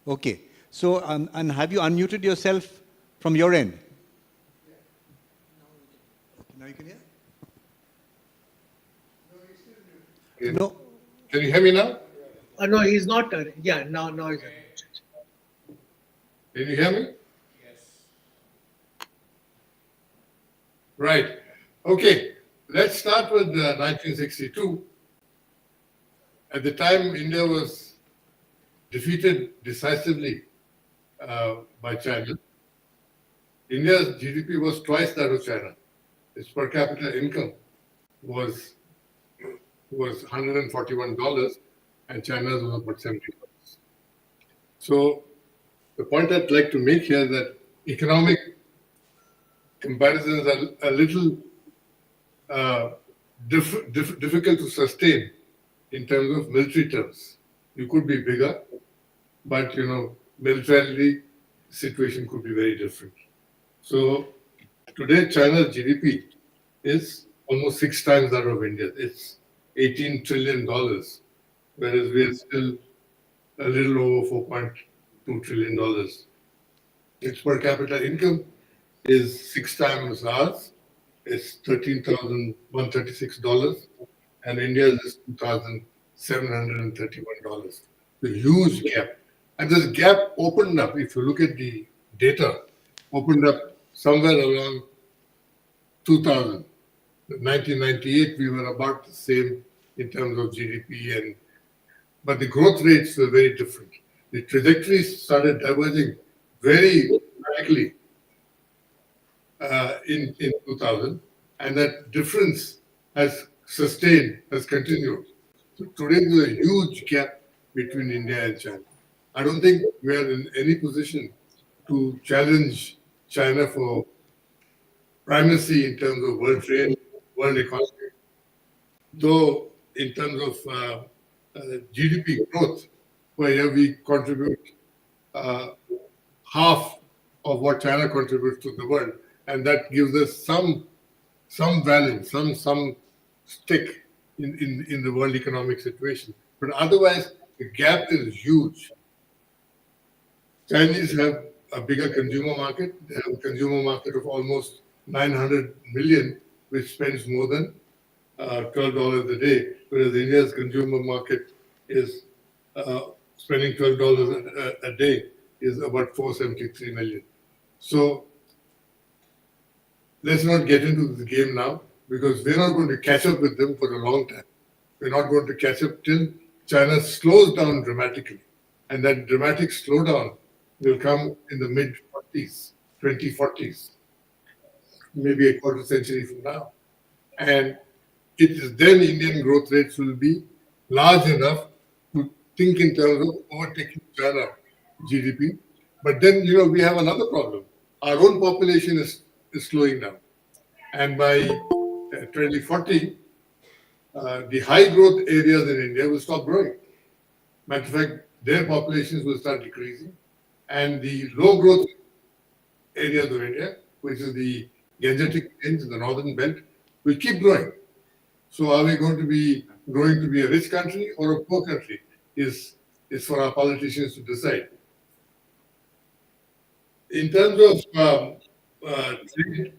Okay. So, and have you unmuted yourself from your end? Now you can hear? Can, No. can you hear me now? No, he's not. Yeah, now he's. Can you hear me? Yes. Right. Okay. Let's start with 1962. At the time, India was defeated decisively by China. India's GDP was twice that of China. Its per capita income was $141, and China's was about $70. So the point I'd like to make here is that economic comparisons are a little difficult to sustain in terms of military terms. You could be bigger, but militarily, situation could be very different. So today, China's GDP is almost 6 times that of India. It's $18 trillion, whereas we are still a little over $4.2 trillion. Its per capita income is 6 times ours. It's $13,136, and India's is $2,731. A huge gap. And this gap opened up, if you look at the data, opened up somewhere around 2000. 1998, we were about the same in terms of GDP, but the growth rates were very different. The trajectory started diverging very radically in 2000, and that difference has continued. So today there's a huge gap between India and China. I don't think we are in any position to challenge China for primacy in terms of world trade, world economy. Though in terms of GDP growth, where we contribute half of what China contributes to the world, and that gives us some value, some stick in the world economic situation. But otherwise, the gap is huge. Chinese have a bigger consumer market. They have a consumer market of almost 900 million, which spends more than $12 a day, whereas India's consumer market is spending $12 a day is about 473 million. So let's not get into the game now, because we're not going to catch up with them for a long time. We're not going to catch up till China slows down dramatically. And that dramatic slowdown will come in the mid-40s, 2040s, maybe a quarter century from now. And it is then Indian growth rates will be large enough to think in terms of overtaking China GDP. But then, we have another problem. Our own population is slowing down. And by 2040, the high growth areas in India will stop growing. Matter of fact, their populations will start decreasing. And the low growth areas of India, which is the Gangetic Plains, the northern belt, will keep growing. So are we going to be growing to be a rich country or a poor country is for our politicians to decide. In terms of trade,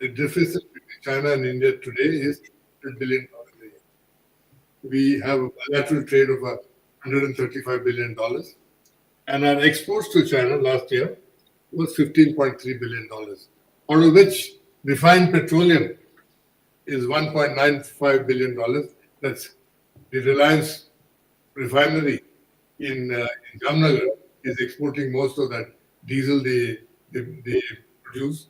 the deficit between China and India today is $100 billion a year. We have a bilateral trade of $135 billion, and our exports to China last year was $15.3 billion, out of which refined petroleum is $1.95 billion. That's the Reliance refinery in Jamnagar is exporting most of that diesel they produce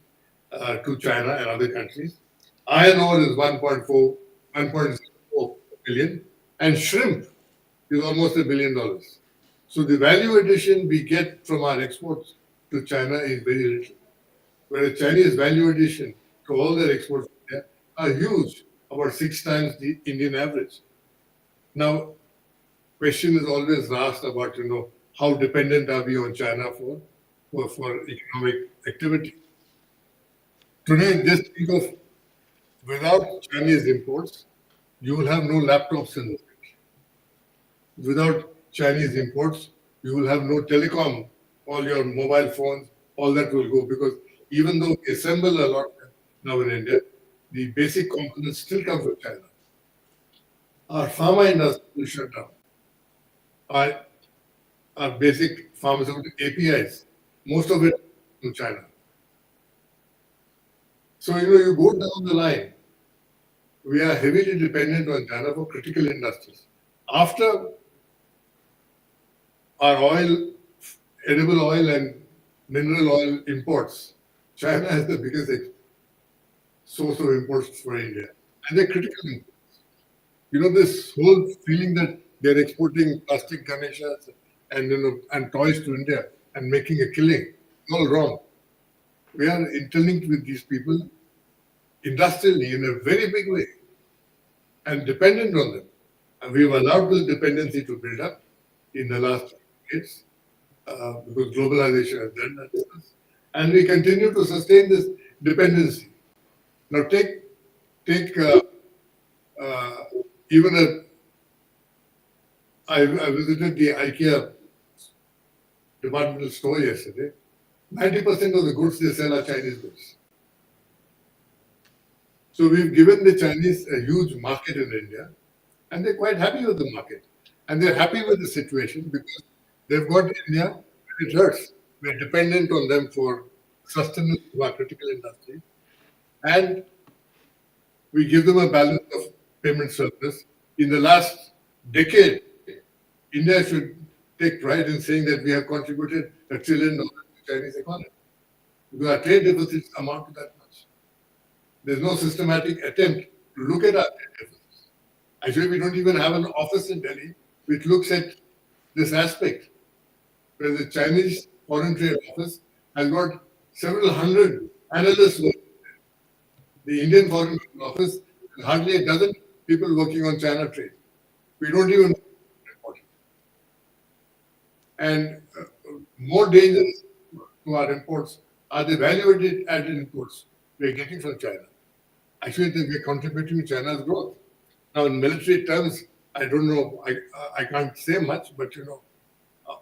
to China and other countries. Iron ore is 1.04 billion, and shrimp is almost $1 billion. So the value addition we get from our exports to China is very little, whereas Chinese value addition to all their exports are huge, about 6 times the Indian average. Now, question is always asked about, how dependent are we on China for economic activity. Today, just think of, without Chinese imports, you will have no laptops in this country. Without Chinese imports, You will have no telecom, all your mobile phones, all that will go, because even though we assemble a lot now in India, the basic components still come from China. Our pharma industry will shut down. Our, our basic pharmaceutical APIs, most of it from China. So, you go down the line, we are heavily dependent on China for critical industries. After our oil, edible oil and mineral oil imports, China has the biggest source of imports for India. And they're critical imports. This whole feeling that they're exporting plastic Ganeshas and toys to India and making a killing, all wrong. We are interlinked with these people industrially in a very big way and dependent on them. And we've allowed this dependency to build up in the last decades because globalization has done that to us. And we continue to sustain this dependency. Now take even I visited the IKEA departmental store yesterday. 90% of the goods they sell are Chinese goods. So we've given the Chinese a huge market in India, and they're quite happy with the market. And they're happy with the situation because they've got India, but it hurts. We're dependent on them for sustenance of our critical industry. And we give them a balance of payment surplus. In the last decade, India should take pride in saying that we have contributed $1 trillion to the Chinese economy. Because our trade deficits amount to that much. There's no systematic attempt to look at our trade deficits. Actually, we don't even have an office in Delhi which looks at this aspect, where the Chinese Foreign Trade Office has got several hundred analysts working there. The Indian Foreign Trade Office has hardly a dozen people working on China trade. We don't even know about it. And more dangerous to our imports are the value-added imports we're getting from China. Actually, we're contributing to China's growth. Now, in military terms, I don't know, I can't say much, but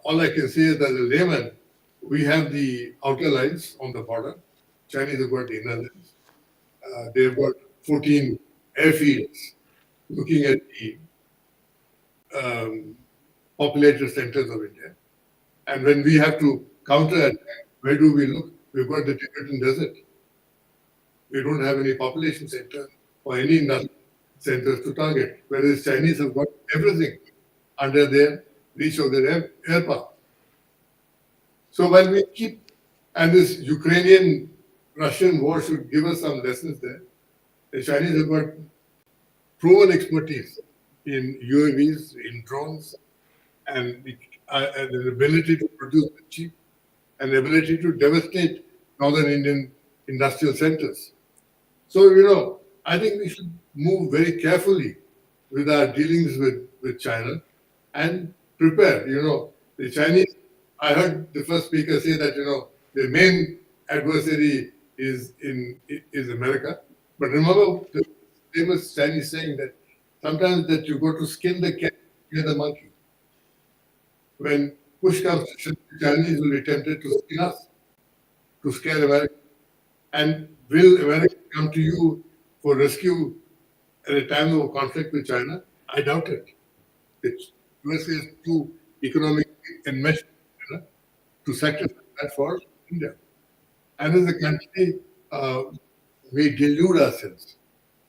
all I can say is that as a layman, we have the outer lines on the border. Chinese have got the inner lines. They've got 14 airfields looking at the populated centers of India. And when we have to counter attack, where do we look? We've got the Tibetan desert. We don't have any population center or any industrial centers to target, whereas Chinese have got everything under their reach of their air power. So when we keep, and this Ukrainian-Russian war should give us some lessons there. The Chinese have got proven expertise in UAVs, in drones, and an ability to produce cheap, and the ability to devastate northern Indian industrial centers. So, I think we should move very carefully with our dealings with China and prepare. The Chinese, I heard the first speaker say that, the main adversary is America. But remember the famous Chinese saying that sometimes that you go to skin the cat, you're the monkey. When push comes to shove, the Chinese will be tempted to skin us, to scare America. And will America come to you for rescue at a time of conflict with China? I doubt it. The USA is too economically enmeshed to sacrifice that for India. And as a country, we delude ourselves,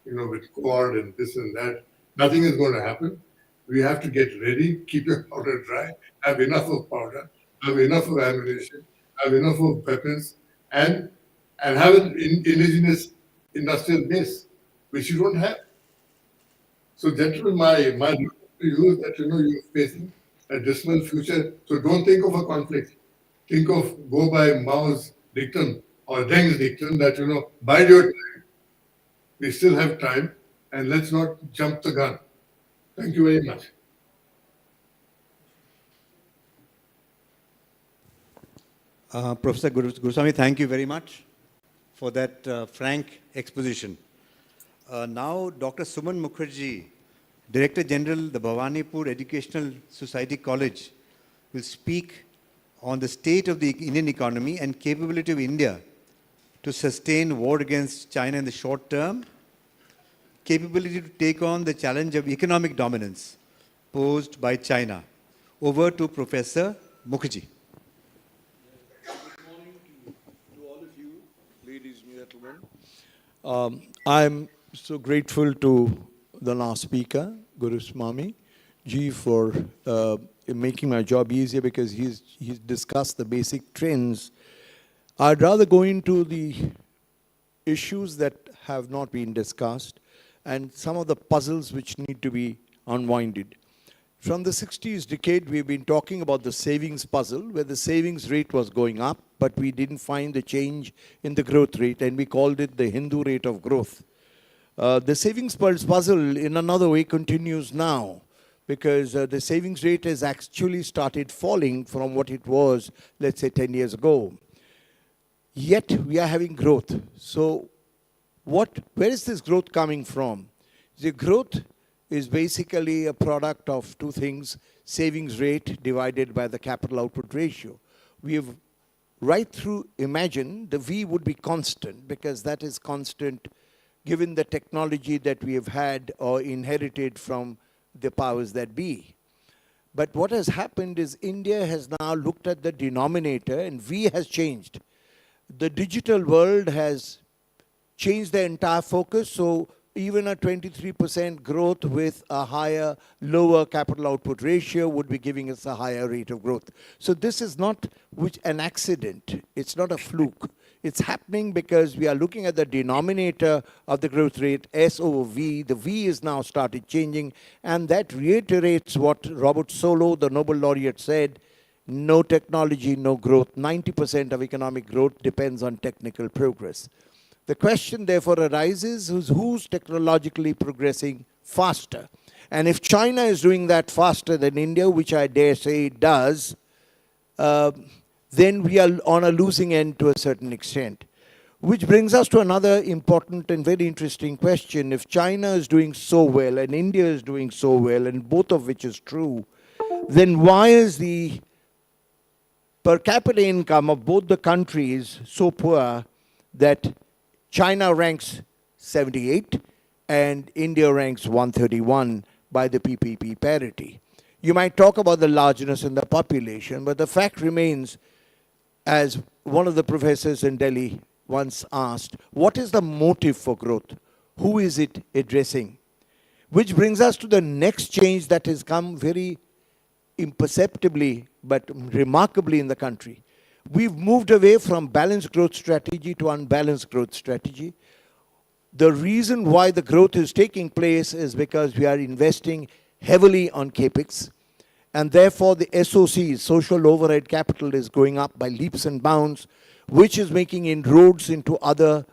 with Quad and this and that. Nothing is going to happen. We have to get ready, keep your powder dry, have enough of powder, have enough of ammunition, have enough of weapons, and have an indigenous industrial base, which you don't have. So, gentlemen, my request to you is that you're facing a dismal future. So don't think of a conflict. Go by Mao's dictum or Deng's dictum that bide your time. We still have time, and let's not jump the gun. Thank you very much. Professor Guruswamy, thank you very much for that frank exposition. Now, Dr. Suman Mukherjee, Director General, the Bhawanipur Educational Society College, will speak on the state of the Indian economy and capability of India to sustain war against China in the short term, capability to take on the challenge of economic dominance posed by China. Over to Professor Mukherjee. Good morning to all of you, ladies and gentlemen. I'm so grateful to the last speaker, Guru Swami Ji, for making my job easier because he's discussed the basic trends. I'd rather go into the issues that have not been discussed and some of the puzzles which need to be unwinded. From the 60s decade, we've been talking about the savings puzzle, where the savings rate was going up, but we didn't find the change in the growth rate, and we called it the Hindu rate of growth. The savings puzzle, in another way, continues now, because the savings rate has actually started falling from what it was, let's say, 10 years ago. Yet, we are having growth. So, where is this growth coming from? The growth is basically a product of two things: savings rate divided by the capital output ratio. We have right through imagined the V would be constant, because that is constant given the technology that we have had or inherited from the powers that be. But what has happened is India has now looked at the denominator and V has changed. The digital world has changed the entire focus, so even a 23% growth with a lower capital output ratio would be giving us a higher rate of growth. So this is not an accident. It's not a fluke. It's happening because we are looking at the denominator of the growth rate, S over V. The V is now started changing, and that reiterates what Robert Solow, the Nobel laureate, said: no technology, no growth. 90% of economic growth depends on technical progress. The question therefore arises, who's technologically progressing faster? And if China is doing that faster than India, which I dare say it does, then we are on a losing end to a certain extent. Which brings us to another important and very interesting question. If China is doing so well and India is doing so well, and both of which is true, then why is the per capita income of both the countries so poor that China ranks 78 and India ranks 131 by the PPP parity? You might talk about the largeness in the population, but the fact remains, as one of the professors in Delhi once asked, what is the motive for growth? Who is it addressing? Which brings us to the next change that has come very imperceptibly but remarkably in the country. We've moved away from balanced growth strategy to unbalanced growth strategy. The reason why the growth is taking place is because we are investing heavily on capex, and therefore the SOCs, social overhead capital, is going up by leaps and bounds, which is making inroads into other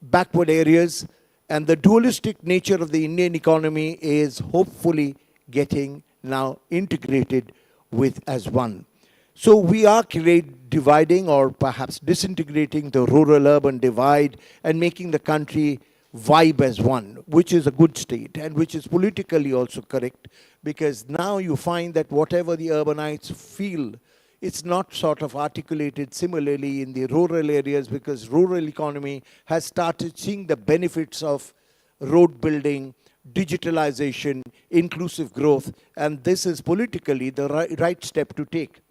backward areas, and the dualistic nature of the Indian economy is hopefully getting now integrated with as one. So we are dividing or perhaps disintegrating the rural-urban divide and making the country vibe as one, which is a good state and which is politically also correct, because now you find that whatever the urbanites feel, it's not sort of articulated similarly in the rural areas, because rural economy has started seeing the benefits of road building, digitalization, inclusive growth, and this is politically the right step to take.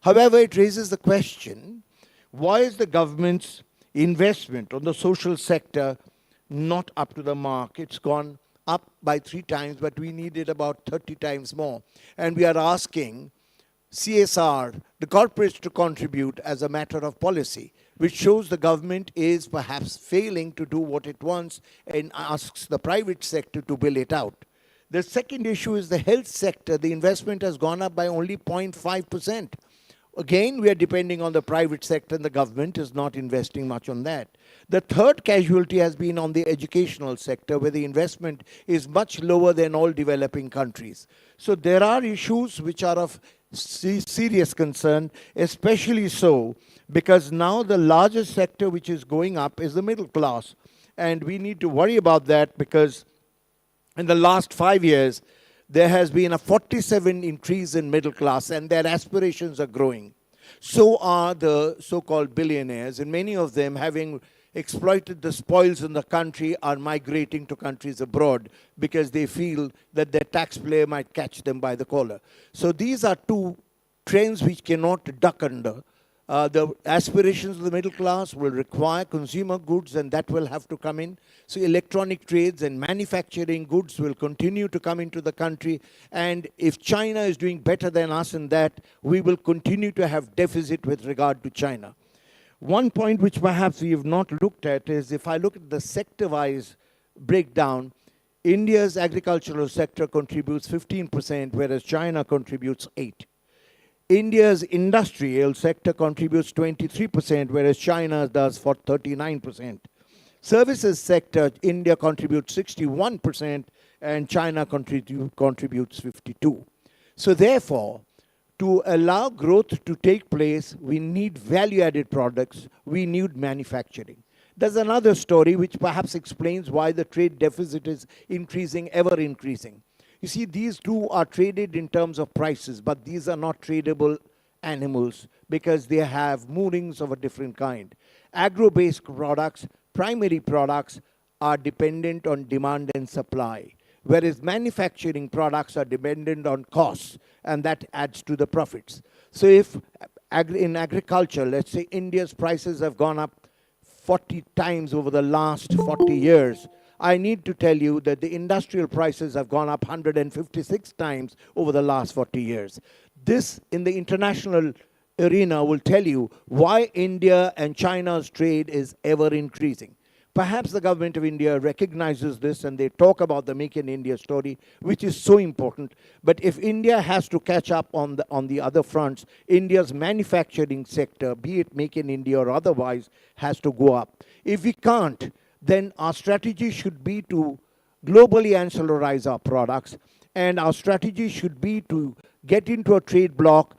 However, it raises the question, why is the government's investment on the social sector not up to the mark? It's gone up by 3 times, but we needed about 30 times more. And we are asking CSR, the corporates, to contribute as a matter of policy, which shows the government is perhaps failing to do what it wants and asks the private sector to bill it out. The second issue is the health sector. The investment has gone up by only 0.5%. Again, we are depending on the private sector, and the government is not investing much on that. The third casualty has been on the educational sector, where the investment is much lower than all developing countries. So there are issues which are of serious concern, especially so because now the largest sector which is going up is the middle class. And we need to worry about that, because in the last 5 years, there has been a 47 increase in middle class, and their aspirations are growing. So are the so-called billionaires, and many of them, having exploited the spoils in the country, are migrating to countries abroad because they feel that their taxpayer might catch them by the collar. So these are two trends which cannot duck under. The aspirations of the middle class will require consumer goods, and that will have to come in. So electronic trades and manufacturing goods will continue to come into the country. And if China is doing better than us in that, we will continue to have deficit with regard to China. One point which perhaps we have not looked at is, if I look at the sector-wise breakdown, India's agricultural sector contributes 15%, whereas China contributes 8%. India's industrial sector contributes 23%, whereas China does for 39%. Services sector, India contributes 61%, and China contributes 52%. So therefore, to allow growth to take place, we need value-added products, we need manufacturing. There's another story which perhaps explains why the trade deficit is increasing, ever increasing. You see, these two are traded in terms of prices, but these are not tradable animals because they have moorings of a different kind. Agro-based products, primary products, are dependent on demand and supply, whereas manufacturing products are dependent on costs, and that adds to the profits. So if in agriculture, let's say India's prices have gone up 40 times over the last 40 years, I need to tell you that the industrial prices have gone up 156 times over the last 40 years. This, in the international arena, will tell you why India and China's trade is ever increasing. Perhaps the government of India recognizes this, and they talk about the Make in India story, which is so important. But if India has to catch up on the other fronts, India's manufacturing sector, be it Make in India or otherwise, has to go up. If we can't, then our strategy should be to globally ancillarize our products, and our strategy should be to get into a trade bloc.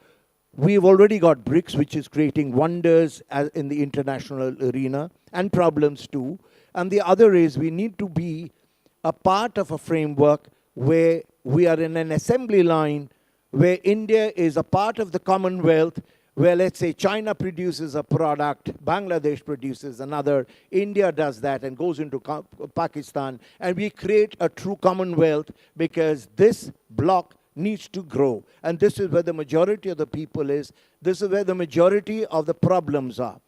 We've already got BRICS, which is creating wonders in the international arena, and problems too. And the other is we need to be a part of a framework where we are in an assembly line, where India is a part of the Commonwealth, where, let's say, China produces a product, Bangladesh produces another, India does that and goes into Pakistan, and we create a true Commonwealth, because this bloc needs to grow. And this is where the majority of the people is. This is where the majority of the problems are.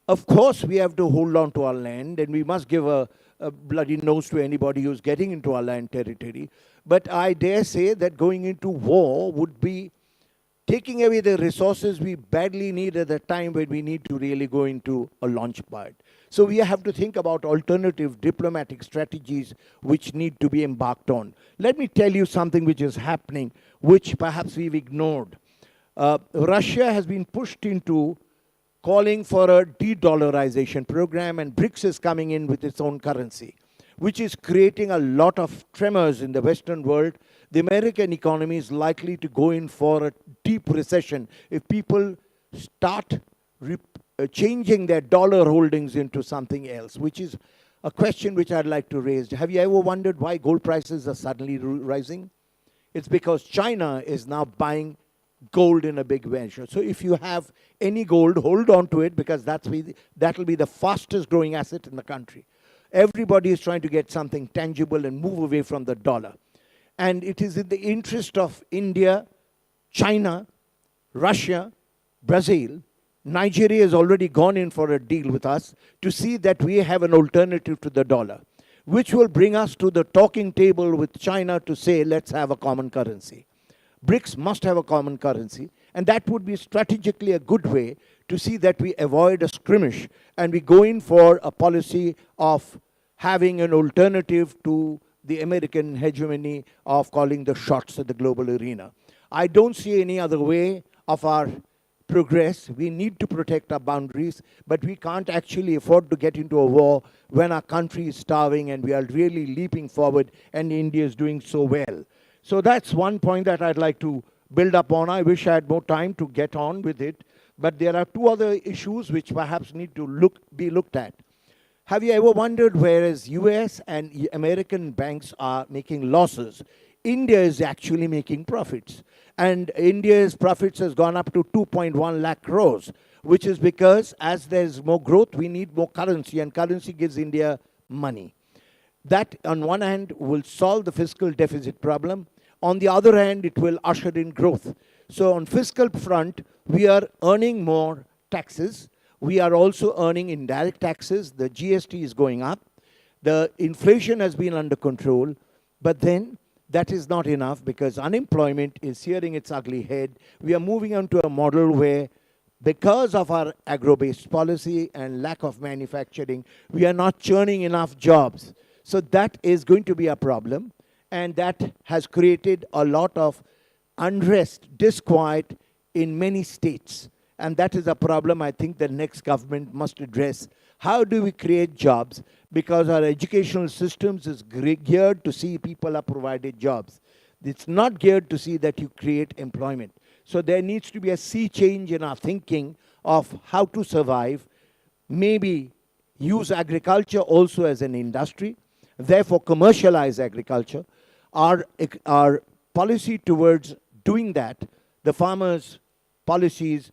Of course, we have to hold on to our land, and we must give a bloody nose to anybody who's getting into our land territory. But I dare say that going into war would be taking away the resources we badly need at the time when we need to really go into a launch pad. So we have to think about alternative diplomatic strategies which need to be embarked on. Let me tell you something which is happening, which perhaps we've ignored. Russia has been pushed into calling for a de-dollarization program, and BRICS is coming in with its own currency, which is creating a lot of tremors in the Western world. The American economy is likely to go in for a deep recession if people start changing their dollar holdings into something else, which is a question which I'd like to raise. Have you ever wondered why gold prices are suddenly rising? It's because China is now buying gold in a big measure. So if you have any gold, hold on to it, because that'll be the fastest growing asset in the country. Everybody is trying to get something tangible and move away from the dollar. And it is in the interest of India, China, Russia, Brazil. Nigeria has already gone in for a deal with us to see that we have an alternative to the dollar, which will bring us to the talking table with China to say, let's have a common currency. BRICS must have a common currency, and that would be strategically a good way to see that we avoid a skirmish and we go in for a policy of having an alternative to the American hegemony of calling the shots at the global arena. I don't see any other way of our progress. We need to protect our boundaries, but we can't actually afford to get into a war when our country is starving and we are really leaping forward, and India is doing so well. So that's one point that I'd like to build up on. I wish I had more time to get on with it, but there are two other issues which perhaps need to be looked at. Have you ever wondered, whereas US and American banks are making losses, India is actually making profits. And India's profits has gone up to 2.1 lakh crores, which is because as there's more growth, we need more currency, and currency gives India money. That, on one hand, will solve the fiscal deficit problem. On the other hand, it will usher in growth. So on fiscal front, we are earning more taxes. We are also earning indirect taxes. The GST is going up. The inflation has been under control. But then that is not enough because unemployment is rearing its ugly head. We are moving on to a model where, because of our agro-based policy and lack of manufacturing, we are not churning enough jobs. So that is going to be a problem. And that has created a lot of unrest, disquiet in many states. And that is a problem I think the next government must address. How do we create jobs? Because our educational systems is geared to see people are provided jobs. It's not geared to see that you create employment. So there needs to be a sea change in our thinking of how to survive, maybe use agriculture also as an industry, therefore commercialize agriculture. Our policy towards doing that, the farmers' policies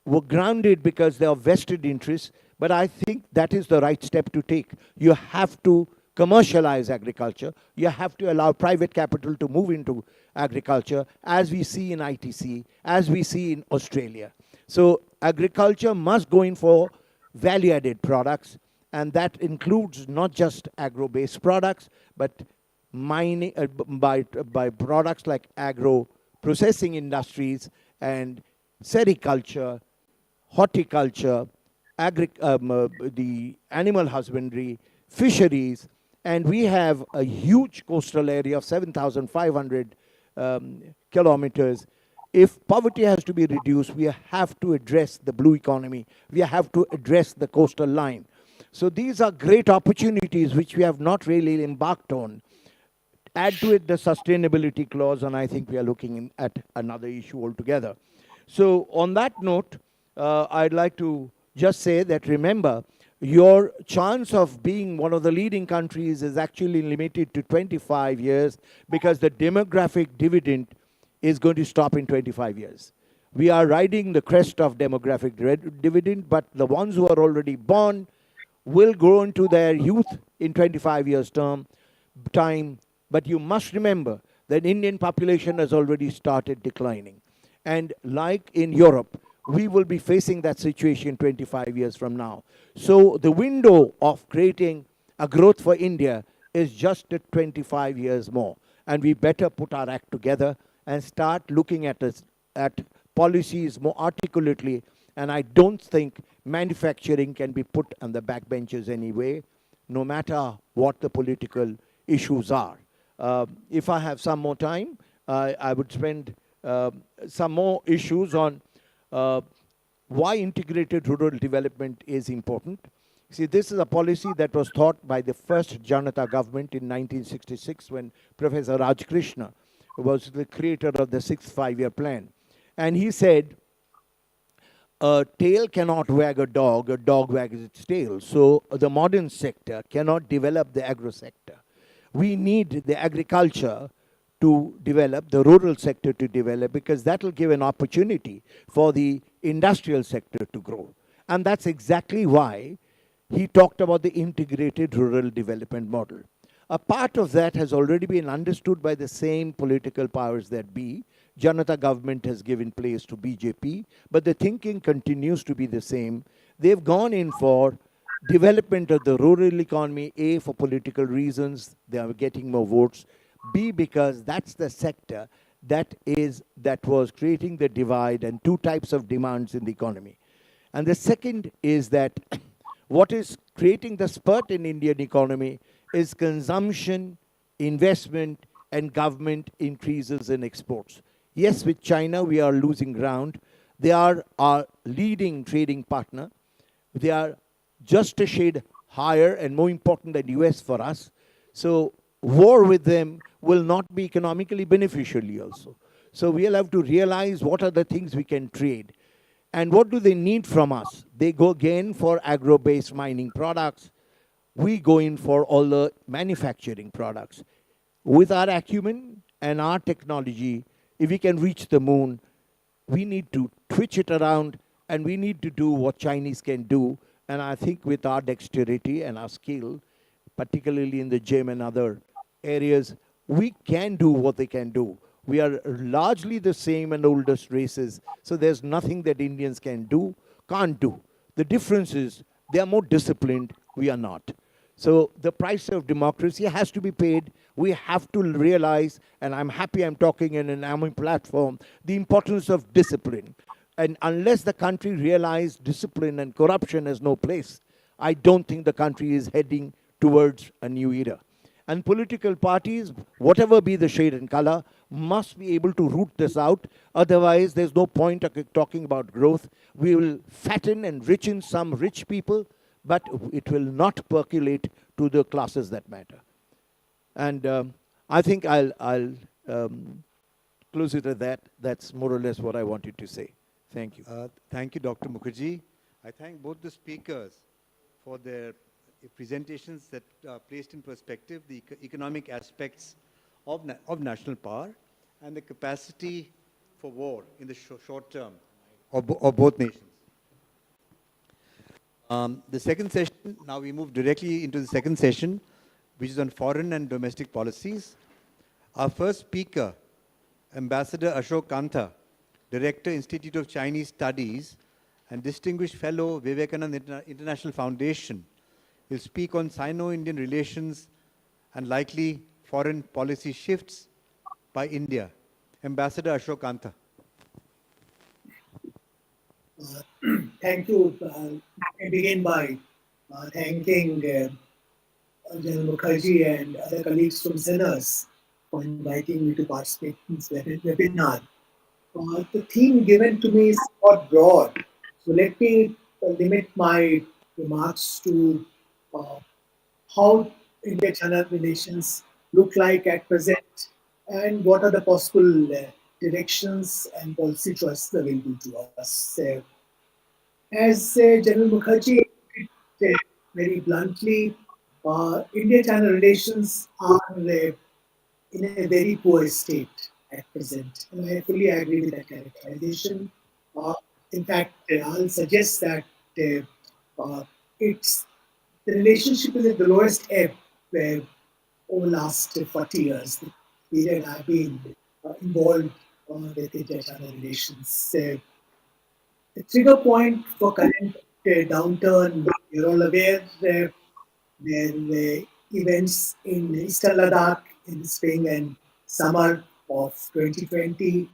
were grounded because they are vested interests, but I think that is the right step to take. You have to commercialize agriculture. You have to allow private capital to move into agriculture, as we see in ITC, as we see in Australia. So agriculture must go in for value-added products, and that includes not just agro-based products, but mining by products like agro-processing industries and sericulture, horticulture, the animal husbandry, fisheries, and we have a huge coastal area of 7,500 kilometers. If poverty has to be reduced, we have to address the blue economy. We have to address the coastal line. So these are great opportunities which we have not really embarked on. Add to it the sustainability clause, and I think we are looking at another issue altogether. So on that note, I'd like to just say that, remember, your chance of being one of the leading countries is actually limited to 25 years because the demographic dividend is going to stop in 25 years. We are riding the crest of demographic dividend, but the ones who are already born will grow into their youth in 25 years time. But you must remember that Indian population has already started declining. And like in Europe, we will be facing that situation 25 years from now. So the window of creating a growth for India is just at 25 years more. And we better put our act together and start looking at policies more articulately. And I don't think manufacturing can be put on the backbenches anyway, no matter what the political issues are. If I have some more time, I would spend some more issues on why integrated rural development is important. See, this is a policy that was thought by the first Janata government in 1966 when Professor Rajkrishna was the creator of the sixth five-year plan. And he said, a tail cannot wag a dog wags its tail. So the modern sector cannot develop the agro sector. We need the agriculture to develop, the rural sector to develop, because that will give an opportunity for the industrial sector to grow. And that's exactly why he talked about the integrated rural development model. A part of that has already been understood by the same political powers that be. Janata government has given place to BJP, but the thinking continues to be the same. They've gone in for development of the rural economy, A, for political reasons, they are getting more votes, B, because that's the sector that was creating the divide and two types of demands in the economy. And the second is that what is creating the spurt in Indian economy is consumption, investment, and government increases in exports. Yes, with China, we are losing ground. They are our leading trading partner. They are just a shade higher and more important than US for us. So war with them will not be economically beneficial also. So we'll have to realize what are the things we can trade. And what do they need from us? They go again for agro-based mining products. We go in for all the manufacturing products. With our acumen and our technology, if we can reach the moon, we need to twitch it around and we need to do what Chinese can do. And I think with our dexterity and our skill, particularly in the gym and other areas, we can do what they can do. We are largely the same and oldest races, so there's nothing that Indians can do, can't do. The difference is they are more disciplined, we are not. So the price of democracy has to be paid. We have to realize, and I'm happy I'm talking in an AMI platform, the importance of discipline. And unless the country realizes discipline and corruption has no place, I don't think the country is heading towards a new era. And political parties, whatever be the shade and color, must be able to root this out. Otherwise, there's no point of talking about growth. We will fatten and richen some rich people, but it will not percolate to the classes that matter. And I think I'll close it at that. That's more or less what I wanted to say. Thank you. Thank you, Dr. Mukherjee. I thank both the speakers for their presentations that placed in perspective the economic aspects of national power and the capacity for war in the short term of both nations. The second session, now we move directly into the second session, which is on foreign and domestic policies. Our first speaker, Ambassador Ashok Kantha, Director, Institute of Chinese Studies, and Distinguished Fellow, Vivekananda International Foundation, will speak on Sino-Indian relations and likely foreign policy shifts by India. Ambassador Ashok Kantha. Thank you. I begin by thanking General Mukherjee and other colleagues from Sinners for inviting me to participate in this webinar. The theme given to me is somewhat broad, so let me limit my remarks to how India-China relations look like at present and what are the possible directions and policy choices available to us. As General Mukherjee put it very bluntly, India-China relations are in a very poor state at present. And I fully agree with that characterization. In fact, I'll suggest that it's the relationship is at the lowest ebb over the last 40 years, the period I've been involved with India-China relations. The trigger point for current downturn, you're all aware, there were events in Eastern Ladakh in the spring and summer of 2020,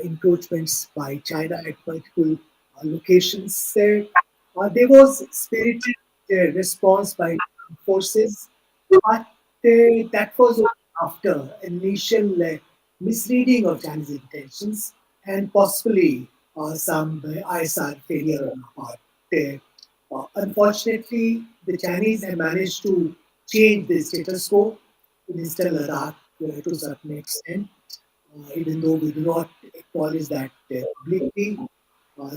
encroachments by China at multiple locations there. There was spirited response by forces, but that was after an initial misreading of Chinese intentions and possibly some ISR failure on our part. Unfortunately, the Chinese have managed to change the status quo in Eastern Ladakh to a certain extent, even though we do not acknowledge that publicly.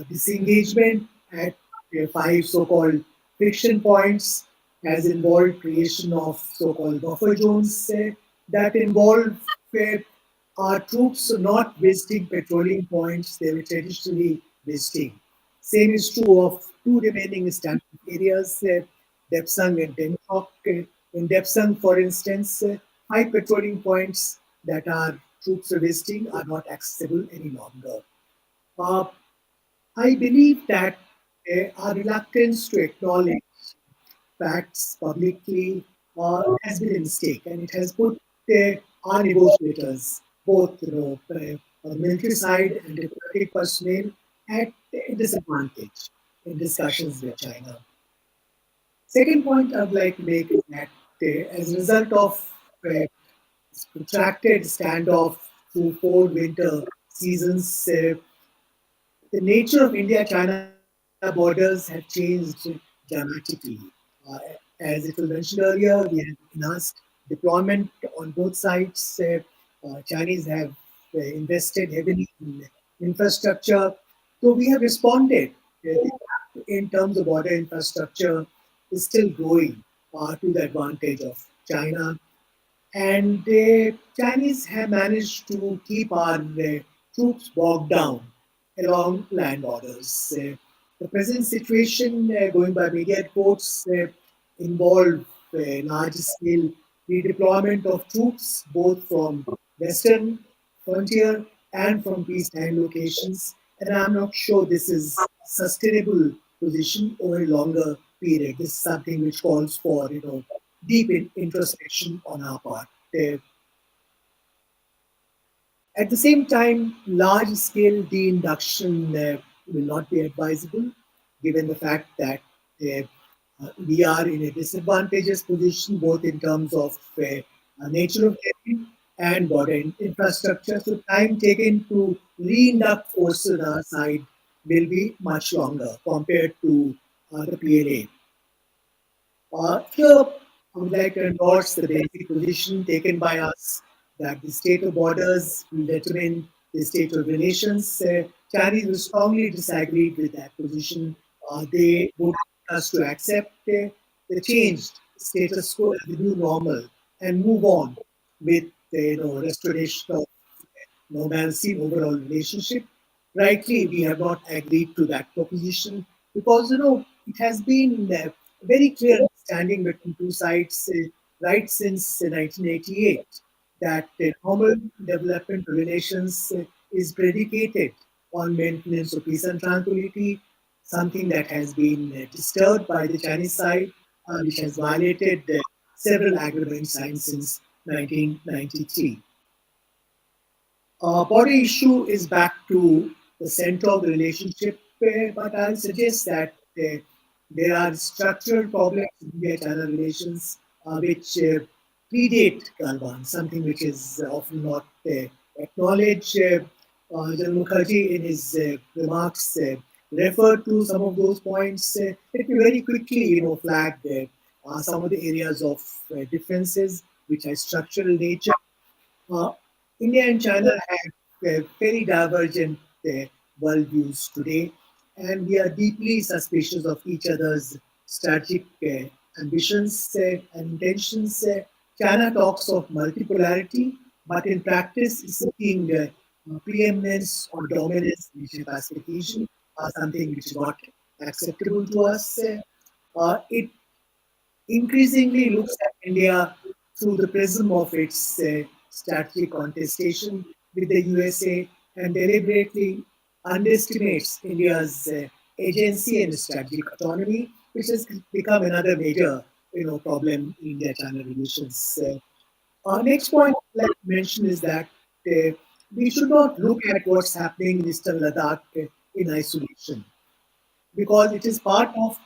This engagement at 5 so-called friction points has involved creation of so-called buffer zones that involve our troops not visiting patrolling points they were traditionally visiting. Same is true of two remaining standing areas, Depsang and Dentok. In Depsang, for instance, 5 patrolling points that our troops are visiting are not accessible any longer. I believe that our reluctance to acknowledge facts publicly has been a mistake, and it has put our negotiators, both on the military side and diplomatic personnel, at a disadvantage in discussions with China. Second point I'd like to make is that as a result of protracted standoff through 4 winter seasons, the nature of India-China borders have changed dramatically. As it was mentioned earlier, we have enhanced deployment on both sides. Chinese have invested heavily in infrastructure. So we have responded in terms of border infrastructure is still growing to the advantage of China. And the Chinese have managed to keep our troops bogged down along land borders. The present situation, going by media reports, involve large scale redeployment of troops both from western frontier and from peacetime locations. And I'm not sure this is a sustainable position over a longer period. This is something which calls for, deep introspection on our part. At the same time, large scale de-induction will not be advisable given the fact that we are in a disadvantageous position both in terms of nature of terrain and border infrastructure. So time taken to re-induct forces on our side will be much longer compared to the PLA. Here, I would like to endorse the basic position taken by us that the state of borders will determine the state of relations. Chinese will strongly disagree with that position. They would like us to accept the changed status quo as the new normal and move on with the restoration of normalcy in overall relationship. Rightly, we have not agreed to that proposition because it has been a very clear understanding between two sides right since 1988 that normal development relations is predicated on maintenance of peace and tranquility, something that has been disturbed by the Chinese side, which has violated several agreements signed since 1993. Border issue is back to the center of the relationship, but I'll suggest that there are structural problems in India-China relations which predate Galwan, something which is often not acknowledged. General Mukherjee, in his remarks, referred to some of those points. Let me very quickly, flag some of the areas of differences which are structural nature. uh, India and China have very divergent worldviews today, and we are deeply suspicious of each other's strategic ambitions and intentions. China talks of multipolarity, but in practice is seeking preeminence or dominance in Asia Pacific region, something which is not acceptable to us. It increasingly looks at India through the prism of its strategic contestation with the USA and deliberately underestimates India's agency and strategic autonomy, which has become another major problem in India-China relations. Our next point I'd like to mention is that uh, we should not look at what's happening in Eastern Ladakh in isolation because it is part of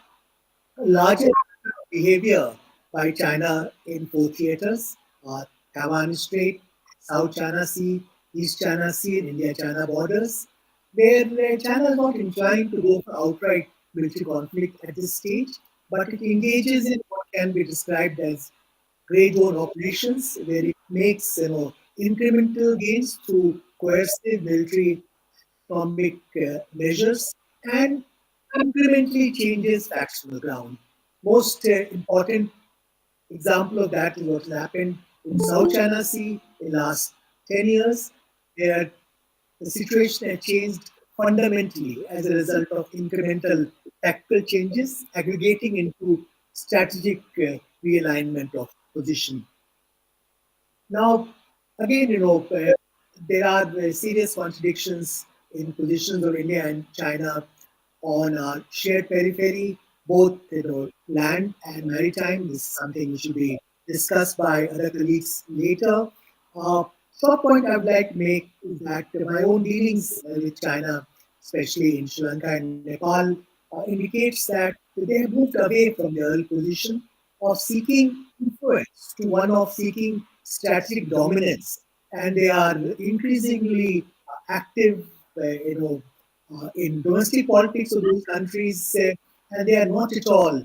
larger behavior by China in four theaters, Taiwan Strait, South China Sea, East China Sea, and India-China borders, where China is not inclined to go for outright military conflict at this stage, but it engages in what can be described as grey zone operations, where it makes incremental gains through coercive military economic measures and incrementally changes facts on the ground. Most important example of that is what has happened in South China Sea in the last 10 years, where the situation has changed fundamentally as a result of incremental tactical changes aggregating into strategic realignment of position. Now, again, there are serious contradictions in positions of India and China on our shared periphery, both land and maritime. This is something which will be discussed by other colleagues later. Uh, Short point I would like to make is that my own dealings with China, especially in Sri Lanka and Nepal, indicates that they have moved away from their early position of seeking influence to one of seeking strategic dominance, and they are increasingly active, in domestic politics of those countries, and they are not at all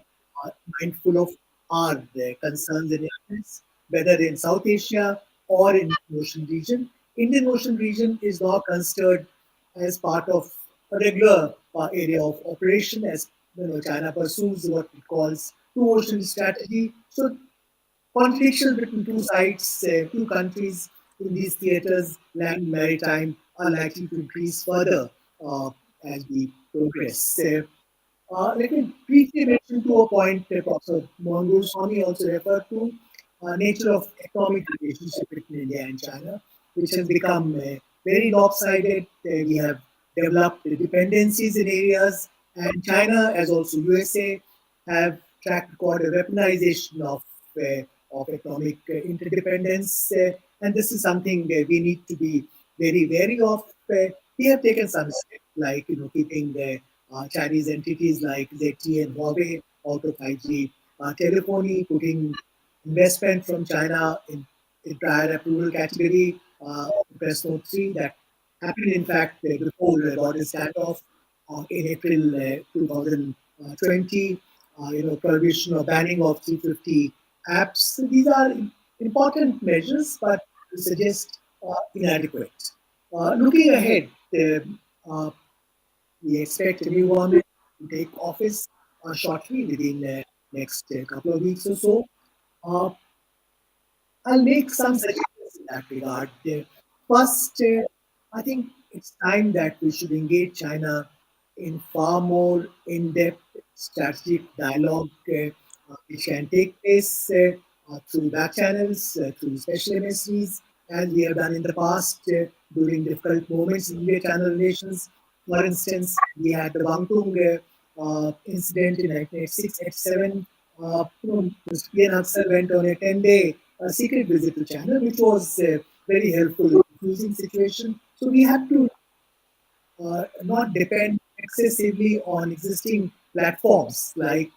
mindful of our concerns and interests, whether in South Asia or in the Ocean region. Indian Ocean region is now considered as part of a regular area of operation as China pursues what it calls two ocean strategy. So Contradictions between two sides, two countries in these theaters, land maritime, are likely to increase further uh, as we progress. Let me briefly mention to a point that Professor Mongoose Swami also referred to, nature of economic relationship between India and China, which has become very lopsided. We have developed dependencies in areas, and China, as also USA, have track record a weaponization of economic interdependence, and this is something we need to be very wary of. We have taken some steps, like keeping Chinese entities like ZTE and Huawei out of 5G telephony, putting investment from China in prior approval category, press note 3, that happened in fact before the border standoff in April 2020, prohibition or banning of 350 apps. So these are important measures, but we suggest inadequate. Looking ahead, uh, we expect a new government to take office shortly within the next couple of weeks or so. Uh, I'll make some suggestions in that regard. First, I think it's time that we should engage China in far more in-depth strategic dialogue, which can take place through back channels, through special MSCs, as we have done in the past during difficult moments in India-China relations. For instance, we had the Bangtung incident in 1986-87. Mr. P. N. Aksar went on a 10-day secret visit to China, which was very helpful in diffusing situation. So we have to not depend excessively on existing platforms like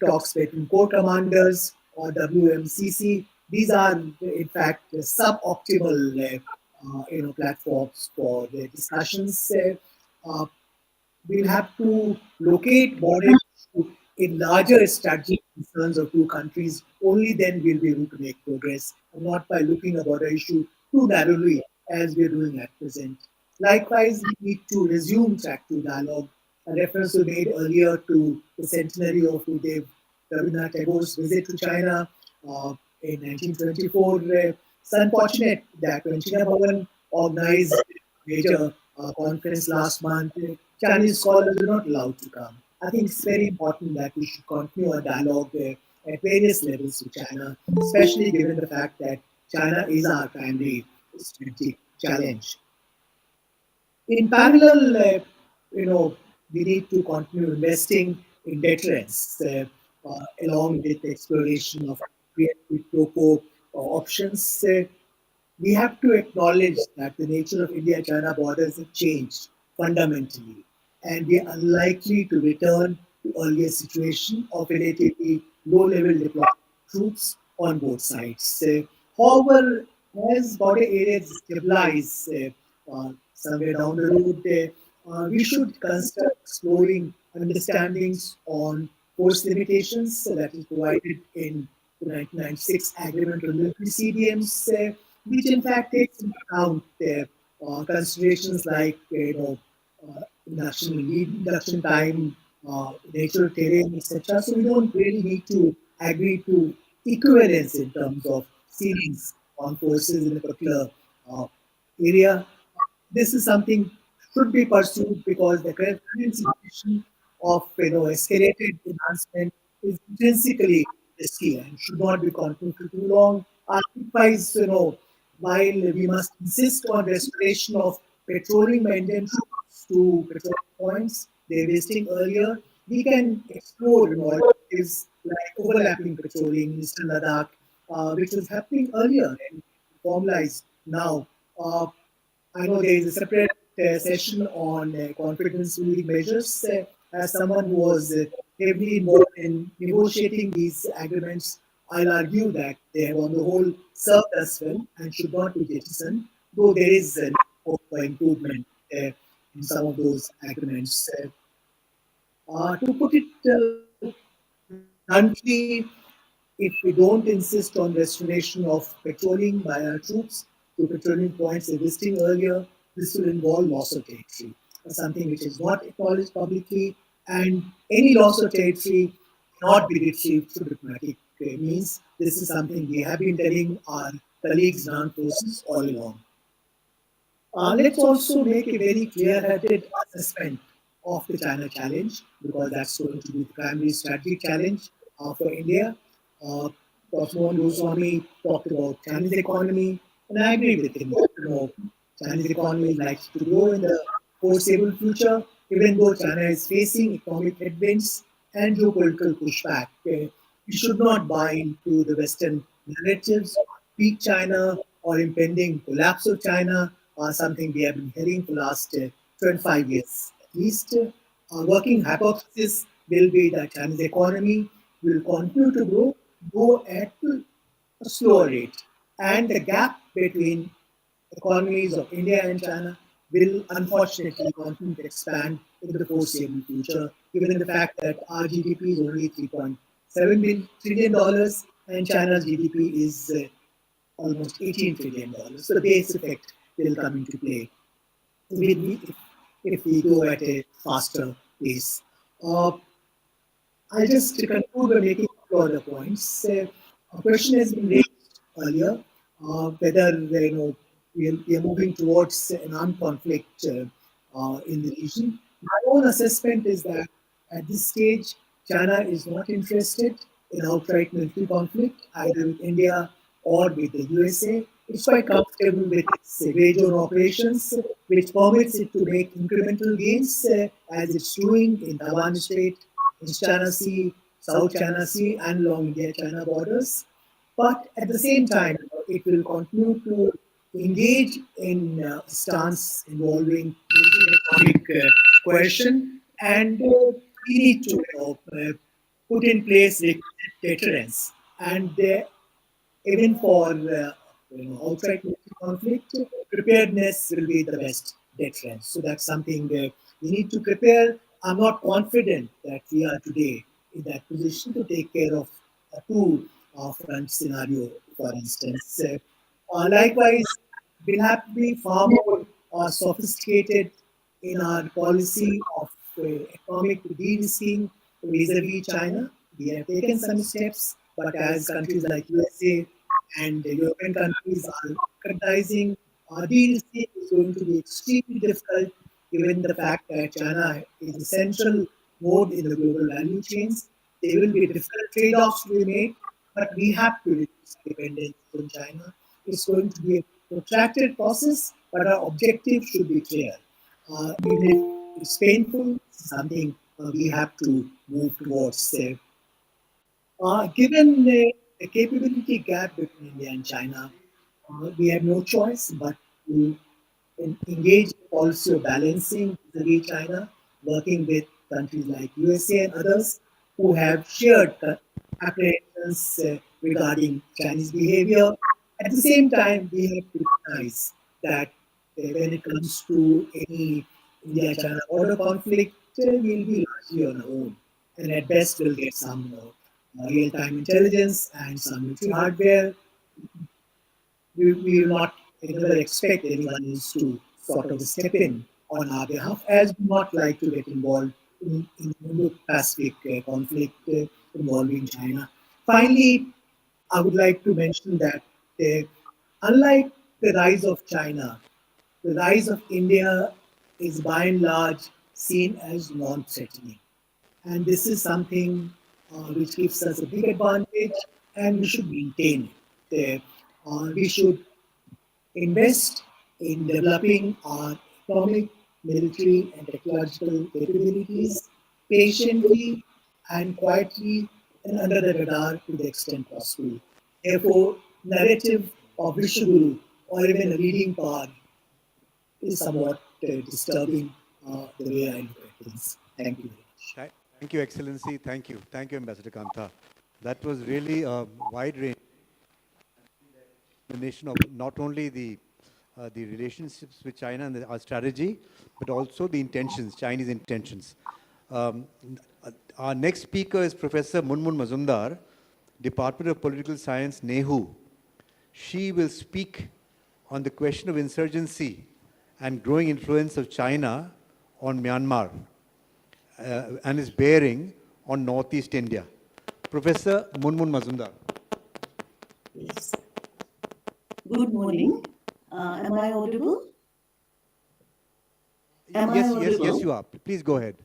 talks between corps commanders or WMCC. These are in fact suboptimal platforms for the discussions. We'll have to locate border issue in larger strategic concerns of two countries. Only then we'll be able to make progress, and not by looking at border issue too narrowly as we're doing at present. Likewise, we need to resume track two dialogue. A reference was made earlier to the centenary of Gurudev Rabindranath Tagore's visit to China in 1924. It's unfortunate that when China Bhavan organized a major conference last month, Chinese scholars were not allowed to come. I think it's very important that we should continue our dialogue at various levels with China, especially given the fact that China is our primary strategic challenge. In parallel, we need to continue investing in deterrence along with exploration of creative pro options. We have to acknowledge that the nature of India-China borders have changed fundamentally, and we are unlikely to return to earlier situation of relatively low-level deployment of troops on both sides. However, as border areas stabilize somewhere down the road, we should consider exploring understandings on force limitations that is provided in the 1996 Agreement on Military CDMs, which in fact takes into account considerations like induction time, natural terrain, etc. So we don't really need to agree to equivalence in terms of ceilings on forces in a particular uh, area. This is something should be pursued because the current situation of escalated enhancement is intrinsically risky and should not be continued for too long. Otherwise, while we must insist on restoration of patrolling by Indian troops to patrol points they were visiting earlier, we can explore alternatives like overlapping patrolling in Eastern Ladakh, which was happening earlier and formalized now. I know there is a separate session on confidence building measures. As someone who was heavily involved in negotiating these agreements, I'll argue that they have, on the whole, served us well and should not be jettisoned, though there is hope for improvement in some of those agreements. To put it bluntly, if we don't insist on restoration of patrolling by our troops to patrolling points existing earlier, this will involve loss of territory, something which is not acknowledged publicly, and any loss of territory cannot be retrieved through diplomatic means this is something we have been telling our colleagues in armed forces all along. Let's also make a very clear-headed assessment of the China challenge, because that's going to be the primary strategic challenge for India. Dr. Mohan Goswami talked about Chinese economy, and I agree with him. Chinese economy is likely to grow in the foreseeable future, even though China is facing economic headwinds and geopolitical pushback. We should not buy into the Western narratives, weak China or impending collapse of China, something we have been hearing for the last 25 years. At least our working hypothesis will be that China's economy will continue to grow at a slower rate. And the gap between economies of India and China will unfortunately continue to expand into the foreseeable future, given the fact that our GDP is only $3.7 trillion and China's GDP is almost $18 trillion. So the base effect will come into play if we go at a faster pace. I'll just conclude by making a couple other points. A question has been raised earlier whether we are moving towards an armed conflict in the region. My own assessment is that at this stage, China is not interested in outright military conflict, either with India or with the USA. It's quite comfortable with its wage zone operations, which permits it to make incremental gains as it's doing in Taiwan Strait, East China Sea, South China Sea, and along India-China borders. But at the same time, it will continue to engage in a stance involving economic coercion, and we need to put in place deterrence. And even for outright military conflict, preparedness will be the best deterrence. So that's something we need to prepare. I'm not confident that we are today in that position to take care of a two-front scenario, for instance. Likewise, we'll have to be far more sophisticated in our policy of economic de-risking vis-a-vis China. We have taken some steps, but as countries like USA and European countries are recognizing, de-risking is going to be extremely difficult given the fact that China is a central node in the global value chains. There will be difficult trade-offs to be made, but we have to reduce dependence on China. It's going to be a protracted process, but our objective should be clear. Even if it's painful, it's something we have to move towards. Given the capability gap between India and China, we have no choice but to engage in policy of balancing vis-a-vis China, working with countries like USA and others who have shared apprehensions regarding Chinese behavior. At the same time, we have to recognize that when it comes to any India-China border conflict, we'll be largely on our own. And at best, we'll get some real-time intelligence and some military hardware. We will not never expect anyone else to sort of step in on our behalf, as we not like to get involved in the Indo-Pacific conflict involving China. Finally, I would like to mention that unlike the rise of China, the rise of India is by and large seen as non-threatening. And this is something which gives us a big advantage, and we should maintain it. We should invest in developing our economic, military, and technological capabilities patiently and quietly and under the radar to the extent possible. Therefore, narrative of Vishnu or even a leading power is somewhat disturbing the way I look at things. Thank you very much. Thank you, Excellency. Thank you. Thank you, Ambassador Kantha. That was really a wide range explanation of not only the relationships with China and our strategy, but also the intentions, Chinese intentions. Our next speaker is Professor Munmun Mazumdar, Department of Political Science, NEHU. She will speak on the question of insurgency and growing influence of China on Myanmar and its bearing on Northeast India. Professor Munmun Mazumdar. Yes. Good morning. Am I audible? Am I Yes, audible? you are. Please go ahead.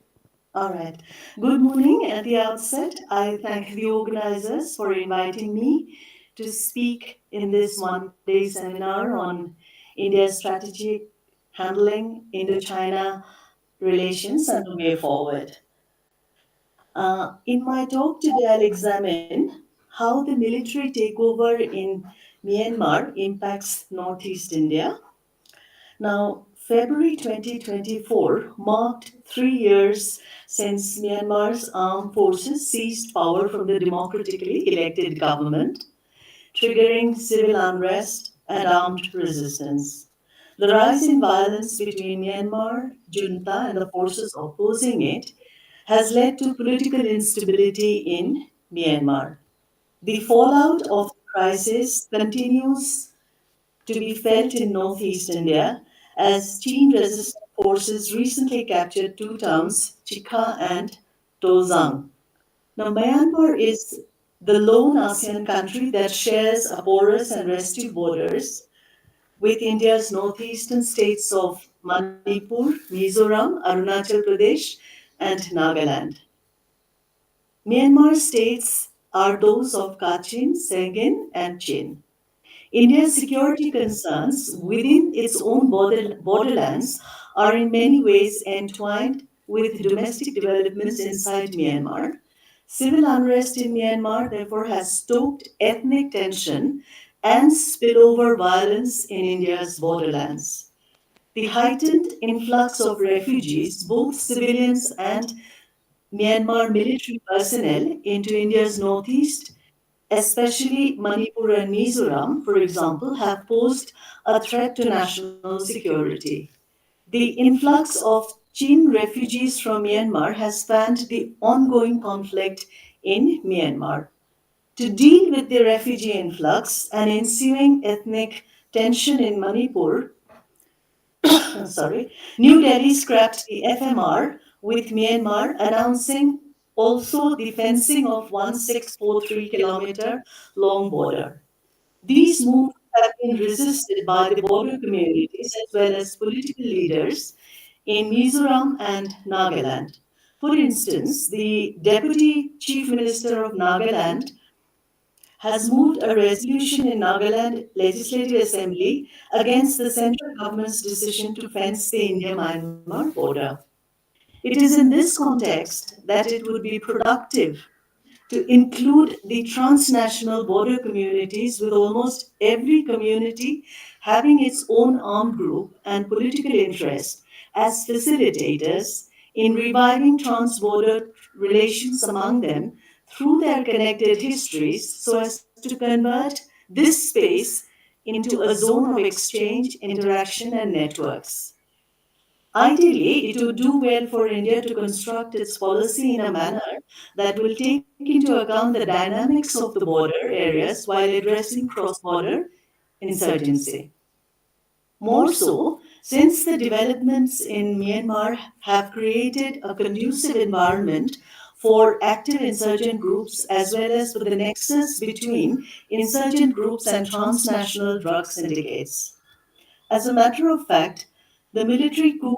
All right. Good morning. At the outset, I thank the organizers for inviting me to speak in this one-day seminar on India's strategic handling Indo-China relations and the way forward. In my talk today, I'll examine how the military takeover in Myanmar impacts Northeast India. Now, February 2024 marked 3 years since Myanmar's armed forces seized power from the democratically elected government, triggering civil unrest and armed resistance. The rise in violence between Myanmar junta and the forces opposing it has led to political instability in Myanmar. The fallout of the crisis continues to be felt in northeast India as Chin resistant forces recently captured two towns, Chikha and Tozang. Now, Myanmar is the lone ASEAN country that shares a porous and restive borders with India's northeastern states of Manipur, Mizoram, Arunachal Pradesh, and Nagaland. Myanmar states are those of Kachin, Sengin, and Chin. India's security concerns within its own borderlands are in many ways entwined with domestic developments inside Myanmar. Civil unrest in Myanmar, therefore, has stoked ethnic tension and spillover violence in India's borderlands. The heightened influx of refugees, both civilians and Myanmar military personnel, into India's northeast, especially Manipur and Mizoram, for example, have posed a threat to national security. The influx of Chin refugees from Myanmar has spanned the ongoing conflict in Myanmar. To deal with the refugee influx and ensuing ethnic tension in Manipur, New Delhi scrapped the FMR with Myanmar, announcing also the fencing of 1643-kilometer long border. These moves have been resisted by the border communities as well as political leaders in Mizoram and Nagaland. For instance, the Deputy Chief Minister of Nagaland has moved a resolution in Nagaland Legislative Assembly against the central government's decision to fence the India-Myanmar border. It is in this context that it would be productive to include the transnational border communities, with almost every community having its own armed group and political interest as facilitators in reviving trans-border relations among them through their connected histories, so as to convert this space into a zone of exchange, interaction, and networks. Ideally, it would do well for India to construct its policy in a manner that will take into account the dynamics of the border areas while addressing cross border insurgency. More so, since the developments in Myanmar have created a conducive environment for active insurgent groups as well as for the nexus between insurgent groups and transnational drug syndicates. As a matter of fact, the military coup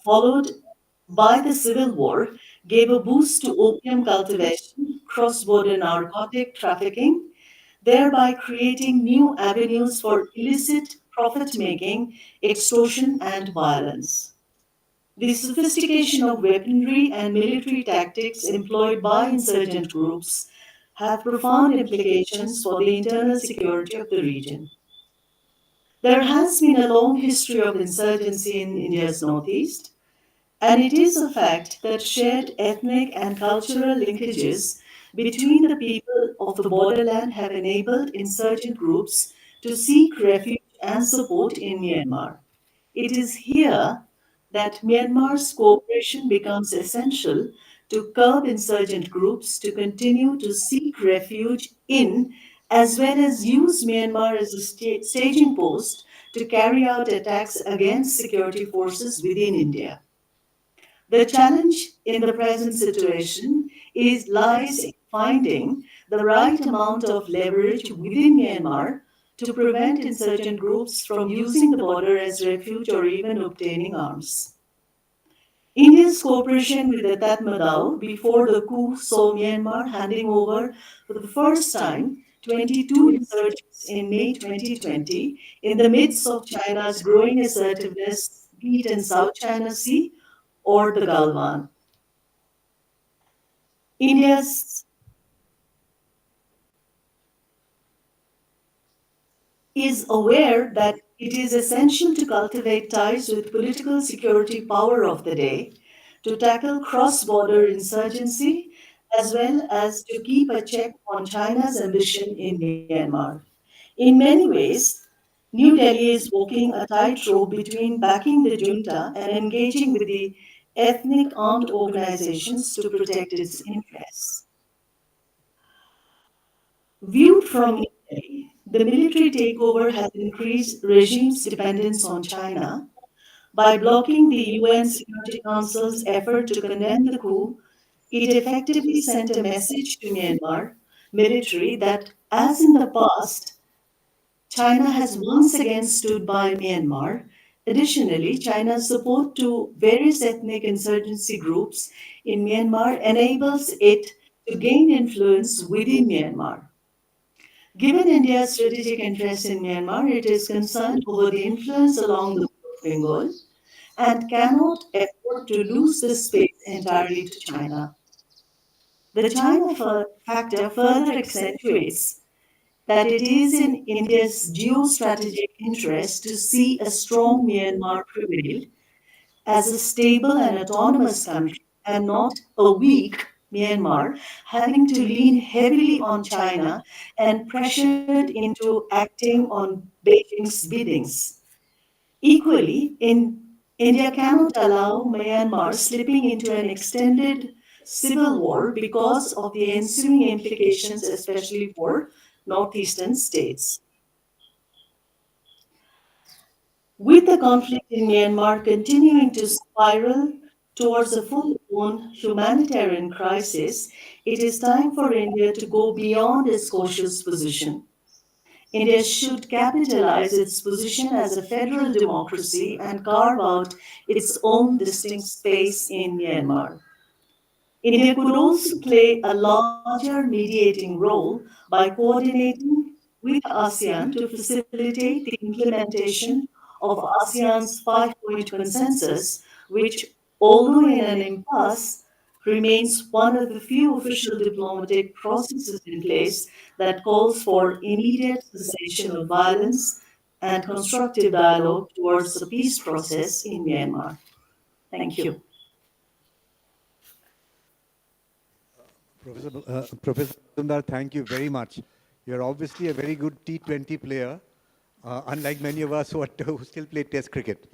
followed by the civil war gave a boost to opium cultivation, cross border narcotic trafficking, thereby creating new avenues for illicit profit making, extortion, and violence. The sophistication of weaponry and military tactics employed by insurgent groups have profound implications for the internal security of the region. There has been a long history of insurgency in India's northeast, and it is a fact that shared ethnic and cultural linkages between the people of the borderland have enabled insurgent groups to seek refuge and support in Myanmar. It is here that Myanmar's cooperation becomes essential to curb insurgent groups to continue to seek refuge in, as well as use Myanmar as a staging post to carry out attacks against security forces within India. The challenge in the present situation lies in finding the right amount of leverage within Myanmar to prevent insurgent groups from using the border as refuge or even obtaining arms. India's cooperation with the Tatmadaw before the coup saw Myanmar handing over for the first time 22 insurgents in May 2020 in the midst of China's growing assertiveness, be it in South China Sea or the Galwan. India's is aware that it is essential to cultivate ties with political security power of the day to tackle cross-border insurgency as well as to keep a check on China's ambition in Myanmar. In many ways, New Delhi is walking a tightrope between backing the junta and engaging with the ethnic armed organizations to protect its interests. Viewed from Italy, the military takeover has increased regime's dependence on China. By blocking the UN Security Council's effort to condemn the coup, it effectively sent a message to Myanmar military that, as in the past, China has once again stood by Myanmar. Additionally, China's support to various ethnic insurgency groups in Myanmar enables it to gain influence within Myanmar. Given India's strategic interest in Myanmar, it is concerned over the influence along the Bay of Bengal and cannot afford to lose this space entirely to China. The China factor further accentuates that it is in India's geostrategic interest to see a strong Myanmar prevail as a stable and autonomous country and not a weak Myanmar having to lean heavily on China and pressured into acting on Beijing's biddings. Equally, India cannot allow Myanmar slipping into an extended civil war because of the ensuing implications, especially for northeastern states. With the conflict in Myanmar continuing to spiral towards a full blown humanitarian crisis, it is time for India to go beyond its cautious position. India should capitalize its position as a federal democracy and carve out its own distinct space in Myanmar. India could also play a larger mediating role by coordinating with ASEAN to facilitate the implementation of ASEAN's five-point consensus, which, although in an impasse, remains one of the few official diplomatic processes in place that calls for immediate cessation of violence and constructive dialogue towards the peace process in Myanmar. Thank you. Professor Sundar, thank you very much. You're obviously a very good T20 player, unlike many of us who still play Test cricket.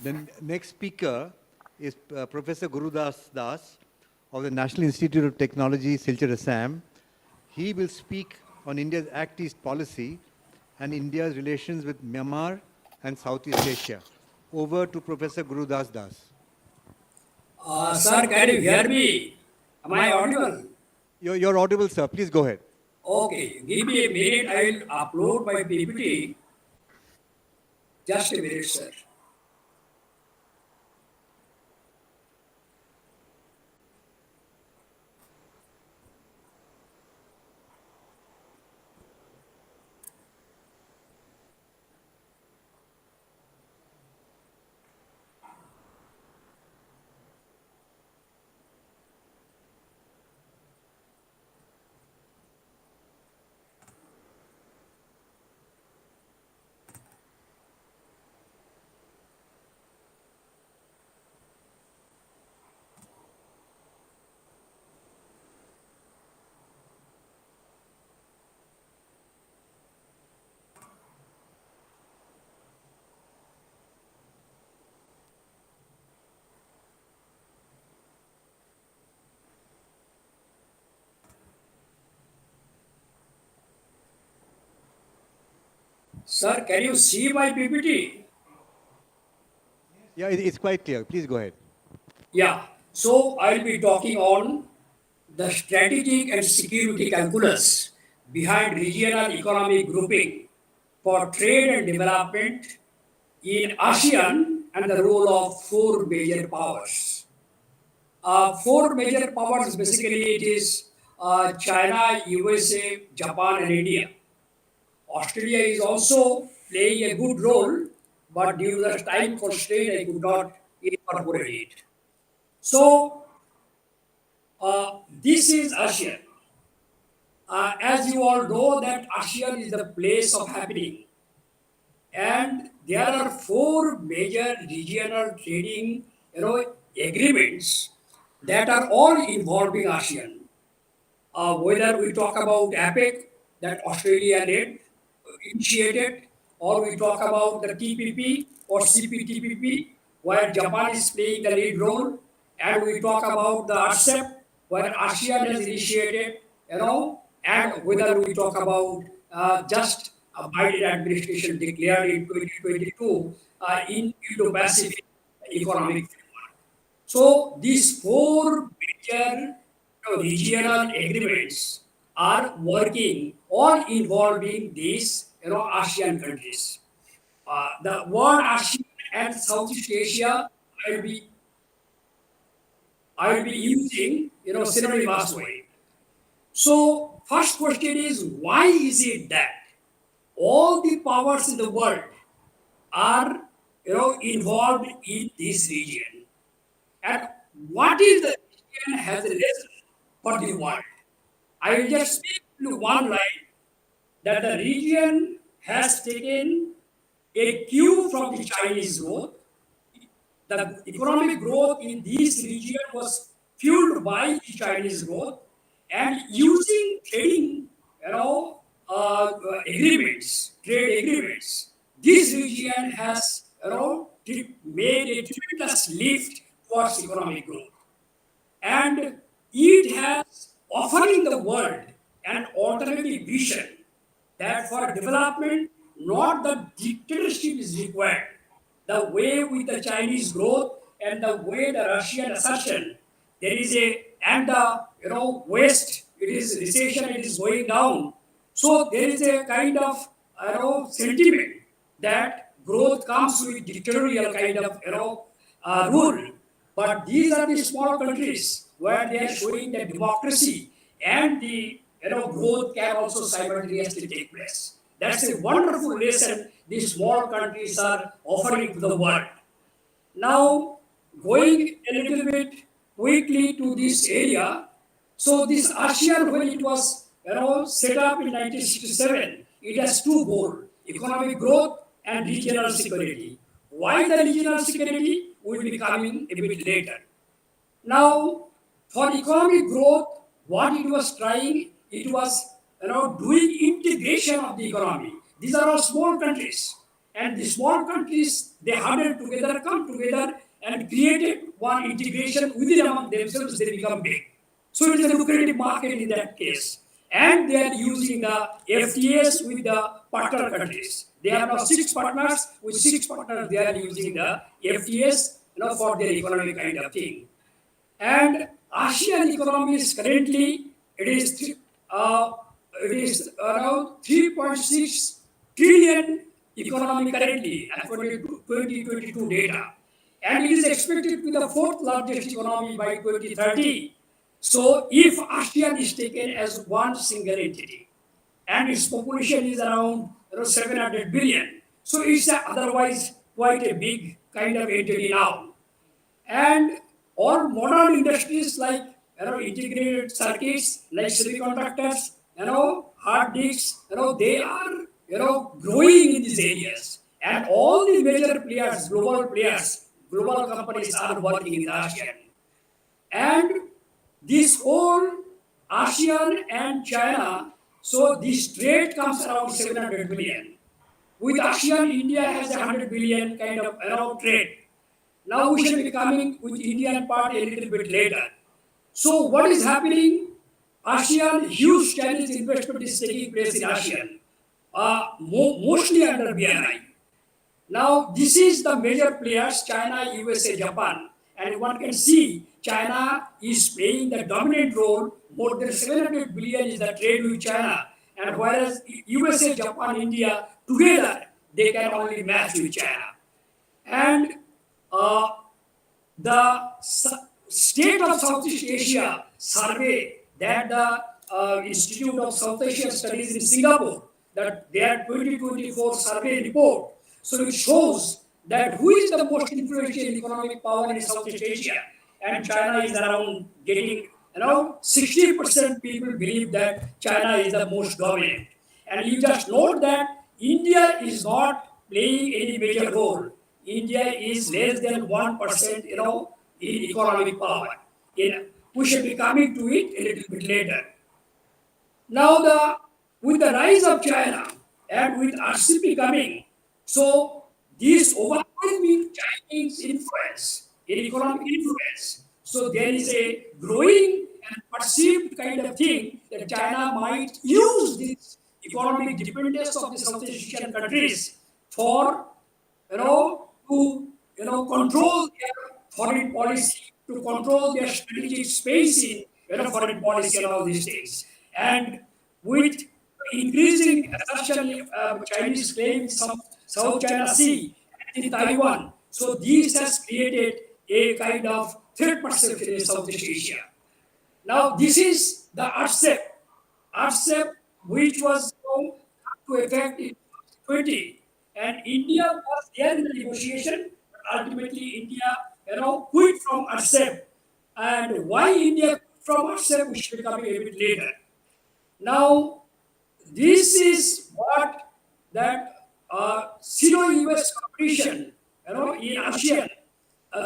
The next speaker is Professor Gurudas Das of the National Institute of Technology, Silchar, Assam. He will speak on India's Act East policy and India's relations with Myanmar and Southeast Asia. Over to Professor Gurudas Das. Sir, can you hear me? Am I audible? You're audible, sir. Please go ahead. Okay, give me a minute. I will upload my PPT. Just a minute, sir. Sir, can you see my PPT? Yeah, it's quite clear. Please go ahead. Yeah, so I'll be talking on the strategic and security calculus behind regional economic grouping for trade and development in ASEAN and the role of four major powers. Four major powers basically it is China, USA, Japan, and India. Australia is also playing a good role, but due to the time constraint, I could not incorporate it. So, this is ASEAN. As you all know, that ASEAN is the place of happening, and there are four major regional trading, agreements that are all involving ASEAN. Whether we talk about APEC that Australia led, initiated, or we talk about the TPP or CPTPP, where Japan is playing the lead role, and we talk about the RCEP, where ASEAN has initiated, and whether we talk about just a Biden administration declared in 2022 in Indo-Pacific economic framework. So these four major regional agreements are working or involving these ASEAN countries. The word ASEAN and Southeast Asia, I will be using synonymous way. So first question is, why is it that all the powers in the world are involved in this region? And what is the region has a lesson for the world? I will just speak to one line that the region has taken a cue from the Chinese growth. The economic growth in this region was fueled by the Chinese growth, and using trading, agreements, trade agreements, this region has, made a tremendous lift towards economic growth, and it has offering the world an alternative vision that for development, not the dictatorship is required. The way with the Chinese growth and the way the Russian assertion, there is a and the West, it is recession, it is going down. So there is a kind of sentiment that growth comes with dictatorial kind of rule. But these are the small countries where they are showing that democracy and the growth can also simultaneously take place. That's a wonderful lesson these small countries are offering to the world. Now, going a little bit quickly to this area, so this ASEAN, when it was set up in 1967, it has two goals: economic growth and regional security. Why the regional security will be coming a bit later. Now, for economic growth, what it was trying, it was doing integration of the economy. These are all small countries, and the small countries they huddled together, come together, and created one integration within among themselves. They become big. So it is a lucrative market in that case, and they are using the FTAs with the partner countries. They have now six partners. With six partners, they are using the FTAs, for their economic kind of thing. And ASEAN economy is currently it is around 3.6 trillion economy currently according to 2022 data, and it is expected to be the fourth largest economy by 2030. So if ASEAN is taken as one single entity, and its population is around 700 billion, so it's otherwise quite a big kind of entity now. And all modern industries like integrated circuits like semiconductors, hard disks, they are growing in these areas, and all the major players, global companies are working in ASEAN. And this whole ASEAN and China, so this trade comes around 700 billion. With ASEAN, India has 100 billion kind of trade. Now we shall be coming with Indian part a little bit later. So what is happening? ASEAN, huge Chinese investment is taking place in ASEAN, mostly under BNI. Now this is the major players, China, USA, Japan, and one can see China is playing the dominant role. More than 700 billion is the trade with China, and whereas USA, Japan, India together they can only match with China. And uh, the State of Southeast Asia survey that the Institute of South Asian Studies in Singapore, that their 2024 survey report, so it shows that who is the most influential economic power in Southeast Asia, and China is around getting, 60% people believe that China is the most dominant. And you just note that India is not playing any major role. India is less than 1%, in economic power. We should be coming to it a little bit later. Now, with the rise of China and with RCP coming, so this overwhelming Chinese influence, in economic influence, so there is a growing and perceived kind of thing that China might use this economic dependence of the Southeast Asian countries for, to, control their foreign policy, to control their strategic space in, foreign policy and all these things. And with increasing assertion Chinese claim in South China Sea and in Taiwan, so this has created a kind of threat perception in Southeast Asia. Now, this is the RCEP, which was come to effect in 2020, and India was there in the negotiation, but ultimately India, quit from RCEP. And why India quit from RCEP, we should be coming a bit later. Now, this is what that Sino-US competition, in ASEAN.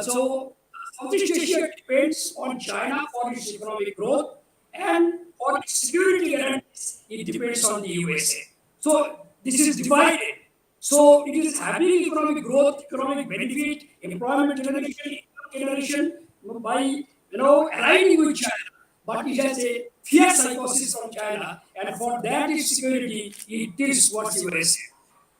So Southeast Asia depends on China for its economic growth, and for its security guarantees, it depends on the USA. So this is divided. So it is having economic growth, economic benefit, employment generation, income generation by aligning with China, but it has a fear psychosis from China, and for that its security, it is what's USA.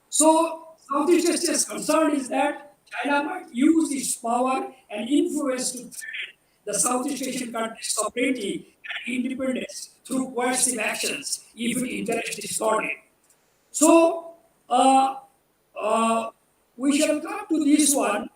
So Southeast Asia's concern is that China might use its power and influence to threaten the Southeast Asian countries' sovereignty and independence through coercive actions if its interest is distorted. So uh, we shall come to this one,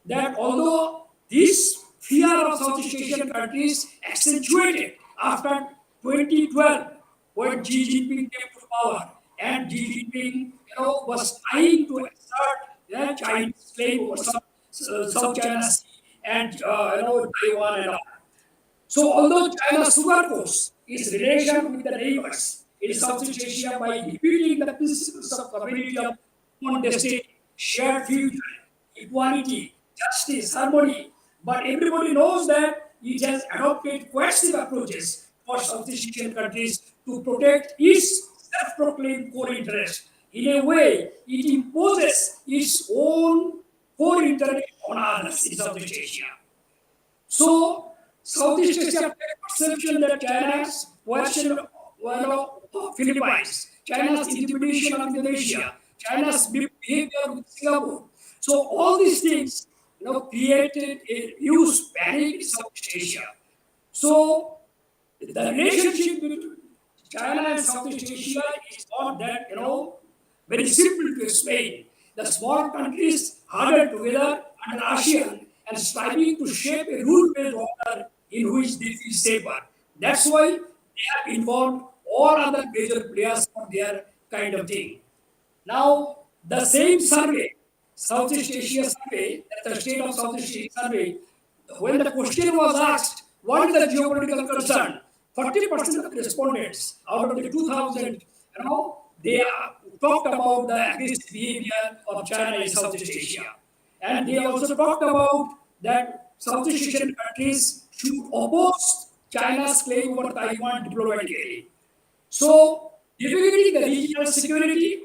that although this fear of Southeast Asian countries accentuated after 2012 when Xi Jinping came to power, and Xi Jinping was trying to assert the Chinese claim over South China Sea and Taiwan and all. So, although China sugarcoats its relation with the neighbors in Southeast Asia by repeating the principles of community of common destiny, shared future, equality, justice, harmony, but everybody knows that it has adopted coercive approaches for Southeast Asian countries to protect its self-proclaimed core interest. In a way, it imposes its own core interest on others in Southeast Asia. So, Southeast Asia perception that China's version of Philippines, China's interpretation of Indonesia, China's behavior with Singapore. So all these things, created a huge panic in Southeast Asia. So the relationship between China and Southeast Asia is not that, very simple to explain. The small countries huddled together under ASEAN and striving to shape a rule-based order in which they feel safer. That's why they have involved all other major players for their kind of thing. Now, the same survey, Southeast Asia survey, the State of Southeast Asia survey, when the question was asked, what is the geopolitical concern? 40% of the respondents out of the 2,000, they talked about the aggressive behavior of China in Southeast Asia. And they also talked about that Southeast Asian countries should oppose China's claim over Taiwan diplomatically. So, defeating the regional security,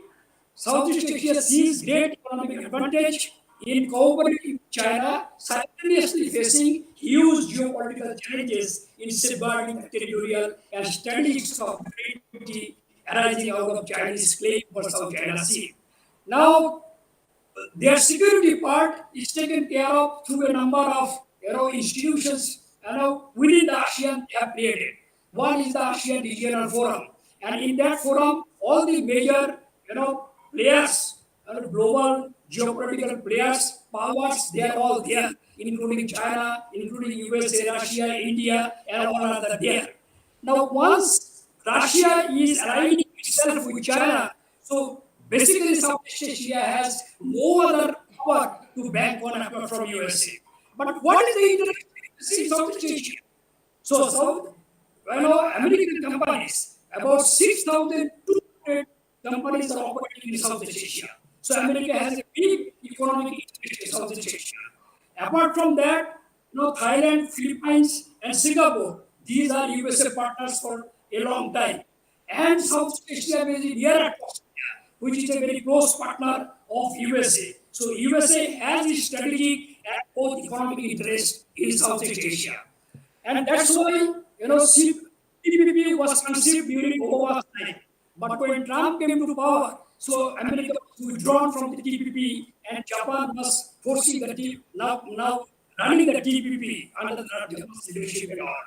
Southeast Asia sees great economic advantage in cooperating with China, simultaneously facing huge geopolitical challenges in safeguarding the territorial and strategic sovereignty arising out of Chinese claim for South China Sea. Now, their security part is taken care of through a number of institutions, within the ASEAN they have created. One is the ASEAN Regional Forum, and in that forum, all the major, players, global geopolitical players, powers, they are all there, including China, including USA, Russia, India, and all other there. Now, once Russia is aligning itself with China, so basically Southeast Asia has no other power to bank on apart from USA. But what is the interest in Southeast Asia? So, American companies, about 6,200 companies are operating in Southeast Asia. So, America has a big economic interest in Southeast Asia. Apart from that, Thailand, Philippines, and Singapore, these are USA partners for a long time. And Southeast Asia is near at Australia, which is a very close partner of USA. So USA has a strategic and both economic interest in Southeast Asia. And that's why, TPP was conceived during Obama's time. But when Trump came to power, so America was withdrawn from the TPP and Japan was forcing the now running the TPP under the Japan's leadership and all.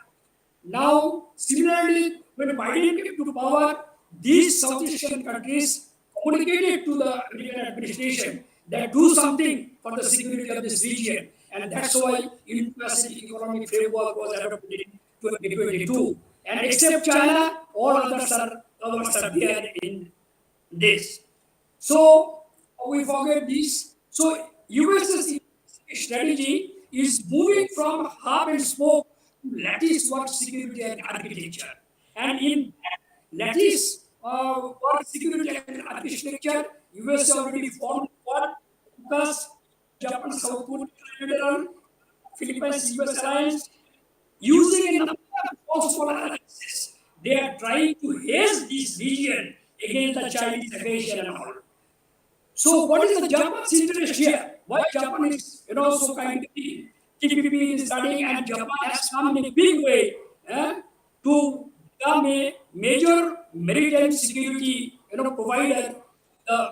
Now, similarly, when Biden came to power, these Southeast Asian countries communicated to the American administration that do something for the security of this region. And that's why Indo-Pacific Economic Framework was adopted in 2022. And except China, all others are there in this. So we forget this. So US's strategy is moving from hub and spoke to lattice work security and architecture. And in lattice work security and architecture, US already formed what focus Japan South Korea Federal, Philippines US alliance, using a number of false analysis. They are trying to haze this region against the Chinese aggression and all. So what is the Japan's interest here? Why Japan is so kind of TPP is studying and Japan has come in a big way to become a major maritime security provider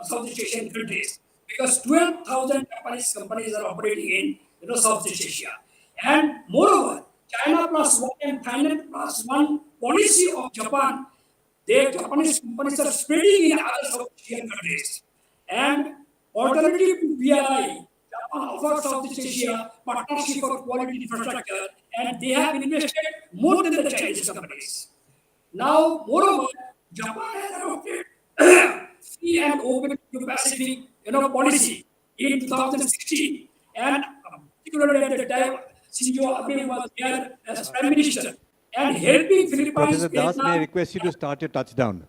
Southeast Asian countries because 12,000 Japanese companies are operating in Southeast Asia. And moreover, China plus one and Thailand plus one policy of Japan, their Japanese companies are spreading in other Southeast Asian countries. And alternative to BRI, Japan offers Southeast Asia partnership for quality infrastructure, and they have invested more than the Chinese companies. Now, moreover, Japan has adopted free and open to Pacific policy in 2016, and particularly at the time, Shinzo Abe was there as Prime Minister and helping Philippines. Professor Das, may I Vietnam. request you to start your touchdown?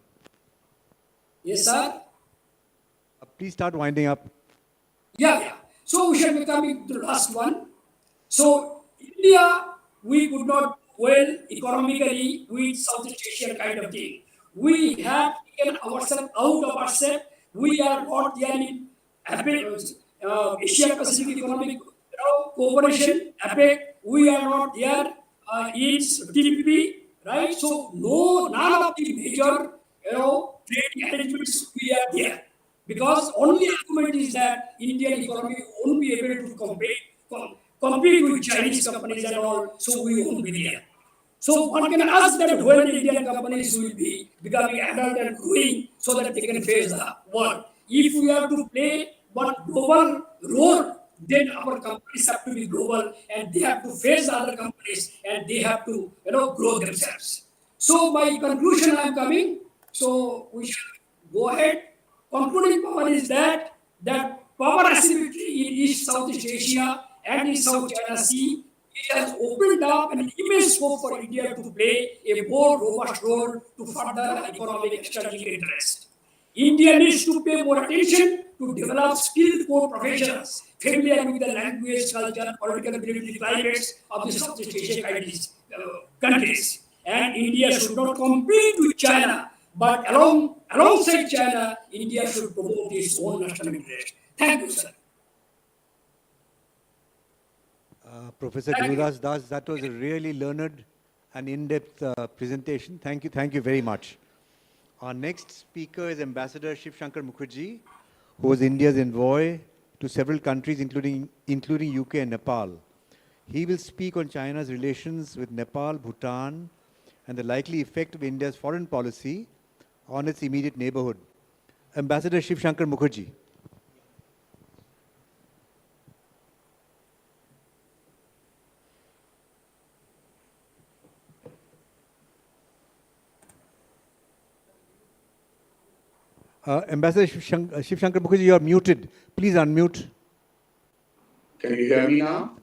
Yes, sir. Please start winding up. Yeah. So we shall be coming to the last one. So India, we could not well economically with Southeast Asia kind of thing. We have taken ourselves out of ourselves. We are not there in Asia Pacific Economic Cooperation, APEC. We are not there in TPP, right? So none of the major trade arrangements we are there. Because only argument is that Indian economy won't be able to compete with Chinese companies and all, so we won't be there. So one can ask that when Indian companies will be becoming adult and growing so that they can face the world. If we have to play one global role, then our companies have to be global and they have to face the other companies and they have to grow themselves. So my conclusion I am coming. So we should go ahead. Concluding power is that power asymmetry in East Southeast Asia and in South China Sea, it has opened up an immense scope for India to play a more robust role to further economic and strategic interest. India needs to pay more attention to develop skilled core professionals familiar with the language, culture, political ability, climates of the Southeast Asian countries. And India should not compete with China, but alongside China, India should promote its own national interest. Thank you, sir. Professor Gurudas Das, that was a really learned and in-depth presentation. Thank you very much. Our next speaker is Ambassador Shiv Shankar Mukherjee, who was India's envoy to several countries, including UK and Nepal. He will speak on China's relations with Nepal, Bhutan, and the likely effect of India's foreign policy on its immediate neighborhood. Ambassador Shiv Shankar Mukherjee. Ambassador Shiv Shankar Mukherjee, you are muted. Please unmute. Can you hear me now?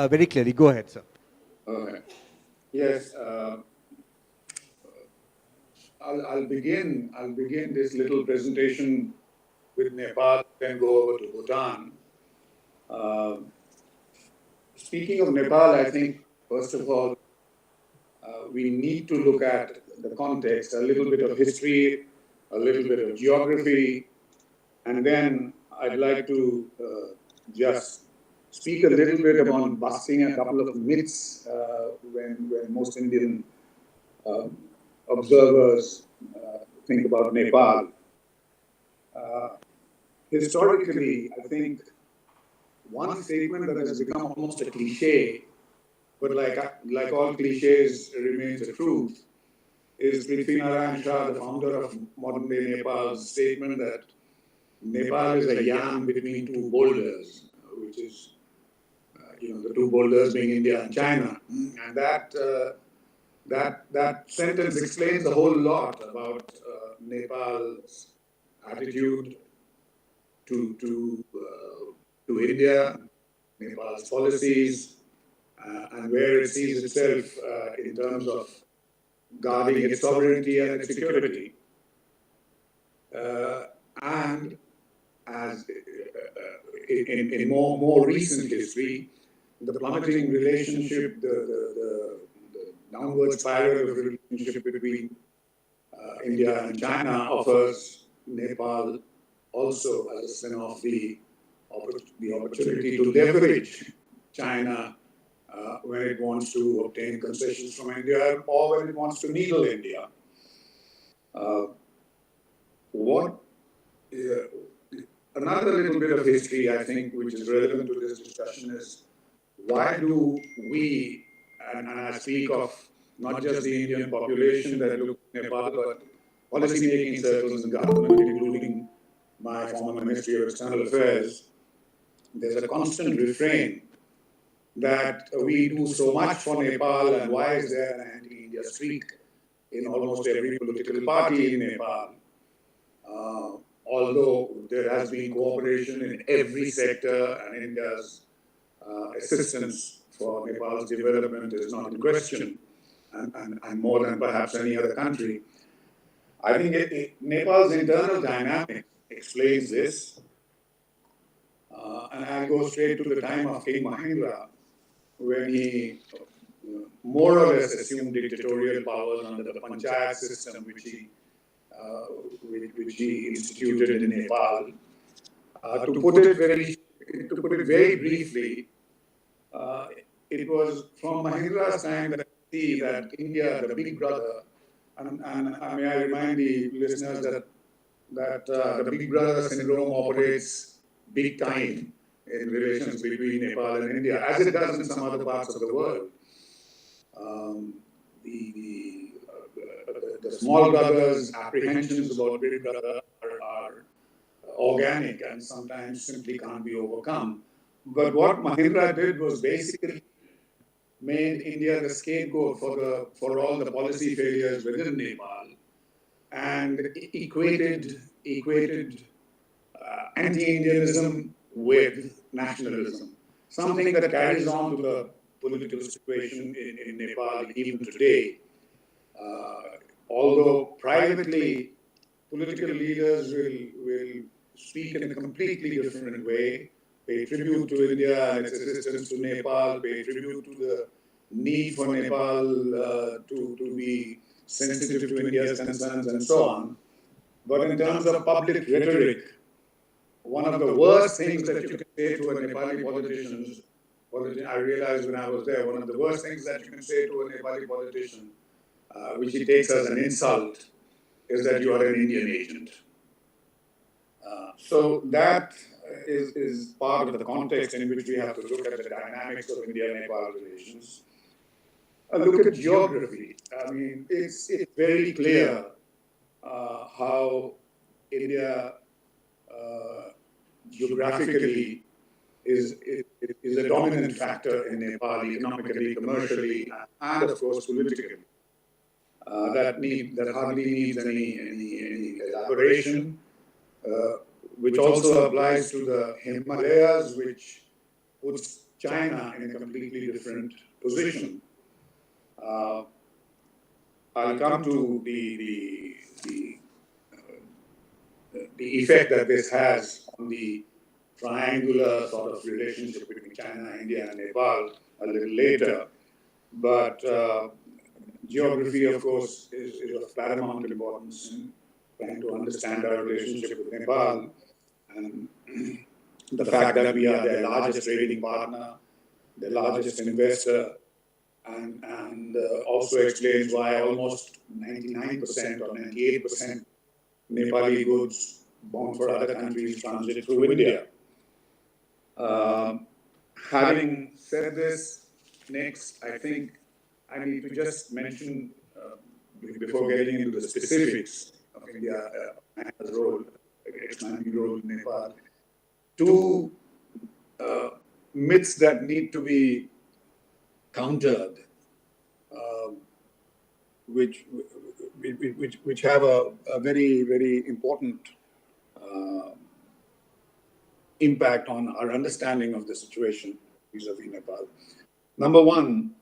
Very clearly. Go ahead, sir. Okay. Yes. I'll begin this little presentation with Nepal, then go over to Bhutan. Speaking of Nepal, I think first of all we need to look at the context, a little bit of history, a little bit of geography, and then I'd like to just speak a little bit about busting a couple of myths when most Indian observers think about Nepal. Historically, I think one statement that has become almost a cliche, but like all cliches remains a truth, is Prithvinarayan Shah, the founder of modern-day Nepal's statement that Nepal is a yam between two boulders, which is, the two boulders being India and China. And that sentence explains a whole lot about Nepal's attitude to India, Nepal's policies, and where it sees itself in terms of guarding its sovereignty and its security. And as in more recent history, the plummeting relationship, the downward spiral of relationship between India and China offers Nepal also as a spin-off the opportunity to leverage China when it wants to obtain concessions from India or when it wants to needle India. Another little bit of history, I think, which is relevant to this discussion is why do we, and I speak of not just the Indian population that look at Nepal, but policy-making circles in government, including my former Ministry of External Affairs, there's a constant refrain that we do so much for Nepal and why is there an anti-India streak in almost every political party in Nepal? Although there has been cooperation in every sector and India's assistance for Nepal's development is not in question, and more than perhaps any other country. I think Nepal's internal dynamic explains this, and I'll go straight to the time of King Mahendra, when he more or less assumed dictatorial powers under the panchayat system, which he instituted in Nepal. To put it very briefly, it was from Mahendra's time that we see that India, the big brother, and may I remind the listeners that the big brother syndrome operates big time in relations between Nepal and India, as it does in some other parts of the world. The small brother's apprehensions about big brother are organic and sometimes simply can't be overcome. But what Mahendra did was basically made India the scapegoat for all the policy failures within Nepal and equated anti-Indianism with nationalism, something that carries on to the political situation in Nepal even today. Although privately, political leaders will speak in a completely different way, pay tribute to India and its assistance to Nepal, pay tribute to the need for Nepal to be sensitive to India's concerns and so on. But in terms of public rhetoric, one of the worst things that you can say to a Nepali politician, I realized when I was there, one of the worst things that you can say to a Nepali politician, which he takes as an insult, is that you are an Indian agent. So that is part of the context in which we have to look at the dynamics of India-Nepal relations. Look at geography. I mean, it's very clear how India geographically is a dominant factor in Nepal economically, commercially, and of course politically. That hardly needs any elaboration, which also applies to the Himalayas, which puts China in a completely different position. I'll come to the effect that this has on the triangular sort of relationship between China, India, and Nepal a little later. But geography, of course, is of paramount importance in trying to understand our relationship with Nepal. And the fact that we are their largest trading partner, the largest investor, and also explains why almost 99% or 98% Nepali goods bound for other countries transit through India. Having said this, next, I think I need to just mention, before getting into the specifics of India's role, expanding role in Nepal, two myths that need to be countered, which have a very, very important impact on our understanding of the situation vis-a-vis Nepal. Number one,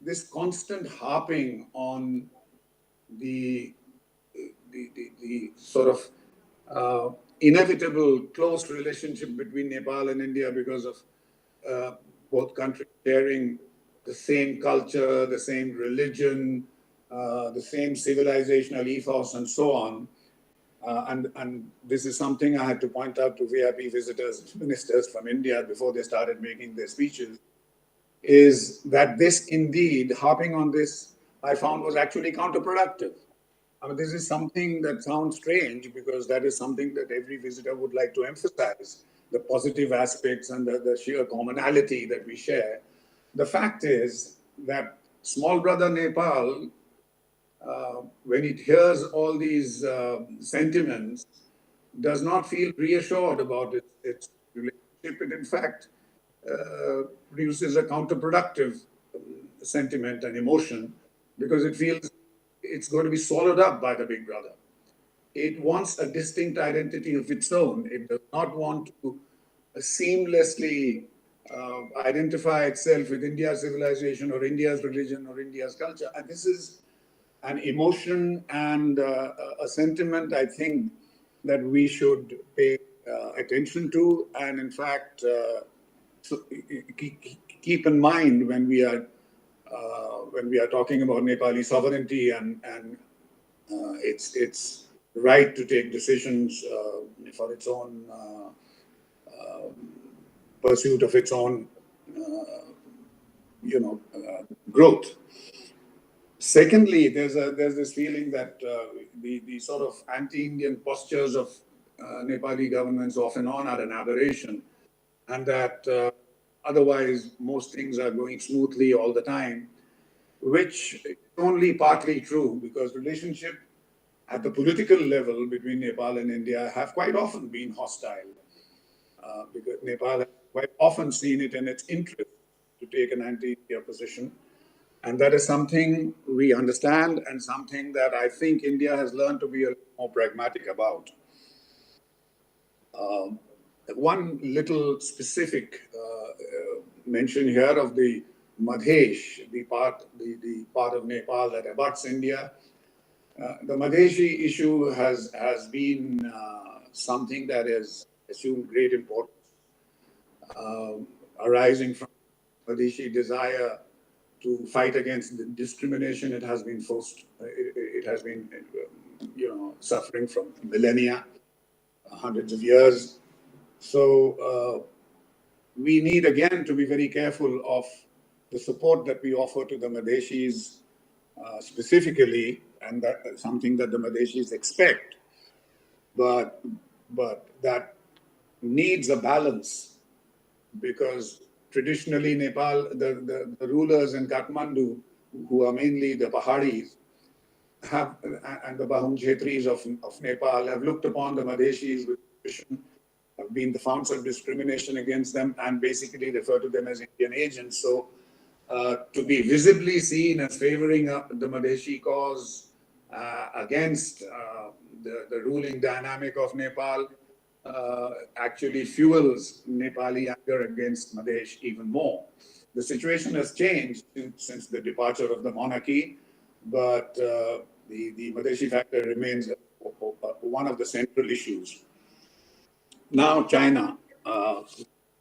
this constant harping on the sort of inevitable close relationship between Nepal and India because of both countries sharing the same culture, the same religion, the same civilizational ethos, and so on. And this is something I had to point out to VIP visitors, ministers from India before they started making their speeches, is that this indeed, harping on this, I found was actually counterproductive. I mean, this is something that sounds strange because that is something that every visitor would like to emphasize, the positive aspects and the sheer commonality that we share. The fact is that small brother Nepal, when it hears all these sentiments, does not feel reassured about its relationship. It, in fact, produces a counterproductive sentiment and emotion because it feels it's going to be swallowed up by the big brother. It wants a distinct identity of its own. It does not want to seamlessly identify itself with India's civilization or India's religion or India's culture. And this is an emotion and a sentiment, I think, that we should pay attention to, and in fact, keep in mind when we are talking about Nepali sovereignty and its right to take decisions for its own pursuit of its own, growth. Secondly, there's this feeling that the sort of anti-Indian postures of Nepali governments off and on are an aberration, and that otherwise most things are going smoothly all the time, which is only partly true because relationship at the political level between Nepal and India have quite often been hostile. Because Nepal has quite often seen it in its interest to take an anti-India position. And that is something we understand and something that I think India has learned to be a little more pragmatic about. One little specific mention here of the Madhesh, the part of Nepal that abuts India. The Madheshi issue has been something that has assumed great importance, arising from Madheshi desire to fight against the discrimination it has been suffering from millennia, hundreds of years. So we need again to be very careful of the support that we offer to the Madheshis specifically, and that is something that the Madheshis expect, but that needs a balance, because traditionally Nepal, the rulers in Kathmandu, who are mainly the Paharis, have, and the Bahun Khetris of Nepal, have looked upon the Madheshis with suspicion, have been the founts of discrimination against them, and basically refer to them as Indian agents. So to be visibly seen as favoring the Madheshi cause against the ruling dynamic of Nepal actually fuels Nepali anger against Madhesh even more. The situation has changed since the departure of the monarchy, but the Madheshi factor remains one of the central issues. Now, China.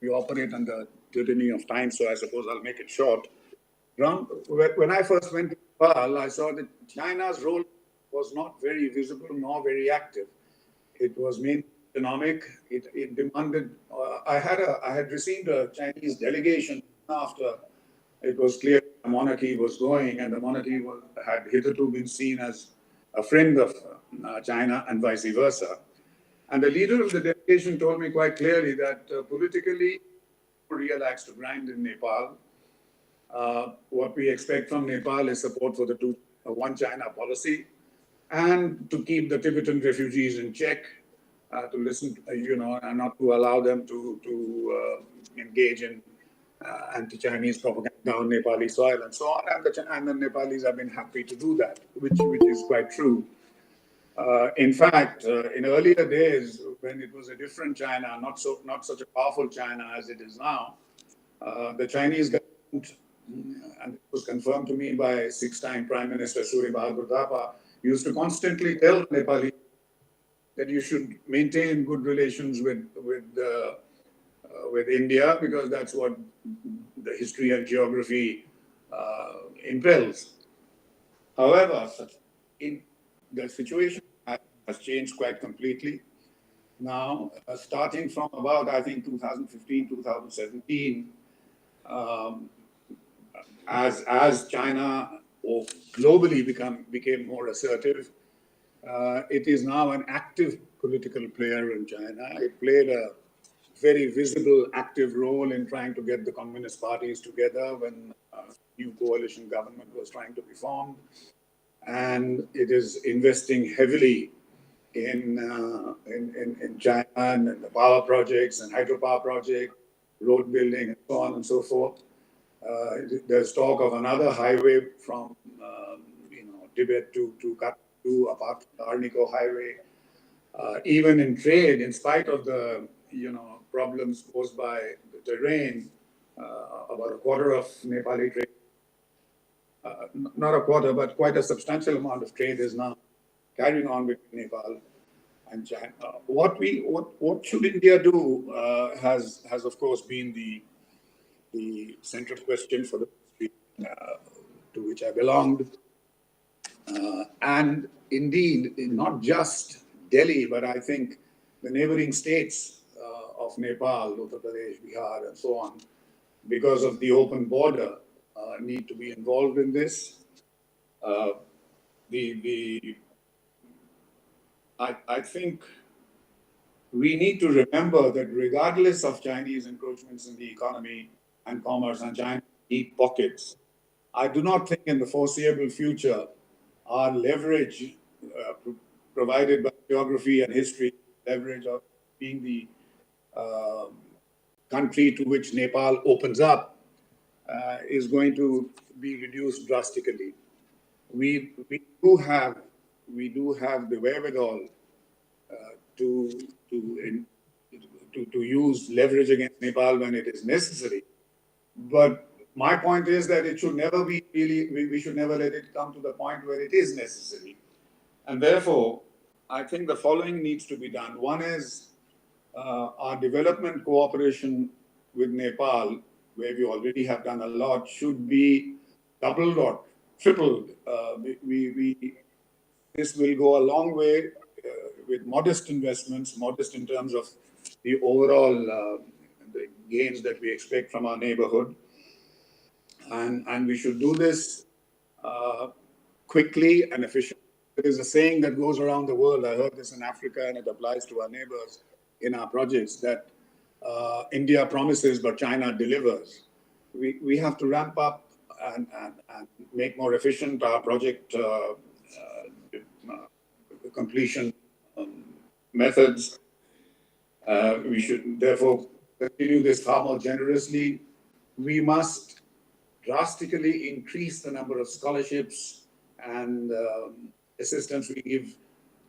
We operate under tyranny of time, so I suppose I'll make it short. When I first went to Nepal, I saw that China's role was not very visible nor very active. It was mainly economic. It demanded. I had received a Chinese delegation after it was clear the monarchy was going, and the monarchy had hitherto been seen as a friend of China and vice versa. And the leader of the delegation told me quite clearly that politically, real axe to grind in Nepal. What we expect from Nepal is support for the one China policy, and to keep the Tibetan refugees in check, to listen, and not to allow them to engage in anti-Chinese propaganda on Nepali soil and so on. And the Nepalis have been happy to do that, which is quite true. In fact, in earlier days, when it was a different China, not such a powerful China as it is now, the Chinese government, and it was confirmed to me by six-time Prime Minister Suri Bahadur Thapa, used to constantly tell Nepali that you should maintain good relations with India, because that's what the history and geography impels. However, the situation has changed quite completely. Now, starting from about, I think, 2015, 2017, as China globally became more assertive, it is now an active political player in China. It played a very visible, active role in trying to get the communist parties together when a new coalition government was trying to be formed. And it is investing heavily in China and the power projects and hydropower projects, road building, and so on and so forth. There's talk of another highway from Tibet to Kathmandu, apart from the Arniko highway. Even in trade, in spite of the problems caused by the terrain, about a quarter of Nepali trade, not a quarter, but quite a substantial amount of trade is now carrying on between Nepal and China. What should India do has of course been the central question for the country to which I belonged. And indeed, not just Delhi, but I think the neighboring states of Nepal, Uttar Pradesh, Bihar, and so on, because of the open border, need to be involved in this. I think we need to remember that regardless of Chinese encroachments in the economy and commerce and China's deep pockets, I do not think in the foreseeable future our leverage provided by geography and history, leverage of being the country to which Nepal opens up, is going to be reduced drastically. We do have the wherewithal to use leverage against Nepal when it is necessary. But my point is that it should never be we should never let it come to the point where it is necessary. And therefore, I think the following needs to be done. One is our development cooperation with Nepal, where we already have done a lot, should be doubled or tripled. This will go a long way with modest investments, modest in terms of the overall the gains that we expect from our neighborhood. And we should do this quickly and efficiently. There is a saying that goes around the world. I heard this in Africa, and it applies to our neighbors in our projects, that India promises but China delivers. We have to ramp up and make more efficient our project completion methods. We should therefore continue this far more generously. We must drastically increase the number of scholarships and assistance we give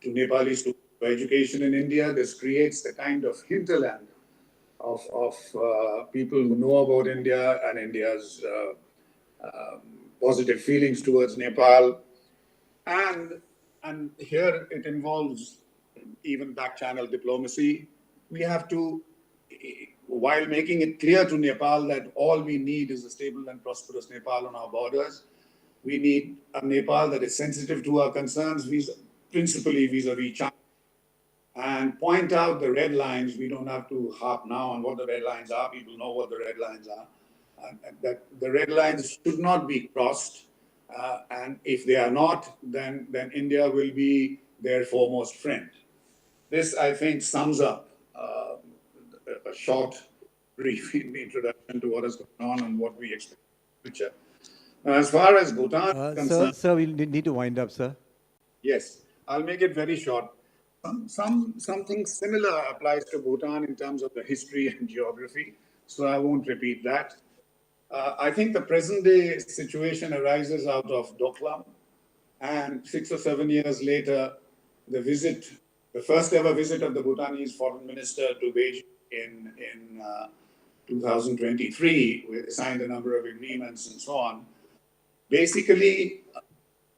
to Nepali students for education in India. This creates the kind of hinterland of people who know about India and India's positive feelings towards Nepal. And here it involves even back channel diplomacy. We have to, while making it clear to Nepal that all we need is a stable and prosperous Nepal on our borders, we need a Nepal that is sensitive to our concerns, principally vis-a-vis China, and point out the red lines. We don't have to harp now on what the red lines are. People know what the red lines are. And that the red lines should not be crossed. And if they are not, then India will be their foremost friend. This, I think, sums up a short, brief introduction to what is going on and what we expect in the future. Now, as far as Bhutan is concerned, Sir, we'll need to wind up, sir. yes, I'll make it very short. Something similar applies to Bhutan in terms of the history and geography, so I won't repeat that. I think the present day situation arises out of Doklam, and 6 or 7 years later, the first ever visit of the Bhutanese foreign minister to Beijing in 2023, we signed a number of agreements and so on. Basically,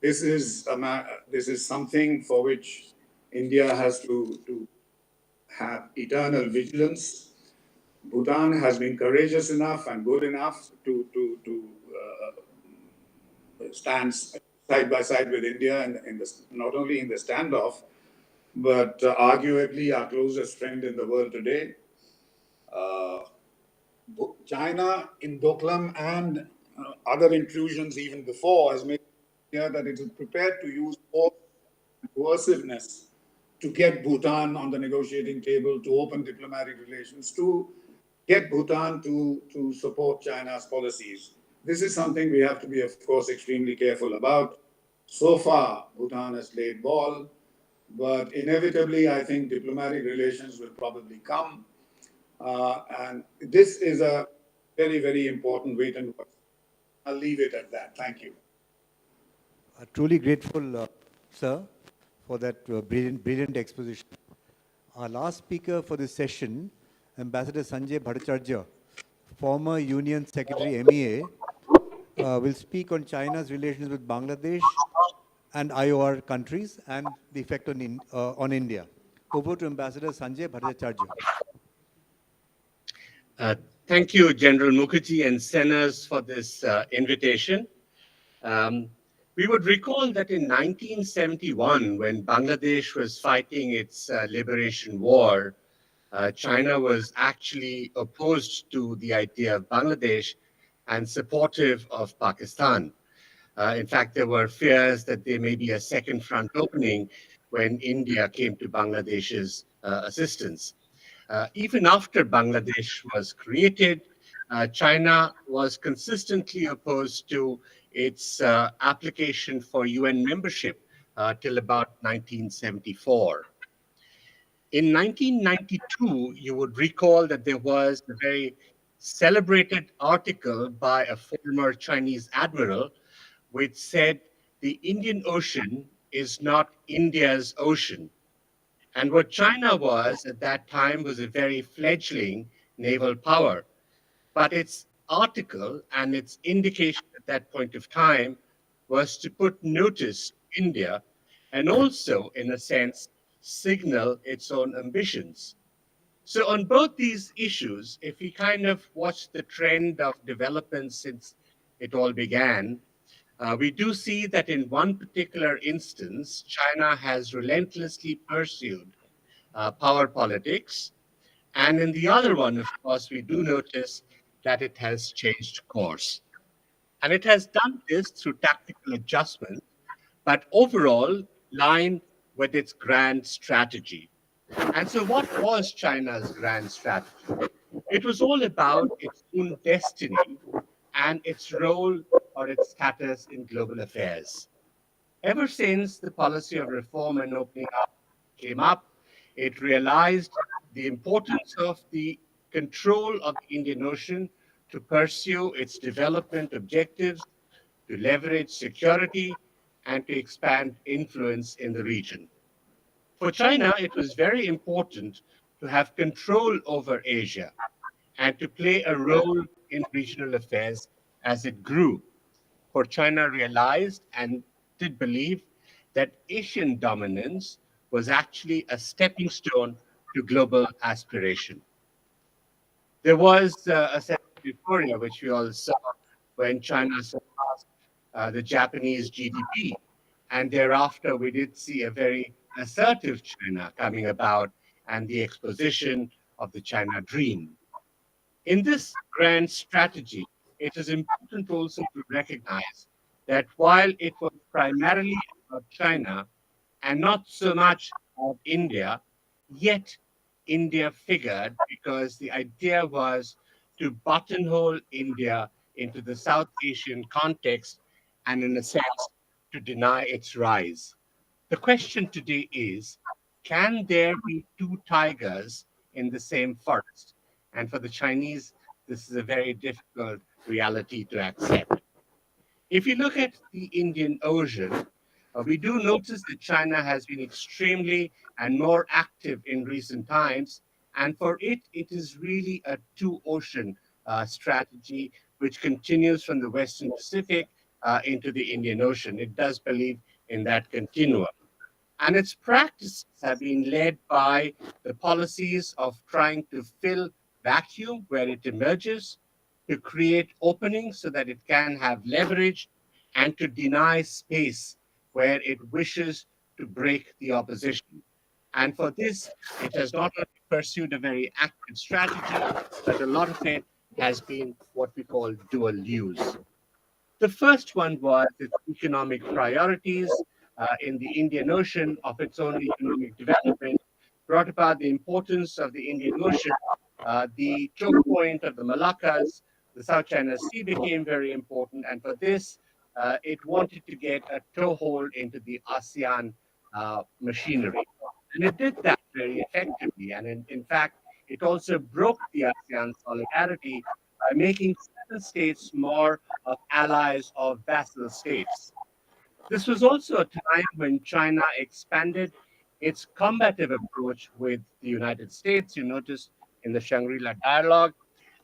this is something for which India has to have eternal vigilance. Bhutan has been courageous enough and good enough to stand side by side with India, not only in the standoff, but arguably our closest friend in the world today. China in Doklam and other intrusions even before has made clear that it is prepared to use all coerciveness to get Bhutan on the negotiating table, to open diplomatic relations, to get Bhutan to support China's policies. This is something we have to be, of course, extremely careful about. So far, Bhutan has played ball, but inevitably, I think diplomatic relations will probably come. And this is a very, very important wait and watch. I'll leave it at that. Thank you. Truly grateful, sir, for that brilliant exposition. Our last speaker for this session, Ambassador Sanjay Bhattacharya, former Union Secretary MEA, will speak on China's relations with Bangladesh and IOR countries and the effect on India. Over to Ambassador Sanjay Bhattacharya. Thank you, General Mukherjee and senators, for this invitation. We would recall that in 1971, when Bangladesh was fighting its liberation war, China was actually opposed to the idea of Bangladesh and supportive of Pakistan. In fact, there were fears that there may be a second front opening when India came to Bangladesh's assistance. Even after Bangladesh was created, China was consistently opposed to its application for UN membership till about 1974. In 1992, you would recall that there was a very celebrated article by a former Chinese admiral which said the Indian Ocean is not India's ocean. And what China was at that time was a very fledgling naval power. But its article and its indication at that point of time was to put notice to India and also, in a sense, signal its own ambitions. So on both these issues, if we kind of watch the trend of development since it all began, we do see that in one particular instance, China has relentlessly pursued power politics. And in the other one, of course, we do notice that it has changed course. And it has done this through tactical adjustment, but overall line with its grand strategy. And so what was China's grand strategy? It was all about its own destiny and its role or its status in global affairs. Ever since the policy of reform and opening up came up, it realized the importance of the control of the Indian Ocean to pursue its development objectives, to leverage security, and to expand influence in the region. For China, it was very important to have control over Asia and to play a role in regional affairs as it grew. For China realized and did believe that Asian dominance was actually a stepping stone to global aspiration. There was a sense of euphoria, which we all saw when China surpassed the Japanese GDP. And thereafter, we did see a very assertive China coming about and the exposition of the China dream. In this grand strategy, it is important also to recognize that while it was primarily about China and not so much of India, yet India figured because the idea was to buttonhole India into the South Asian context and, in a sense, to deny its rise. The question today is, can there be two tigers in the same forest? And for the Chinese, this is a very difficult reality to accept. If you look at the Indian Ocean, we do notice that China has been extremely and more active in recent times. And for it, it is really a two ocean strategy, which continues from the Western Pacific into the Indian Ocean. It does believe in that continuum. And its practices have been led by the policies of trying to fill vacuum where it emerges, to create openings so that it can have leverage, and to deny space where it wishes to break the opposition. And for this, it has not only pursued a very active strategy, but a lot of it has been what we call dual use. The first one was its economic priorities in the Indian Ocean of its own economic development, brought about the importance of the Indian Ocean. The choke point of the Malaccas, the South China Sea became very important, and for this, it wanted to get a toehold into the ASEAN machinery. And it did that very effectively. And in fact, it also broke the ASEAN solidarity by making certain states more of allies of vassal states. This was also a time when China expanded its combative approach with the United States. You notice in the Shangri La Dialogue,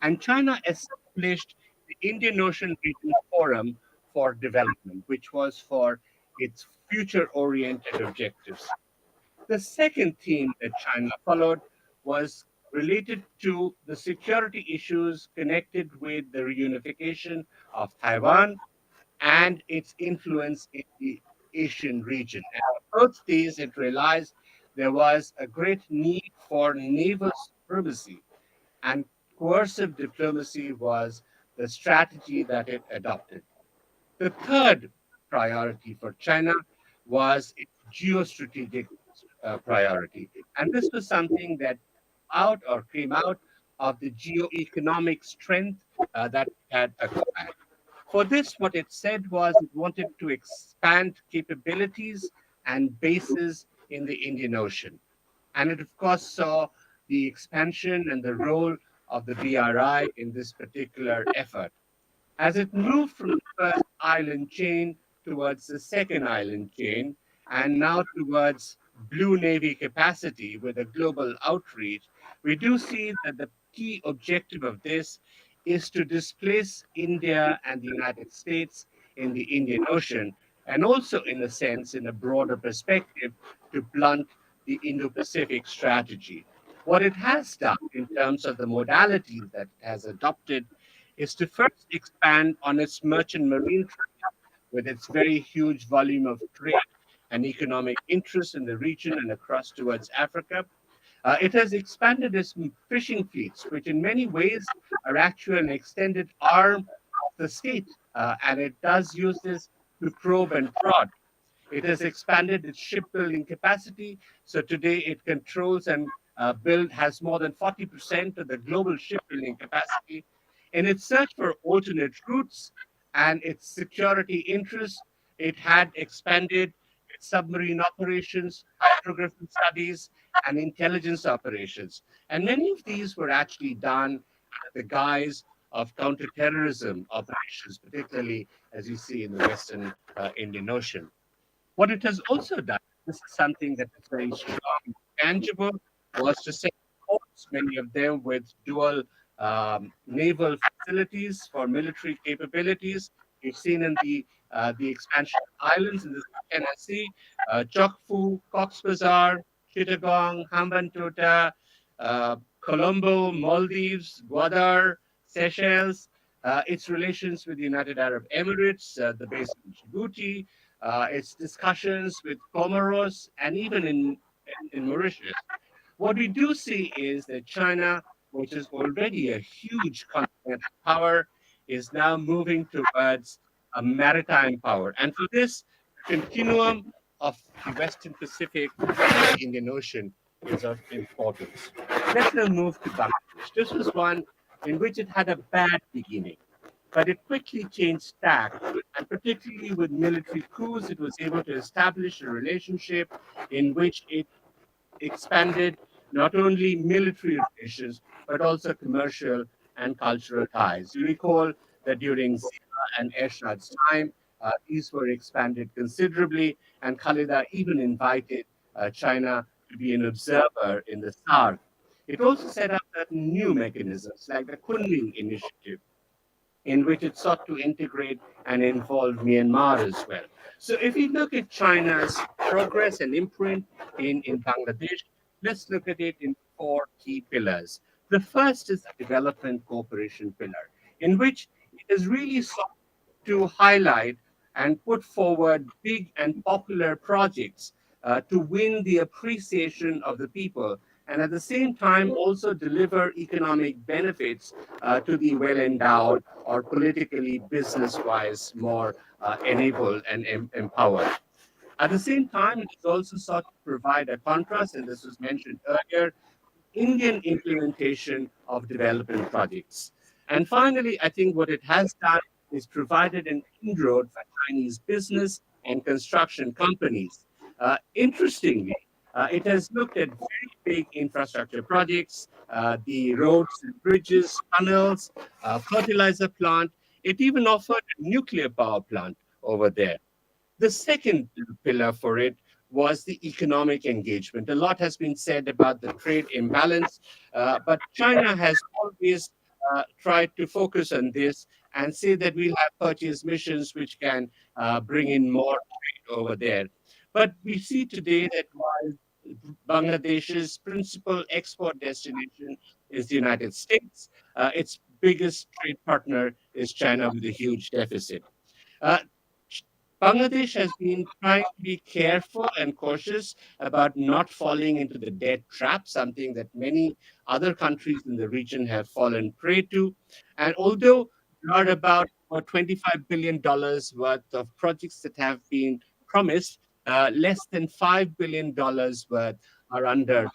and China established the Indian Ocean Regional Forum for Development, which was for its future oriented objectives. The second theme that China followed was related to the security issues connected with the reunification of Taiwan and its influence in the Asian region. And both these, it realized there was a great need for naval supremacy, and coercive diplomacy was the strategy that it adopted. The third priority for China was its geostrategic priority. And this was something that came out of the geo-economic strength that it had acquired. For this, what it said was it wanted to expand capabilities and bases in the Indian Ocean. And it, of course, saw the expansion and the role of the BRI in this particular effort. As it moved from the first island chain towards the second island chain, and now towards Blue Navy capacity with a global outreach, we do see that the key objective of this is to displace India and the United States in the Indian Ocean, and also, in a sense, in a broader perspective, to blunt the Indo Pacific strategy. What it has done in terms of the modalities that it has adopted is to first expand on its merchant marine trade with its very huge volume of trade and economic interest in the region and across towards Africa. It has expanded its fishing fleets, which in many ways are actually an extended arm of the state, and it does use this to probe and prod. It has expanded its shipbuilding capacity, so today it controls and has more than 40% of the global shipbuilding capacity. In its search for alternate routes and its security interests, it had expanded its submarine operations, hydrographic studies, and intelligence operations. And many of these were actually done under the guise of counterterrorism operations, particularly as you see in the Western Indian Ocean. What it has also done, this is something that is very strong, tangible, was to set ports, many of them with dual naval facilities for military capabilities. You've seen in the expansion of islands in the South China Sea, Chokfu, Cox's Bazar, Chittagong, Hambantota, uh, Colombo, Maldives, Gwadar, Seychelles, its relations with the United Arab Emirates, the base in Djibouti, its discussions with Comoros, and even in Mauritius. What we do see is that China, which is already a huge continental power, is now moving towards a maritime power. And for this, the continuum of the Western Pacific and the Indian Ocean is of importance. Let's now move to Bangladesh. This was one in which it had a bad beginning, but it quickly changed tack, and particularly with military coups, it was able to establish a relationship in which it expanded not only military relations, but also commercial and cultural ties. You recall that during Zia and Ershad's time, these were expanded considerably, and Khalida even invited China to be an observer in the SARC. It also set up certain new mechanisms like the Kunming Initiative, in which it sought to integrate and involve Myanmar as well. So if we look at China's progress and imprint in Bangladesh, let's look at it in four key pillars. The first is the development cooperation pillar, in which it has really sought to highlight and put forward big and popular projects to win the appreciation of the people, and at the same time also deliver economic benefits to the well endowed or politically business wise more enabled and empowered. At the same time, it is also sought to provide a contrast, and this was mentioned earlier, Indian implementation of development projects. And finally, I think what it has done is provided an inroad for Chinese business and construction companies. Interestingly, it has looked at very big infrastructure projects, the roads and bridges, tunnels, fertilizer plant. It even offered a nuclear power plant over there. The second pillar for it was the economic engagement. A lot has been said about the trade imbalance, but China has always tried to focus on this and say that we'll have purchase missions which can bring in more trade over there. But we see today that while Bangladesh's principal export destination is the United States, its biggest trade partner is China with a huge deficit. Uh, Bangladesh has been trying to be careful and cautious about not falling into the debt trap, something that many other countries in the region have fallen prey to. And although there are about $25 billion worth of projects that have been promised, less than $5 billion worth are under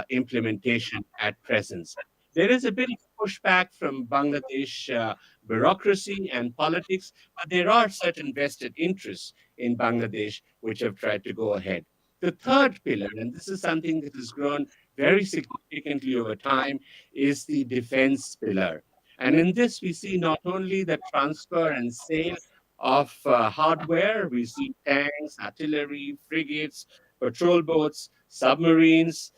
implementation at present. There is a bit of pushback from Bangladesh bureaucracy and politics, but there are certain vested interests in Bangladesh which have tried to go ahead. The third pillar, and this is something that has grown very significantly over time, is the defense pillar. And in this, we see not only the transfer and sale of hardware, we see tanks, artillery, frigates, patrol boats, submarines,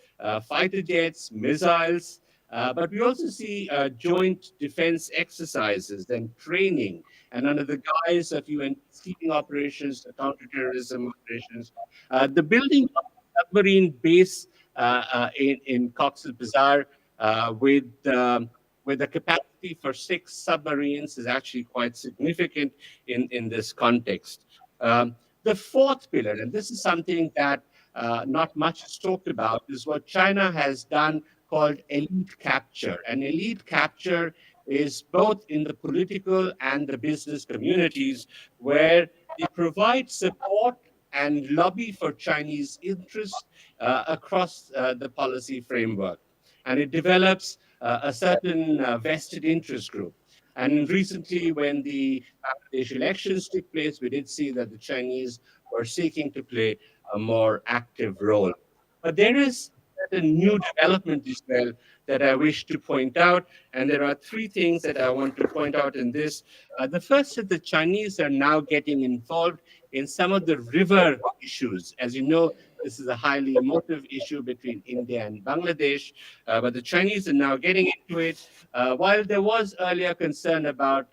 fighter jets, missiles, but we also see joint defense exercises and training, and under the guise of UN peacekeeping operations, counterterrorism operations, the building of a submarine base in Cox's Bazar with a capacity for 6 submarines is actually quite significant in this context. The fourth pillar, and this is something that not much is talked about, is what China has done called elite capture. And elite capture is both in the political and the business communities where they provide support and lobby for Chinese interests across the policy framework. And it develops a certain vested interest group. And recently, when the Bangladesh elections took place, we did see that the Chinese were seeking to play a more active role. But there is a new development as well that I wish to point out, and there are three things that I want to point out in this. The first is the Chinese are now getting involved in some of the river issues. As you know, this is a highly emotive issue between India and Bangladesh, but the Chinese are now getting into it. While there was earlier concern about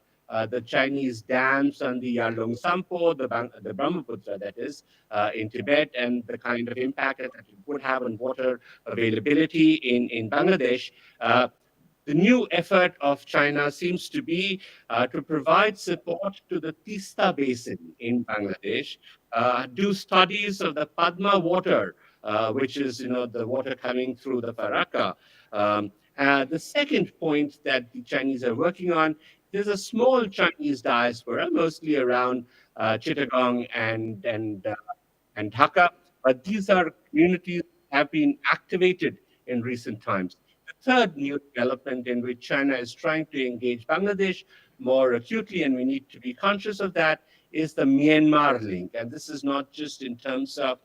the Chinese dams on the Yarlung Sampo, the Brahmaputra, that is, in Tibet, and the kind of impact that it would have on water availability in Bangladesh. The new effort of China seems to be to provide support to the Tista Basin in Bangladesh, do studies of the Padma water, which is the water coming through the Faraka. The second point that the Chinese are working on, there's a small Chinese diaspora, mostly around Chittagong and Dhaka, but these are communities that have been activated in recent times. The third new development in which China is trying to engage Bangladesh more acutely, and we need to be conscious of that, is the Myanmar link. And this is not just in terms of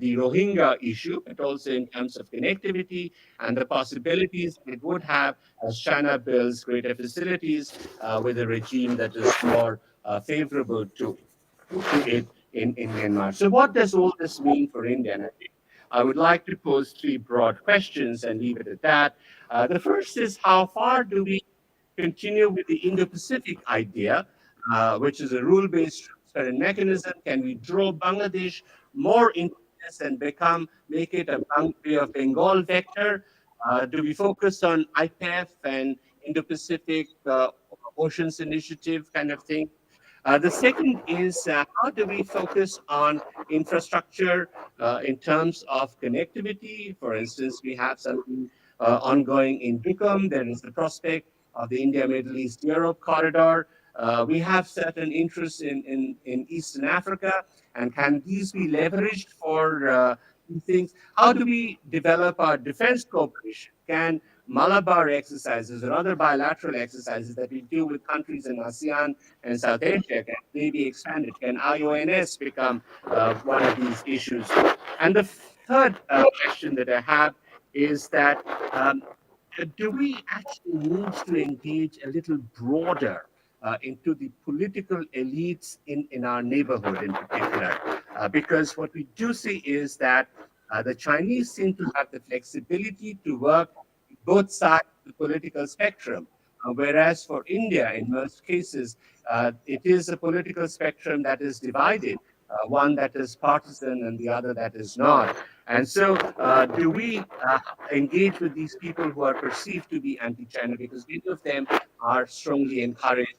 the Rohingya issue, but also in terms of connectivity and the possibilities it would have as China builds greater facilities with a regime that is more favorable to it in Myanmar. So what does all this mean for India? And I would like to pose three broad questions and leave it at that. The first is, how far do we continue with the Indo-Pacific idea, which is a rule-based transparent mechanism? Can we draw Bangladesh more into this and make it a Bay of Bengal vector? Do we focus on IPEF and Indo-Pacific Oceans Initiative kind of thing? The second is, how do we focus on infrastructure in terms of connectivity? For instance, we have something ongoing in Dukum. There is the prospect of the India, Middle East, Europe corridor. We have certain interests in Eastern Africa, and can these be leveraged for these things? How do we develop our defense cooperation? Can Malabar exercises or other bilateral exercises that we do with countries in ASEAN and South Asia can maybe expanded? Can IONS become one of these issues? And the third question that I have is that do we actually need to engage a little broader into the political elites in our neighborhood in particular? Because what we do see is that the Chinese seem to have the flexibility to work both sides of the political spectrum. Whereas for India, in most cases, it is a political spectrum that is divided, one that is partisan and the other that is not. And so, do we engage with these people who are perceived to be anti-China? Because many of them are strongly encouraged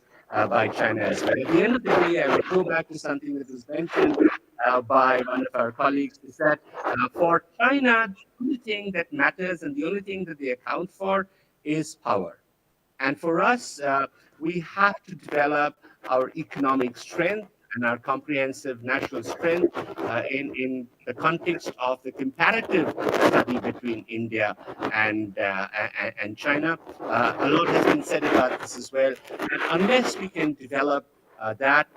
by China as well. At the end of the day, I would go back to something that was mentioned by one of our colleagues, is that for China, the only thing that matters and the only thing that they account for is power. And for us, we have to develop our economic strength and our comprehensive national strength in the context of the comparative study between India and China. A lot has been said about this as well. And unless we can develop that,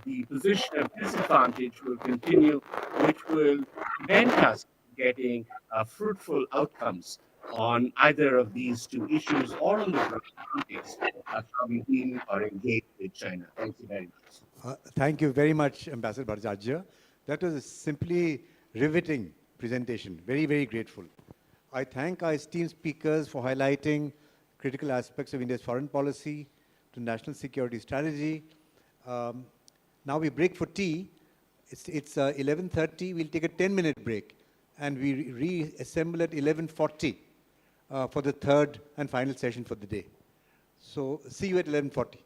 the position of disadvantage will continue, which will prevent us getting fruitful outcomes on either of these two issues or on the broader context of how we deal or engage with China. Thank you very much. Thank you very much, Ambassador Bhattacharya. That was a simply riveting presentation. Very, very grateful. I thank our esteemed speakers for highlighting critical aspects of India's foreign policy to national security strategy. Now we break for tea. It's 11:30. We'll take a 10-minute break, and we reassemble at 11:40 for the third and final session for the day. So see you at 11:40.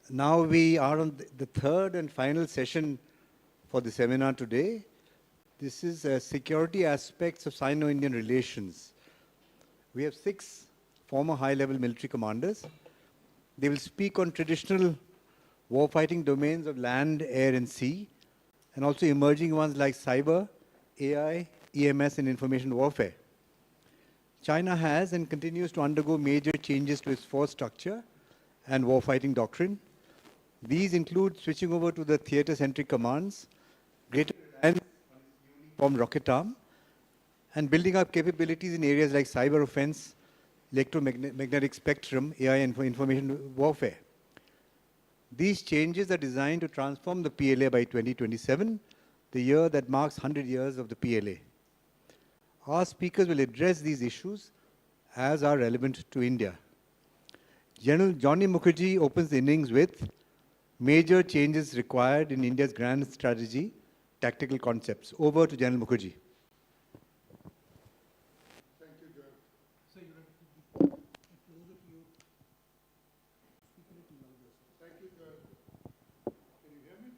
Now we are on the third and final session for the seminar today. This is security aspects of Sino-Indian relations. We have 6 former high-level military commanders. They will speak on traditional warfighting domains of land, air, and sea, and also emerging ones like cyber, AI, EMS, and information warfare. China has and continues to undergo major changes to its force structure and warfighting doctrine. These include switching over to the theater-centric commands, greater reliance on its uniform rocket arm, and building up capabilities in areas like cyber offense, electromagnetic spectrum, AI, and information warfare. These changes are designed to transform the PLA by 2027, the year that marks 100 years of the PLA. Our speakers will address these issues as are relevant to India. General Johnny Mukherjee opens the innings with major changes required in India's grand strategy, tactical concepts. Over to General Mukherjee. Thank you, Joel. Thank you, Joel. Can you hear me?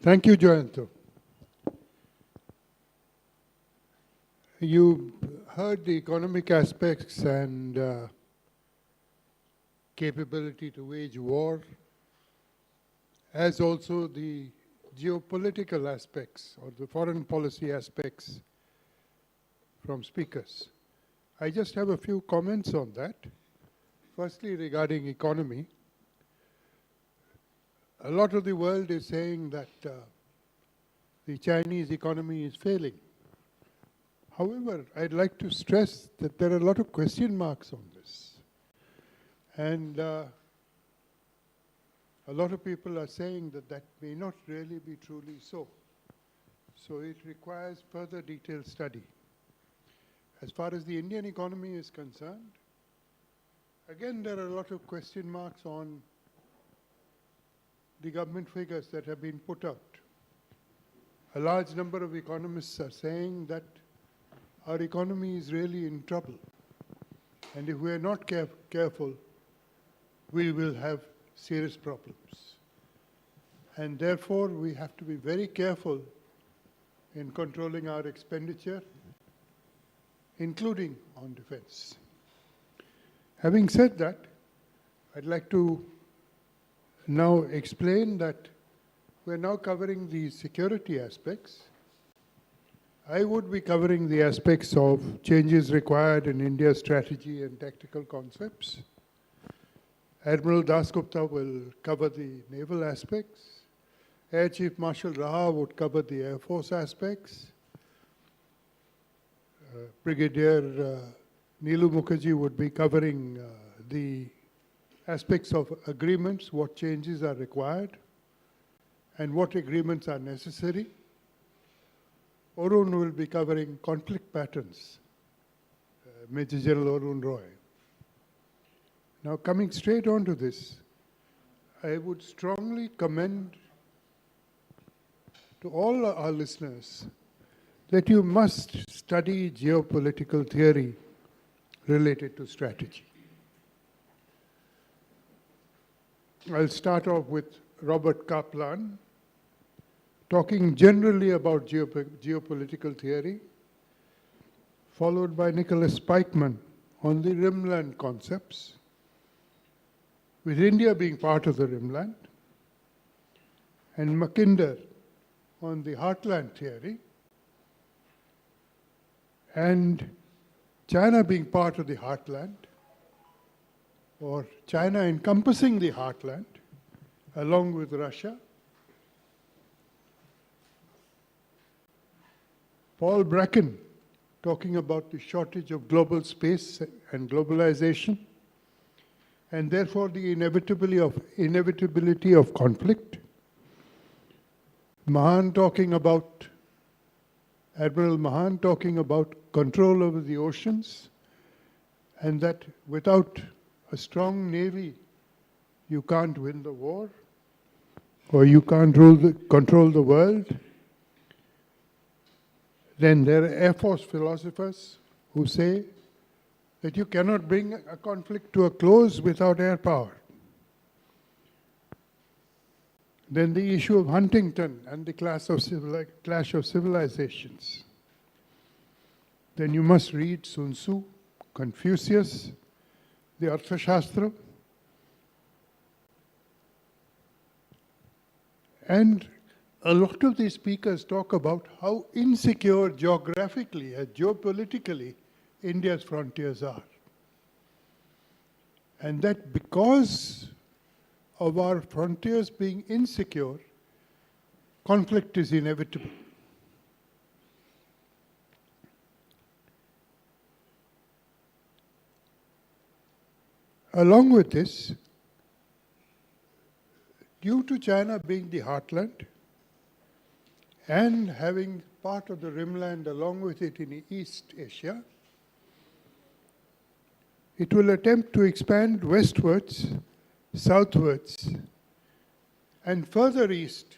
Thank you, Joyanto. You heard the economic aspects and capability to wage war, as also the geopolitical aspects or the foreign policy aspects from speakers. I just have a few comments on that. Firstly, regarding economy, a lot of the world is saying that the Chinese economy is failing. However, I'd like to stress that there are a lot of question marks on this. And a lot of people are saying that that may not really be truly so. So it requires further detailed study. As far as the Indian economy is concerned, again, there are a lot of question marks on the government figures that have been put out. A large number of economists are saying that our economy is really in trouble. And if we are not careful, we will have serious problems. And therefore, we have to be very careful in controlling our expenditure, including on defense. Having said that, I'd like to now explain that we're now covering the security aspects. I would be covering the aspects of changes required in India's strategy and tactical concepts. Admiral Dasgupta will cover the naval aspects. Air Chief Marshal Raha would cover the Air Force aspects. Brigadier Nilu Mukherjee would be covering the aspects of agreements, what changes are required, and what agreements are necessary. Arun will be covering conflict patterns, Major General Arun Roy. Now, coming straight on to this, I would strongly commend to all our listeners that you must study geopolitical theory related to strategy. I'll start off with Robert Kaplan, talking generally about geopolitical theory, followed by Nicholas Spikeman on the rimland concepts, with India being part of the rimland, and Mackinder on the heartland theory, and China being part of the heartland, or China encompassing the heartland, along with Russia. Paul Bracken, talking about the shortage of global space and globalization, and therefore the inevitability of conflict. Admiral Mahan talking about control over the oceans, and that without a strong navy, you can't win the war, or you can't control the world. Then there are Air Force philosophers who say that you cannot bring a conflict to a close without air power. Then the issue of Huntington and the clash of civilizations. Then you must read Sun Tzu, Confucius, the Arthashastra, and a lot of these speakers talk about how insecure geographically and geopolitically India's frontiers are. And that because of our frontiers being insecure, conflict is inevitable. Along with this, due to China being the heartland and having part of the rimland along with it in East Asia, it will attempt to expand westwards, southwards, and further east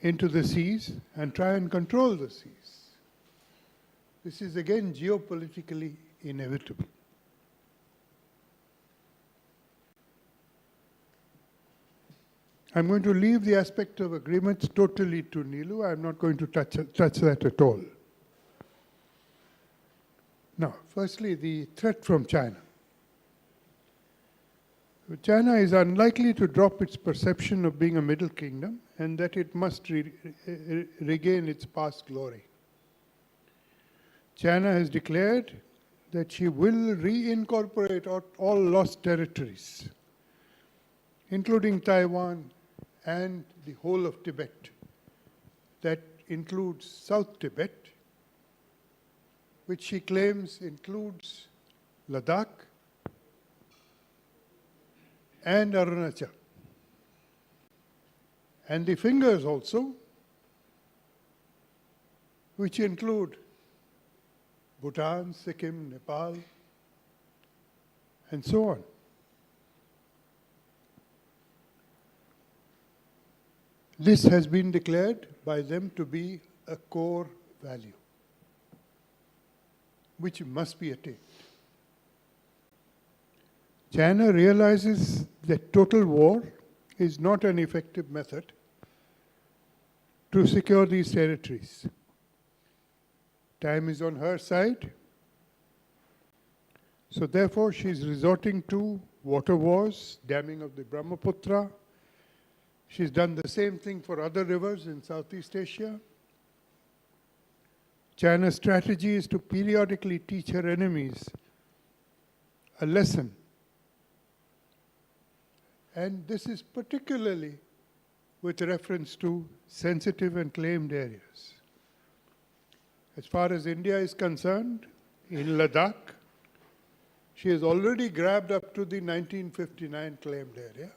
into the seas and try and control the seas. This is again geopolitically inevitable. I'm going to leave the aspect of agreements totally to Nilu. I'm not going to touch that at all. Now, firstly, the threat from China. China is unlikely to drop its perception of being a middle kingdom and that it must regain its past glory. China has declared that she will reincorporate all lost territories, including Taiwan and the whole of Tibet. That includes South Tibet, which she claims includes Ladakh and Arunachal. And the fingers also, which include Bhutan, Sikkim, Nepal, and so on. This has been declared by them to be a core value, which must be attained. China realizes that total war is not an effective method to secure these territories. Time is on her side, so therefore she is resorting to water wars, damming of the Brahmaputra. She's done the same thing for other rivers in Southeast Asia. China's strategy is to periodically teach her enemies a lesson. And this is particularly with reference to sensitive and claimed areas. As far as India is concerned, in Ladakh, she has already grabbed up to the 1959 claimed area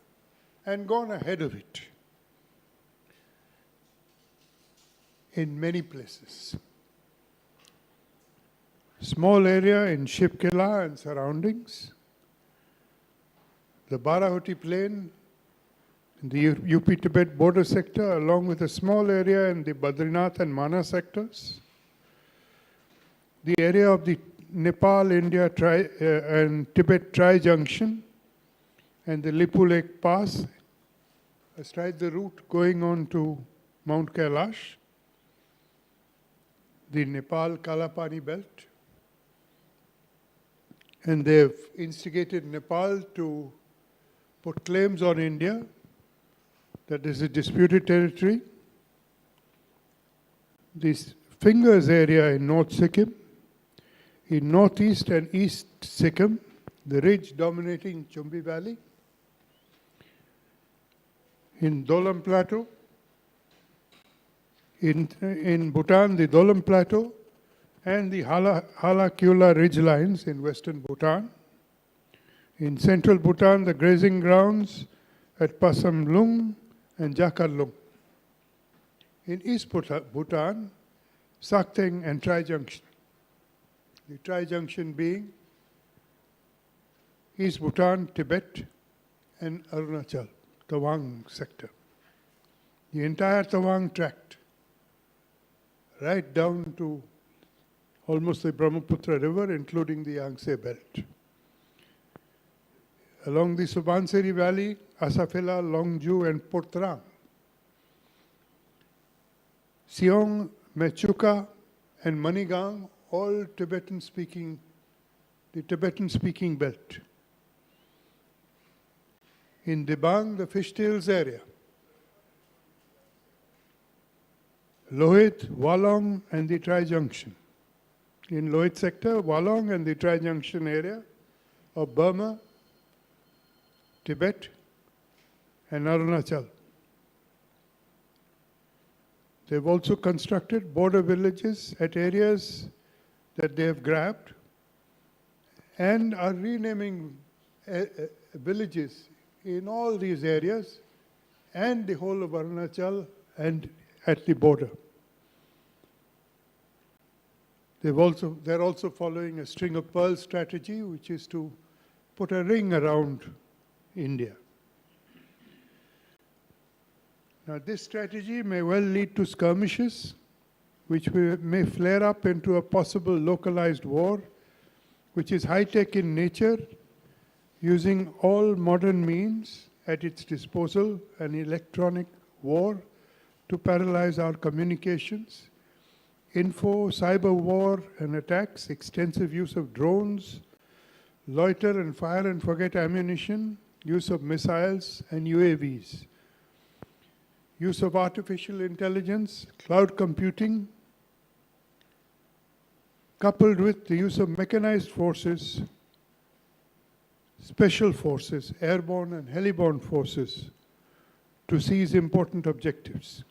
and gone ahead of it in many places. Small area in Shipkela and surroundings, the Barahuti Plain in the UP-Tibet border sector, along with a small area in the Badrinath and Mana sectors, the area of the Nepal-India and Tibet tri-junction, and the Lipu Lake Pass, astride the route going on to Mount Kailash, the Nepal-Kalapani belt, and they've instigated Nepal to put claims on India that is a disputed territory. This Fingers area in North Sikkim, in northeast and east Sikkim, the ridge dominating Chumbi Valley, in Dolam Plateau, in Bhutan, the Dolam Plateau, and the Hala Kyula ridge lines in western Bhutan, In central Bhutan, the grazing grounds at Pasamlung and Jakarlung. In East Bhutan, Sakteng and Tri-Junction. The Tri-Junction being East Bhutan, Tibet, and Arunachal, Tawang sector. The entire Tawang tract, right down to almost the Brahmaputra River, including the Yangtze belt. Along the Subansiri Valley, Asafela, Longju, and Portrang. Siong, Mechuka, and Manigang, all Tibetan-speaking, the Tibetan-speaking belt. In Dibang, the fishtails area. Lohit, Walong, and the Tri-Junction. In Lohit sector, Walong and the Tri-Junction area of Burma, Tibet, and Arunachal. They've also constructed border villages at areas that they have grabbed and are renaming villages in all these areas and the whole of Arunachal and at the border. They're also following a string of pearls strategy, which is to put a ring around India. Now, this strategy may well lead to skirmishes, which may flare up into a possible localized war, which is high-tech in nature, using all modern means at its disposal, an electronic war to paralyze our communications, info, cyber war and attacks, extensive use of drones, loiter and fire and forget ammunition, use of missiles and UAVs, use of artificial intelligence, cloud computing, coupled with the use of mechanized forces, special forces, airborne and heliborne forces, to seize important objectives.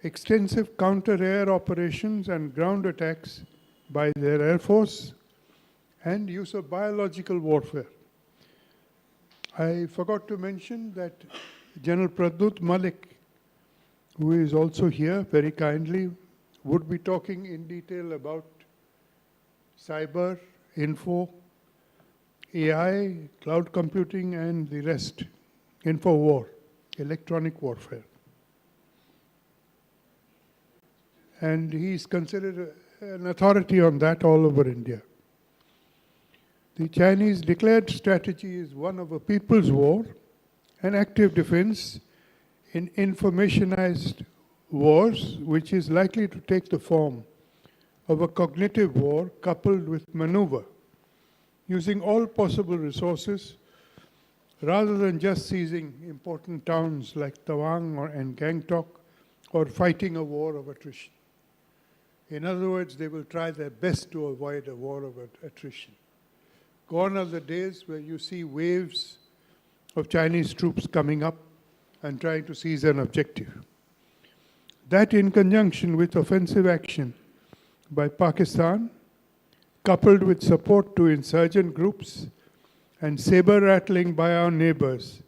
Extensive counter-air operations and ground attacks by their air force, and use of biological warfare. I forgot to mention that General Pradut Malik, who is also here very kindly, would be talking in detail about cyber, info, AI, cloud computing, and the rest, info war, electronic warfare. And he's considered an authority on that all over India. The Chinese declared strategy is one of a people's war, an active defense in informationized wars, which is likely to take the form of a cognitive war coupled with maneuver, using all possible resources rather than just seizing important towns like Tawang and Gangtok or fighting a war of attrition. In other words, they will try their best to avoid a war of attrition. Gone are the days where you see waves of Chinese troops coming up and trying to seize an objective. That, in conjunction with offensive action by Pakistan, coupled with support to insurgent groups and saber rattling by our neighbors,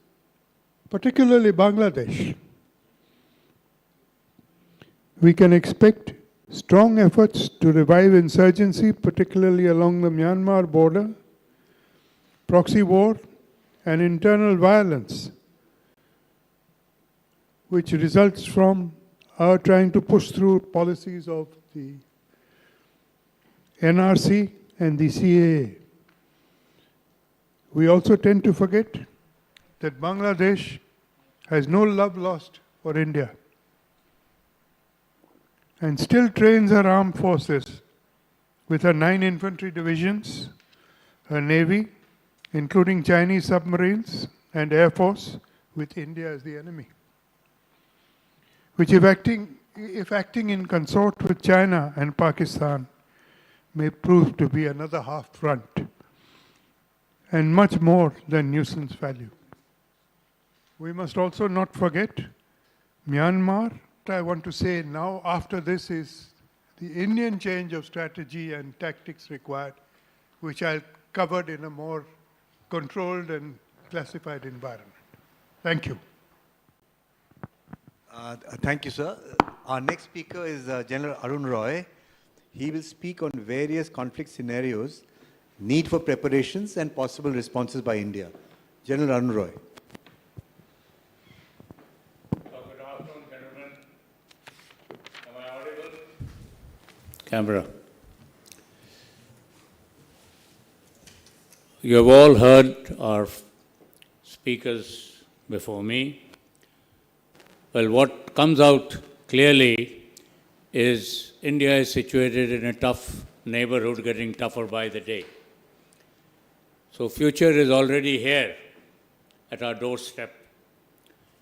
particularly Bangladesh, we can expect strong efforts to revive insurgency, particularly along the Myanmar border, proxy war, and internal violence, which results from our trying to push through policies of the NRC and the CAA. We also tend to forget that Bangladesh has no love lost for India and still trains her armed forces with her 9 infantry divisions, her navy, including Chinese submarines and air force, with India as the enemy, which if acting in consort with China and Pakistan may prove to be another half front and much more than nuisance value. We must also not forget Myanmar. I want to say now, after this, is the Indian change of strategy and tactics required, which I'll cover in a more controlled and classified environment. Thank you. Thank you, sir. Our next speaker is General Arun Roy. He will speak on various conflict scenarios, need for preparations, and possible responses by India. General Arun Roy. Good afternoon, gentlemen. Am I audible? Camera. You have all heard our speakers before me. Well, what comes out clearly is India is situated in a tough neighborhood, getting tougher by the day. So future is already here at our doorstep.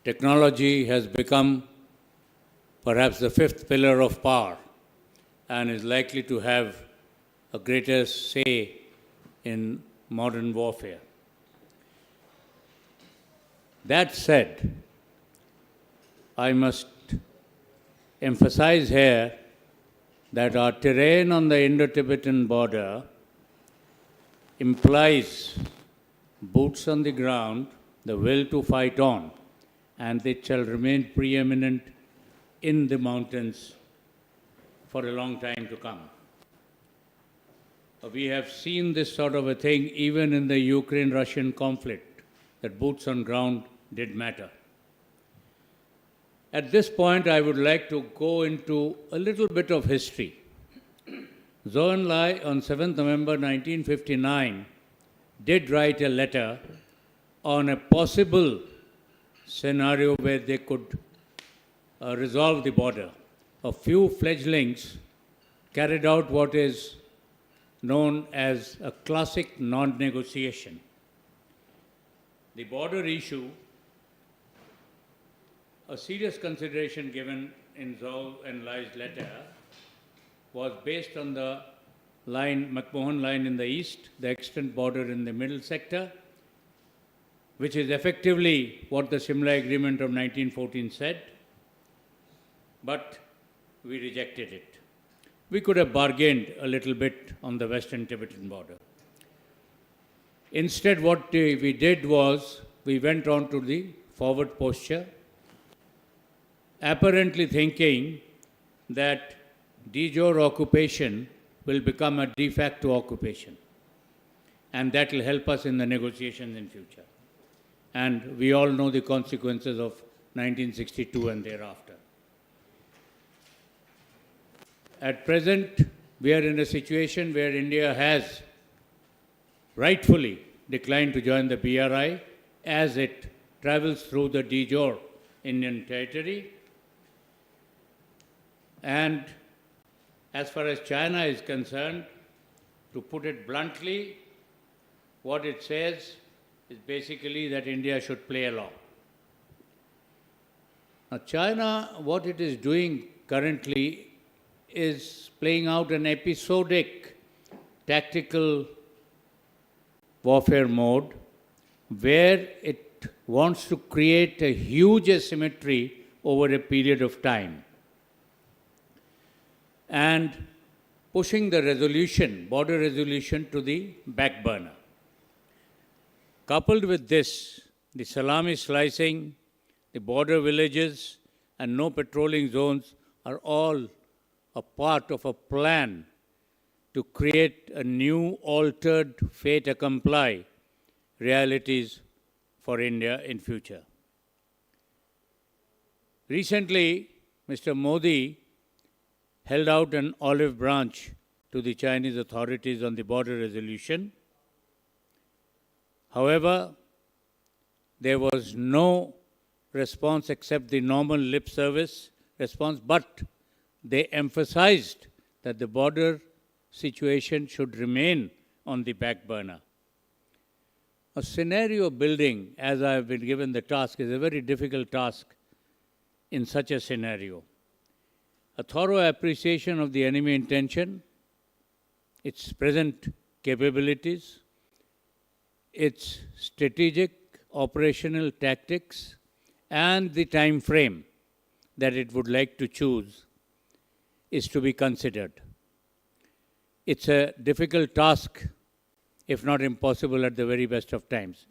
Technology has become perhaps the fifth pillar of power and is likely to have a greater say in modern warfare. That said, I must emphasize here that our terrain on the Indo-Tibetan border implies boots on the ground, the will to fight on, and it shall remain preeminent in the mountains for a long time to come. We have seen this sort of a thing even in the Ukraine-Russian conflict, that boots on ground did matter. At this point, I would like to go into a little bit of history. Zhou Enlai, on 7th November 1959, did write a letter on a possible scenario where they could resolve the border. A few fledglings carried out what is known as a classic non-negotiation. The border issue, a serious consideration given in Zhou Enlai's letter, was based on the line, McMahon line in the east, the extant border in the middle sector, which is effectively what the Shimla Agreement of 1914 said, but we rejected it. We could have bargained a little bit on the western Tibetan border. Instead, what we did was, we went on to the forward posture, apparently thinking that de jure occupation will become a de facto occupation, and that will help us in the negotiations in future. And we all know the consequences of 1962 and thereafter. At present, we are in a situation where India has rightfully declined to join the BRI as it travels through the de jure Indian territory. And as far as China is concerned, to put it bluntly, what it says is basically that India should play along. Now, China, what it is doing currently is playing out an episodic tactical warfare mode where it wants to create a huge asymmetry over a period of time and pushing the resolution, border resolution, to the back burner. Coupled with this, the salami slicing, the border villages, and no patrolling zones are all a part of a plan to create a new altered fait accompli realities for India in future. Recently, Mr. Modi held out an olive branch to the Chinese authorities on the border resolution. However, there was no response except the normal lip service response, but they emphasized that the border situation should remain on the back burner. A scenario building, as I have been given the task, is a very difficult task in such a scenario. A thorough appreciation of the enemy intention, its present capabilities, its strategic operational tactics, and the time frame that it would like to choose is to be considered. It's a difficult task if not impossible at the very best of times.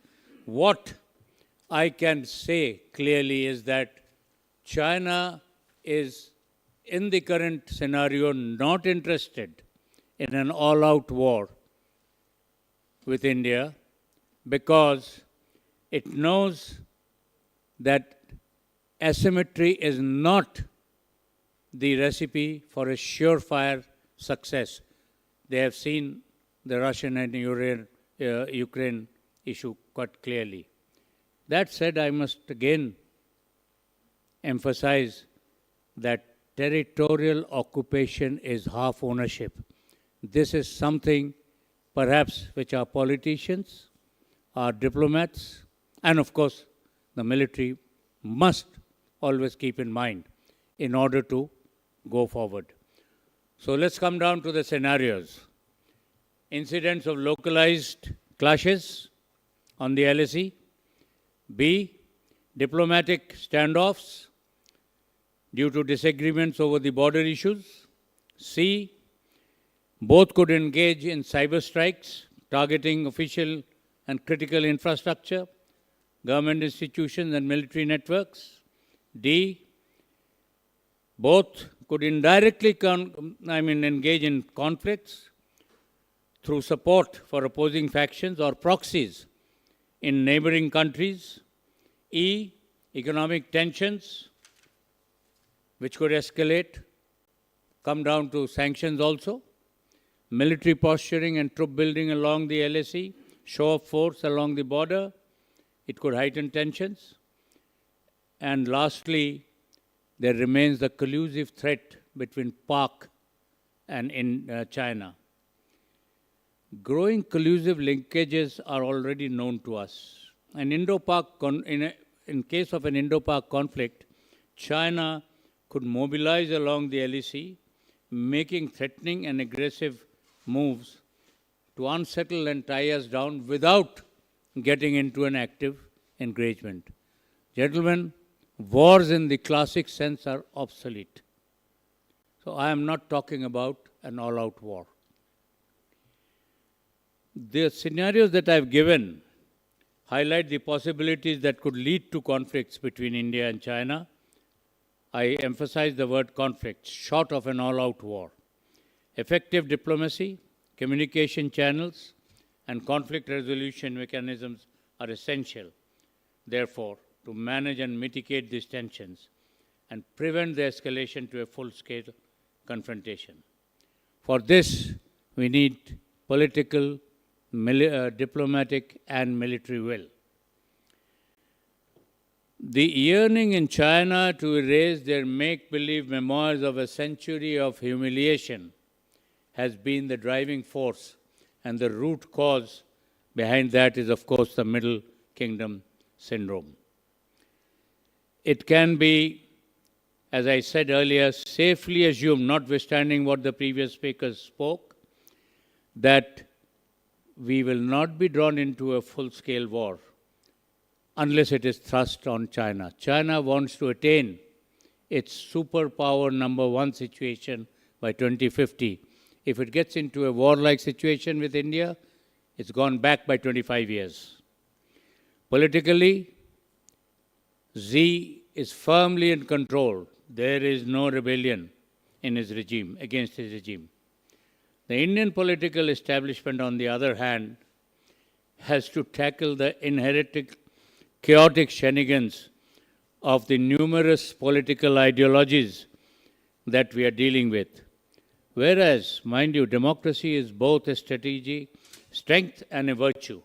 What I can say clearly is that China is, in the current scenario, not interested in an all-out war with India because it knows that asymmetry is not the recipe for a surefire success. They have seen the Russian and Ukraine issue quite clearly. That said, I must again emphasize that territorial occupation is half ownership. This is something perhaps which our politicians, our diplomats, and of course the military must always keep in mind in order to go forward. So let's come down to the scenarios. Incidents of localized clashes on the LSE. B, diplomatic standoffs due to disagreements over the border issues. C, both could engage in cyber strikes targeting official and critical infrastructure, government institutions and military networks. D, both could indirectly engage in conflicts through support for opposing factions or proxies in neighboring countries. E, economic tensions, which could escalate, come down to sanctions also. Military posturing and troop building along the LSE, show of force along the border, it could heighten tensions. And lastly, there remains the collusive threat between Pak and China. Growing collusive linkages are already known to us. In case of an Indo-Pak conflict, China could mobilize along the LEC, making threatening and aggressive moves to unsettle and tie us down without getting into an active engagement. Gentlemen, wars in the classic sense are obsolete. So I am not talking about an all-out war. The scenarios that I've given highlight the possibilities that could lead to conflicts between India and China. I emphasize the word conflict, short of an all-out war. Effective diplomacy, communication channels, and conflict resolution mechanisms are essential, therefore, to manage and mitigate these tensions and prevent the escalation to a full-scale confrontation. For this, we need political, diplomatic, and military will. The yearning in China to erase their make-believe memoirs of a century of humiliation has been the driving force, and the root cause behind that is, of course, the Middle Kingdom syndrome. It can be, as I said earlier, safely assumed, notwithstanding what the previous speakers spoke, that we will not be drawn into a full-scale war unless it is thrust on China. China wants to attain its superpower number one situation by 2050. If it gets into a warlike situation with India, it's gone back by 25 years. Politically, Xi is firmly in control. There is no rebellion in his regime, against his regime. The Indian political establishment, on the other hand, has to tackle the inherent chaotic shenanigans of the numerous political ideologies that we are dealing with. Whereas, mind you, democracy is both a strategy, strength and a virtue.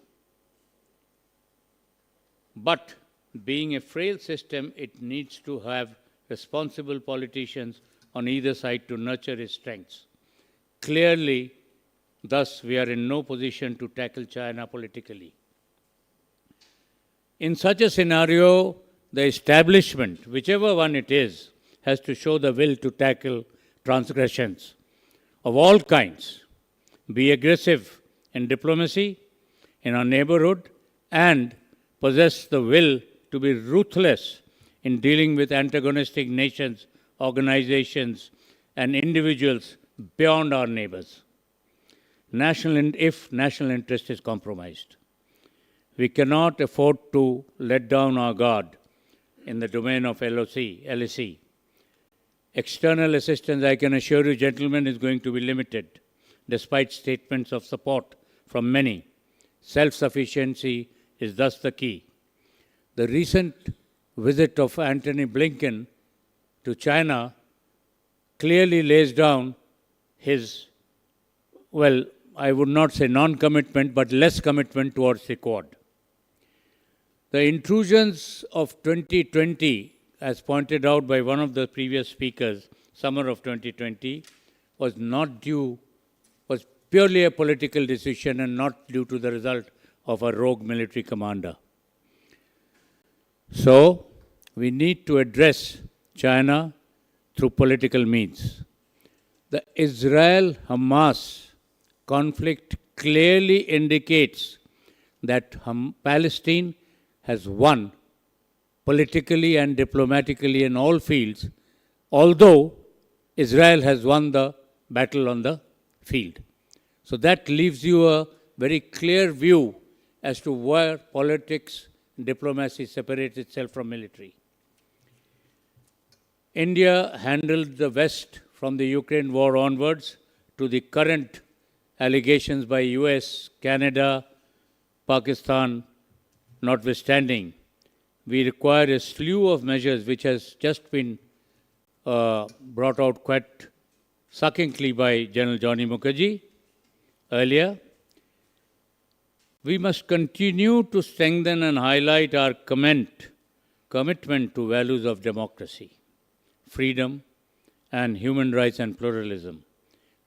But being a frail system, it needs to have responsible politicians on either side to nurture its strengths. Clearly, thus, we are in no position to tackle China politically. In such a scenario, the establishment, whichever one it is, has to show the will to tackle transgressions of all kinds, be aggressive in diplomacy, in our neighborhood, and possess the will to be ruthless in dealing with antagonistic nations, organizations, and individuals beyond our neighbors. if national interest is compromised. We cannot afford to let down our guard in the domain of LSE. External assistance, I can assure you, gentlemen, is going to be limited, despite statements of support from many. Self-sufficiency is thus the key. The recent visit of Antony Blinken to China clearly lays down his, well, I would not say non-commitment, but less commitment towards the Quad. The intrusions of 2020, as pointed out by one of the previous speakers, summer of 2020, was purely a political decision and not due to the result of a rogue military commander. So, we need to address China through political means. The Israel-Hamas conflict clearly indicates that Palestine has won politically and diplomatically in all fields, although Israel has won the battle on the field. So that leaves you a very clear view as to where politics and diplomacy separate itself from military. India handled the West from the Ukraine war onwards to the current allegations by US, Canada, Pakistan notwithstanding. We require a slew of measures which has just been brought out quite succinctly by General Johnny Mukherjee earlier. We must continue to strengthen and highlight our commitment to values of democracy, freedom, and human rights and pluralism,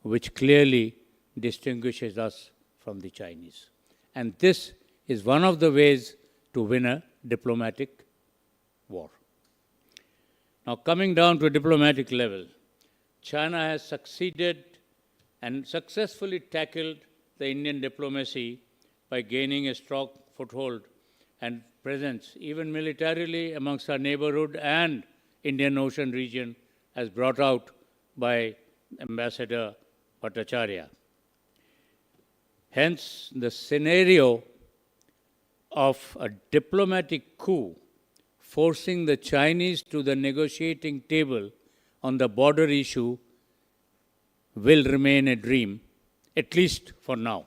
which clearly distinguishes us from the Chinese. And this is one of the ways to win a diplomatic war. Now, coming down to a diplomatic level, China has succeeded and successfully tackled the Indian diplomacy by gaining a strong foothold and presence, even militarily, amongst our neighborhood and Indian Ocean region, as brought out by Ambassador Bhattacharya. Hence, the scenario of a diplomatic coup forcing the Chinese to the negotiating table on the border issue will remain a dream, at least for now.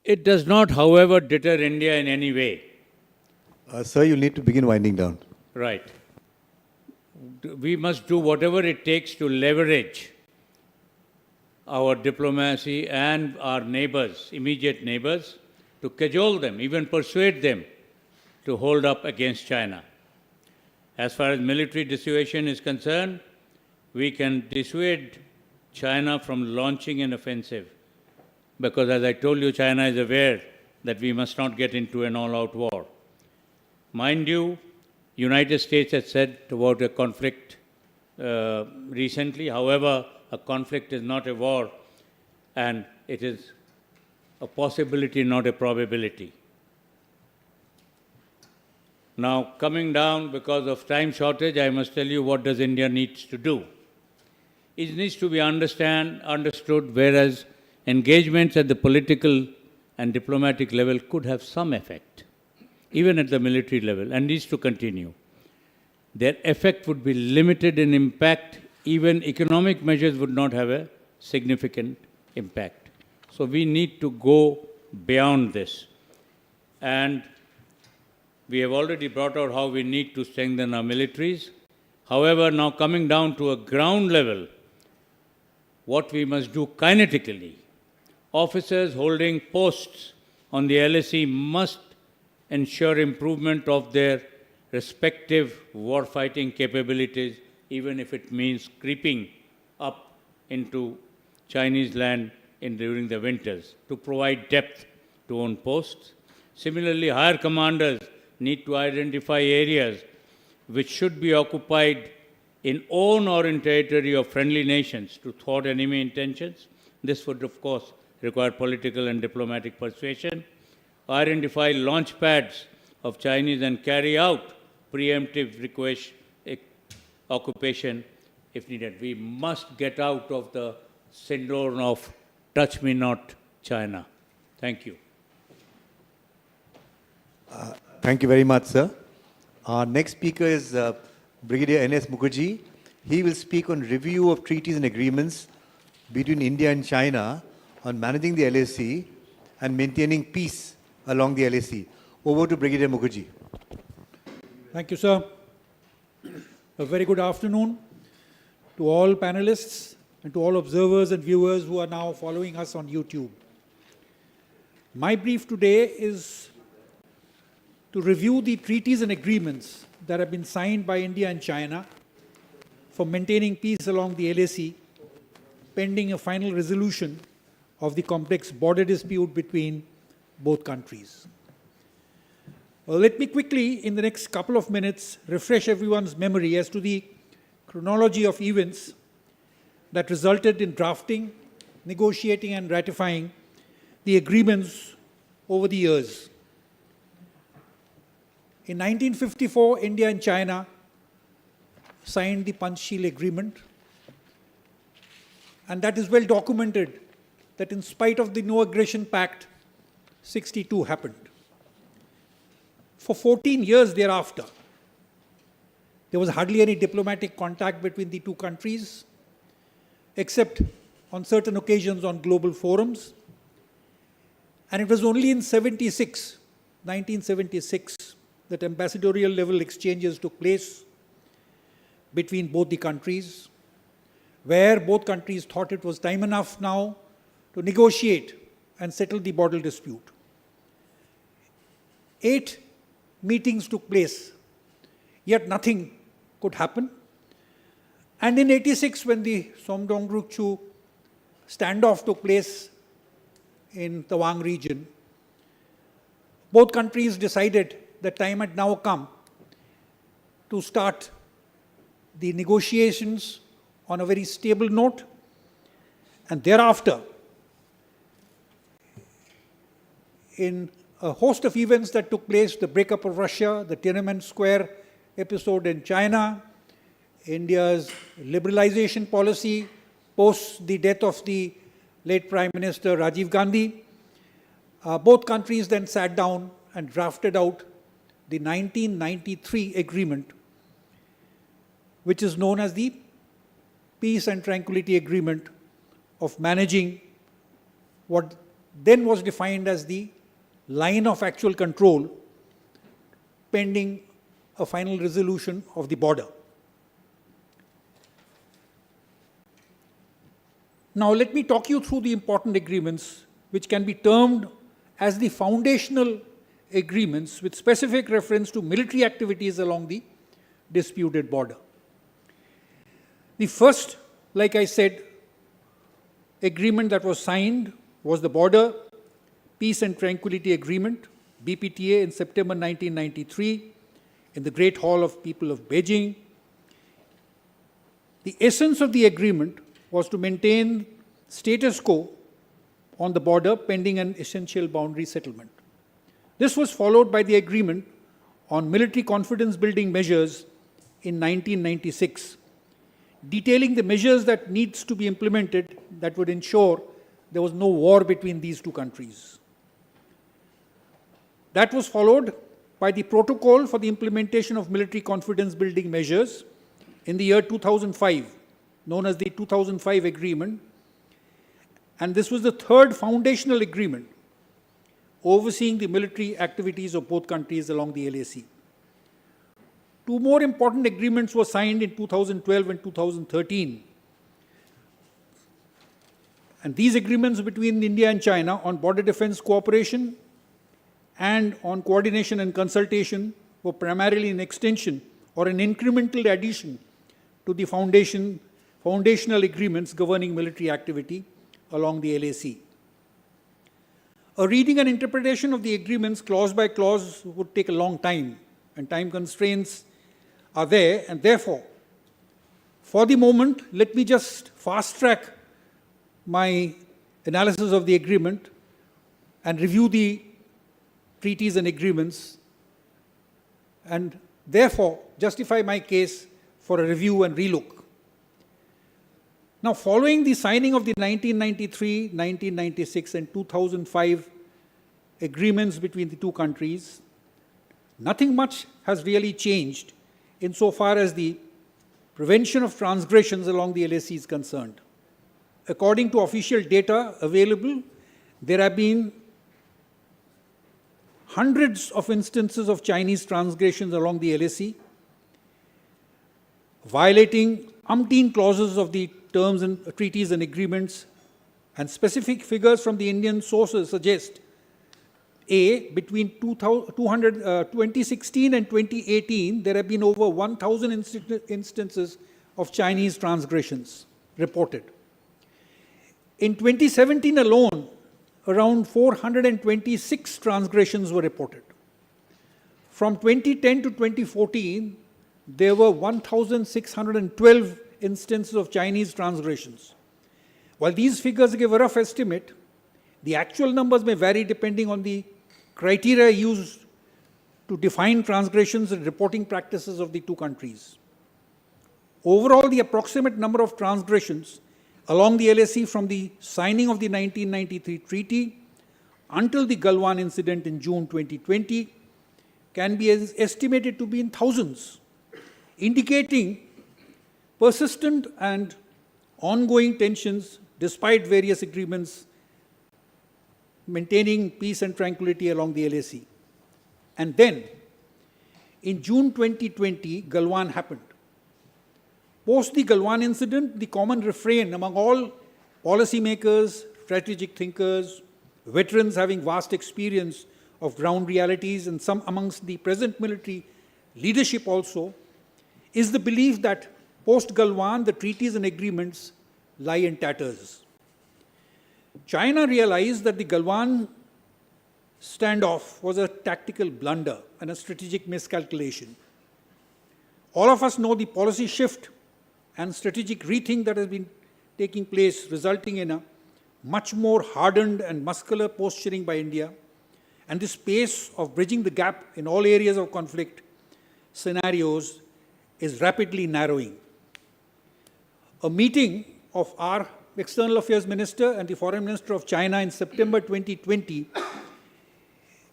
It does not, however, deter India in any way. Sir, you need to begin winding down. Right. We must do whatever it takes to leverage our diplomacy and our neighbors, immediate neighbors, to cajole them, even persuade them to hold up against China. As far as military dissuasion is concerned, we can dissuade China from launching an offensive, because as I told you, China is aware that we must not get into an all-out war. Mind you, United States has said about a conflict recently. However, a conflict is not a war, and it is a possibility, not a probability. Now, coming down, because of time shortage, I must tell you what does India needs to do. It needs to be understood, whereas engagements at the political and diplomatic level could have some effect, even at the military level, and needs to continue. Their effect would be limited in impact. Even economic measures would not have a significant impact. So we need to go beyond this. And we have already brought out how we need to strengthen our militaries. However, now coming down to a ground level, what we must do kinetically, officers holding posts on the LSE must ensure improvement of their respective warfighting capabilities, even if it means creeping up into Chinese land during the winters, to provide depth to own posts. Similarly, higher commanders need to identify areas which should be occupied in own or in territory of friendly nations to thwart enemy intentions. This would, of course, require political and diplomatic persuasion. Identify launch pads of Chinese and carry out preemptive occupation if needed. We must get out of the syndrome of touch me not China. Thank you. Thank you very much, sir. Our next speaker is Brigadier N.S. Mukherjee. He will speak on review of treaties and agreements between India and China on managing the LAC and maintaining peace along the LAC. Over to Brigadier Mukherjee. Thank you, sir. A very good afternoon to all panelists and to all observers and viewers who are now following us on YouTube. My brief today is to review the treaties and agreements that have been signed by India and China for maintaining peace along the LAC, pending a final resolution of the complex border dispute between both countries. Let me quickly, in the next couple of minutes, refresh everyone's memory as to the chronology of events that resulted in drafting, negotiating, and ratifying the agreements over the years. In 1954, India and China signed the Panchsheel Agreement, and that is well documented that in spite of the No Aggression Pact, 62 happened. For 14 years thereafter, there was hardly any diplomatic contact between the two countries, except on certain occasions on global forums. And it was only in 1976, that ambassadorial level exchanges took place between both the countries, where both countries thought it was time enough now to negotiate and settle the border dispute. 8 meetings took place, yet nothing could happen. And in 86, when the Somdong-Rukchu standoff took place in the Tawang region, both countries decided that time had now come to start the negotiations on a very stable note. And thereafter, in a host of events that took place, the breakup of Russia, the Tiananmen Square episode in China, India's liberalization policy post the death of the late Prime Minister Rajiv Gandhi, both countries then sat down and drafted out the 1993 agreement, which is known as the Peace and Tranquility Agreement of managing what then was defined as the line of actual control pending a final resolution of the border. Now let me talk you through the important agreements which can be termed as the foundational agreements with specific reference to military activities along the disputed border. The first, like I said, agreement that was signed was the Border Peace and Tranquility Agreement, BPTA, in September 1993 in the Great Hall of People of Beijing. The essence of the agreement was to maintain status quo on the border pending an essential boundary settlement. This was followed by the agreement on military confidence building measures in 1996, detailing the measures that needs to be implemented that would ensure there was no war between these two countries. That was followed by the protocol for the implementation of military confidence building measures in the year 2005, known as the 2005 Agreement. And this was the third foundational agreement overseeing the military activities of both countries along the LAC. 2 more important agreements were signed in 2012 and 2013. And these agreements between India and China on border defense cooperation and on coordination and consultation were primarily an extension or an incremental addition to the foundational agreements governing military activity along the LAC. A reading and interpretation of the agreements clause by clause would take a long time, and time constraints are there, and therefore, for the moment, let me just fast track my analysis of the agreement and review the treaties and agreements, and therefore justify my case for a review and relook. Now, following the signing of the 1993, 1996, and 2005 agreements between the two countries, nothing much has really changed insofar as the prevention of transgressions along the LAC is concerned. According to official data available, there have been hundreds of instances of Chinese transgressions along the LAC, violating umpteen clauses of the terms and treaties and agreements, and specific figures from the Indian sources suggest between 2016 and 2018, there have been over 1,000 instances of Chinese transgressions reported. In 2017 alone, around 426 transgressions were reported. From 2010 to 2014, there were 1,612 instances of Chinese transgressions. While these figures give a rough estimate, the actual numbers may vary depending on the criteria used to define transgressions and reporting practices of the two countries. Overall, the approximate number of transgressions along the LAC from the signing of the 1993 treaty until the Galwan incident in June 2020 can be estimated to be in thousands, indicating persistent and ongoing tensions despite various agreements maintaining peace and tranquility along the LAC. And then, in June 2020, Galwan happened. Post the Galwan incident, the common refrain among all policymakers, strategic thinkers, veterans having vast experience of ground realities, and some amongst the present military leadership also, is the belief that post-Galwan, the treaties and agreements lie in tatters. China realized that the Galwan standoff was a tactical blunder and a strategic miscalculation. All of us know the policy shift and strategic rethink that has been taking place, resulting in a much more hardened and muscular posturing by India, and this pace of bridging the gap in all areas of conflict scenarios is rapidly narrowing. A meeting of our External Affairs Minister and the Foreign Minister of China in September 2020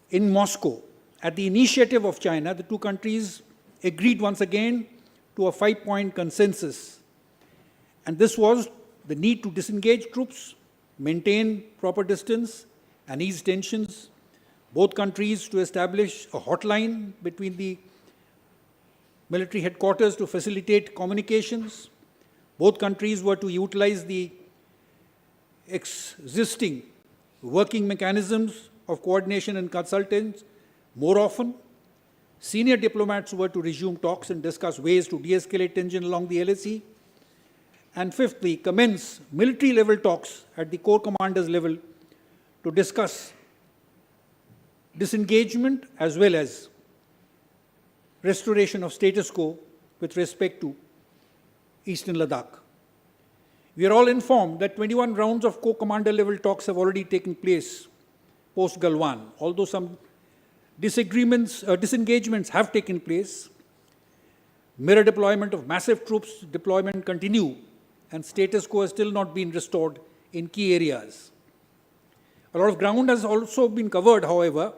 in Moscow, at the initiative of China, the two countries agreed once again to a 5-point consensus. And this was the need to disengage troops, maintain proper distance, and ease tensions. Both countries to establish a hotline between the military headquarters to facilitate communications. Both countries were to utilize the existing working mechanisms of coordination and consultance more often. Senior diplomats were to resume talks and discuss ways to de-escalate tension along the LAC. And fifthly, commence military-level talks at the Corps commanders level to discuss disengagement as well as restoration of status quo with respect to Eastern Ladakh. We are all informed that 21 rounds of Corps commander level talks have already taken place post-Galwan. Although some disengagements have taken place, mirror deployment of massive troops deployment continue, and status quo has still not been restored in key areas. A lot of ground has also been covered, however,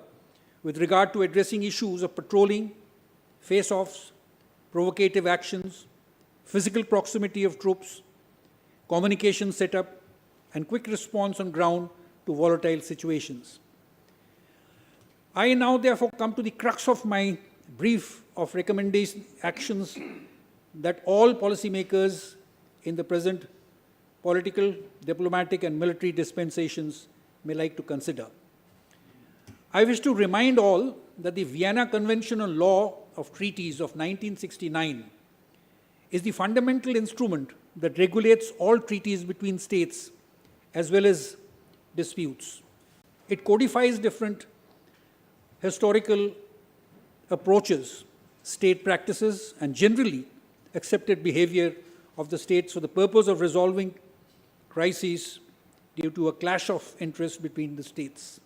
with regard to addressing issues of patrolling, face-offs, provocative actions, physical proximity of troops, communication setup, and quick response on ground to volatile situations. I now therefore come to the crux of my brief of recommendation actions that all policymakers in the present political, diplomatic, and military dispensations may like to consider. I wish to remind all that the Vienna Convention on Law of Treaties of 1969 is the fundamental instrument that regulates all treaties between states as well as disputes. It codifies different historical approaches, state practices, and generally accepted behavior of the states for the purpose of resolving crises due to a clash of interests between the states.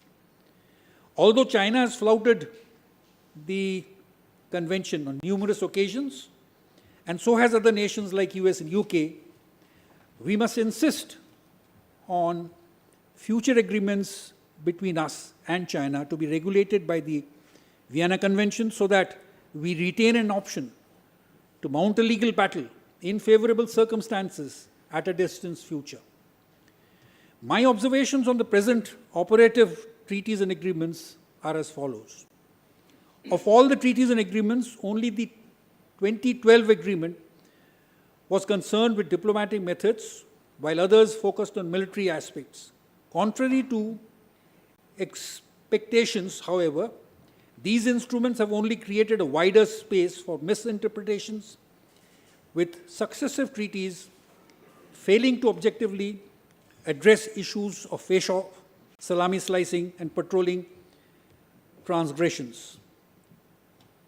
Although China has flouted the convention on numerous occasions, and so has other nations like US and UK, We must insist on future agreements between us and China to be regulated by the Vienna Convention so that we retain an option to mount a legal battle in favorable circumstances at a distant future. My observations on the present operative treaties and agreements are as follows. Of all the treaties and agreements, only the 2012 agreement was concerned with diplomatic methods, while others focused on military aspects. Contrary to expectations, however, these instruments have only created a wider space for misinterpretations, with successive treaties failing to objectively address issues of face-off, salami slicing, and patrolling transgressions.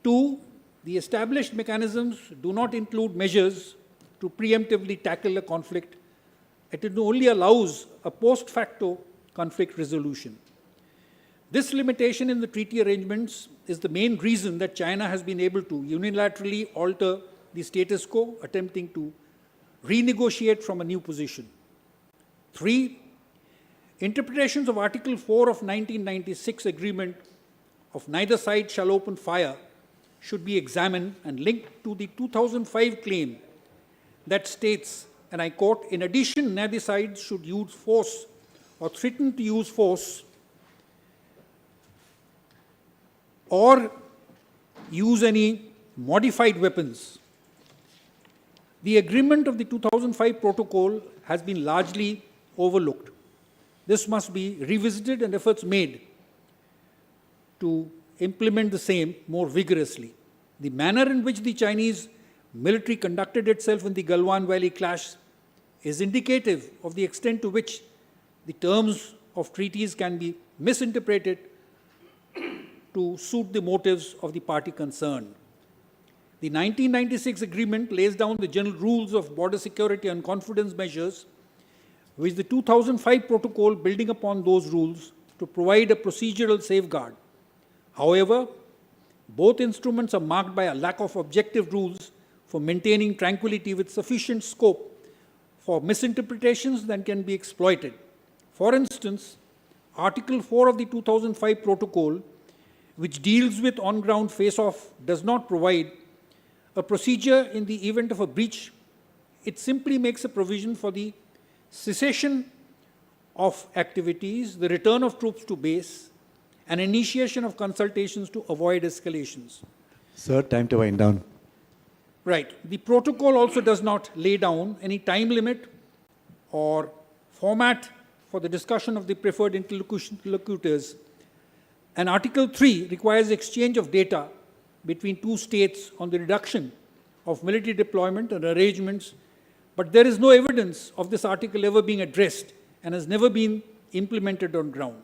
2, the established mechanisms do not include measures to preemptively tackle a conflict. It only allows a post facto conflict resolution. This limitation in the treaty arrangements is the main reason that China has been able to unilaterally alter the status quo, attempting to renegotiate from a new position. 3, interpretations of Article 4 of 1996 agreement of neither side shall open fire should be examined and linked to the 2005 claim that states, and I quote, in addition, neither side should use force or threaten to use force or use any modified weapons. The agreement of the 2005 protocol has been largely overlooked. This must be revisited and efforts made to implement the same more vigorously. The manner in which the Chinese military conducted itself in the Galwan Valley clash is indicative of the extent to which the terms of treaties can be misinterpreted to suit the motives of the party concerned. The 1996 agreement lays down the general rules of border security and confidence measures, which the 2005 protocol building upon those rules to provide a procedural safeguard. However, both instruments are marked by a lack of objective rules for maintaining tranquility with sufficient scope for misinterpretations that can be exploited. For instance, Article 4 of the 2005 protocol, which deals with on-ground face-off, does not provide a procedure in the event of a breach. It simply makes a provision for the cessation of activities, the return of troops to base, and initiation of consultations to avoid escalations. Sir, time to wind down. Right. The protocol also does not lay down any time limit or format for the discussion of the preferred interlocutors. And Article 3 requires exchange of data between two states on the reduction of military deployment and arrangements, but there is no evidence of this article ever being addressed and has never been implemented on ground.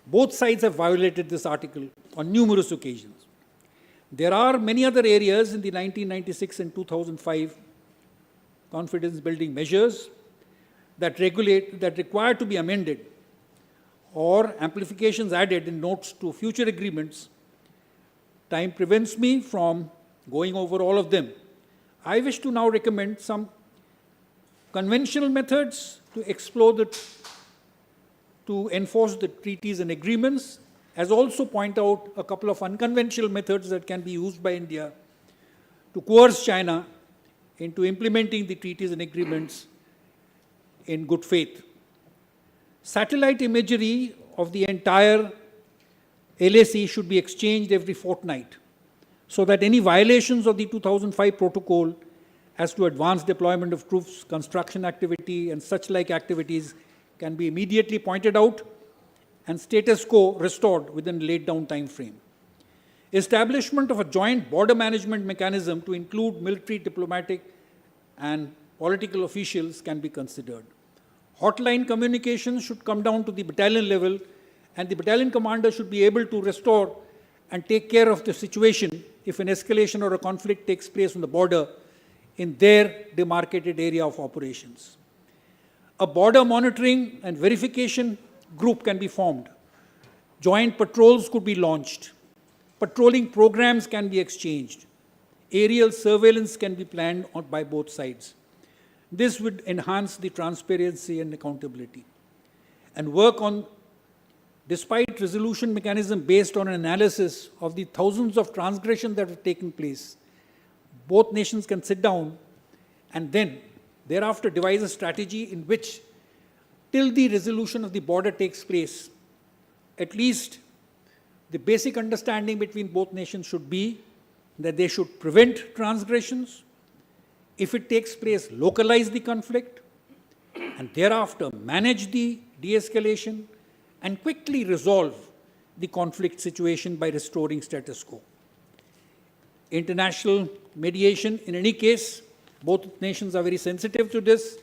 Both sides have violated this article on numerous occasions. There are many other areas in the 1996 and 2005 confidence building measures that require to be amended or amplifications added in notes to future agreements. Time prevents me from going over all of them. I wish to now recommend some conventional methods to enforce the treaties and agreements, as also point out a couple of unconventional methods that can be used by India to coerce China into implementing the treaties and agreements in good faith. Satellite imagery of the entire LAC should be exchanged every fortnight so that any violations of the 2005 protocol as to advanced deployment of troops, construction activity, and such like activities can be immediately pointed out and status quo restored within a laid down time frame. Establishment of a joint border management mechanism to include military, diplomatic, and political officials can be considered. Hotline communications should come down to the battalion level, and the battalion commander should be able to restore and take care of the situation if an escalation or a conflict takes place on the border in their demarcated area of operations. A border monitoring and verification group can be formed. Joint patrols could be launched. Patrolling programs can be exchanged. Aerial surveillance can be planned by both sides. This would enhance the transparency and accountability. And work on, despite resolution mechanism based on an analysis of the thousands of transgressions that have taken place, both nations can sit down and then thereafter devise a strategy in which, till the resolution of the border takes place, at least the basic understanding between both nations should be that they should prevent transgressions. If it takes place, localize the conflict, and thereafter manage the de-escalation and quickly resolve the conflict situation by restoring status quo. International mediation, in any case, both nations are very sensitive to this,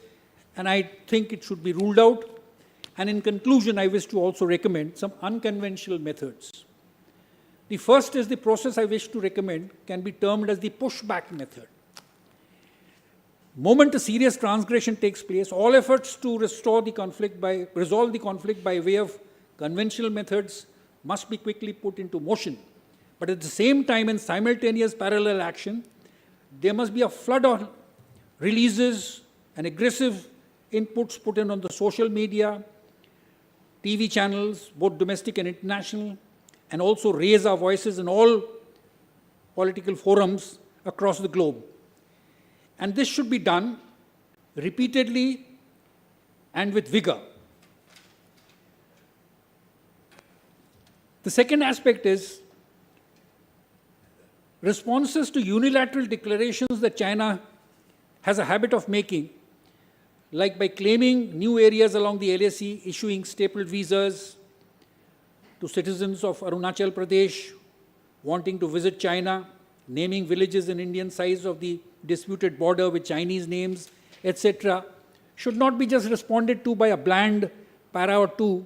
and I think it should be ruled out. And in conclusion, I wish to also recommend some unconventional methods. The first is the process I wish to recommend can be termed as the pushback method. Moment a serious transgression takes place, all efforts to resolve the conflict by way of conventional methods must be quickly put into motion. But at the same time, in simultaneous parallel action, there must be a flood of releases and aggressive inputs put in on the social media, TV channels, both domestic and international, and also raise our voices in all political forums across the globe. And this should be done repeatedly and with vigor. The second aspect is responses to unilateral declarations that China has a habit of making, like by claiming new areas along the LAC, issuing stapled visas to citizens of Arunachal Pradesh wanting to visit China, naming villages in Indian size of the disputed border with Chinese names, etc., should not be just responded to by a bland para or two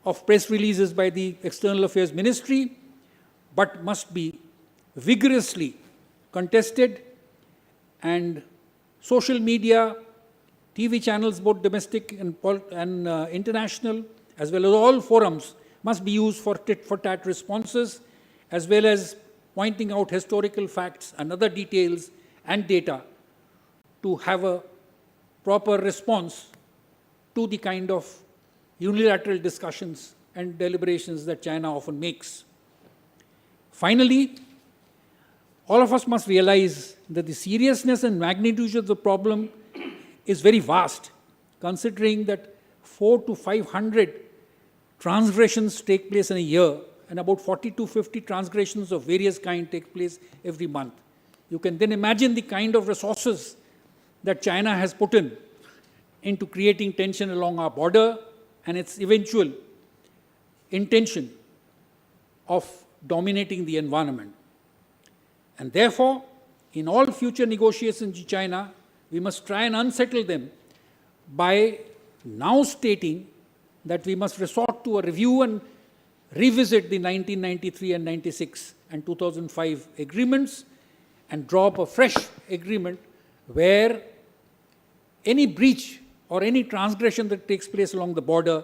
of press releases by the External Affairs Ministry, but must be vigorously contested, and social media, TV channels, both domestic and international, as well as all forums, must be used for tit-for-tat responses, as well as pointing out historical facts and other details and data to have a proper response to the kind of unilateral discussions and deliberations that China often makes. Finally, all of us must realize that the seriousness and magnitude of the problem is very vast, considering that 400 to 500 transgressions take place in a year, and about 40 to 50 transgressions of various kinds take place every month. You can then imagine the kind of resources that China has put into creating tension along our border and its eventual intention of dominating the environment. And therefore, in all future negotiations with China, we must try and unsettle them by now stating that we must resort to a review and revisit the 1993 and 96 and 2005 agreements and draw up a fresh agreement where any breach or any transgression that takes place along the border,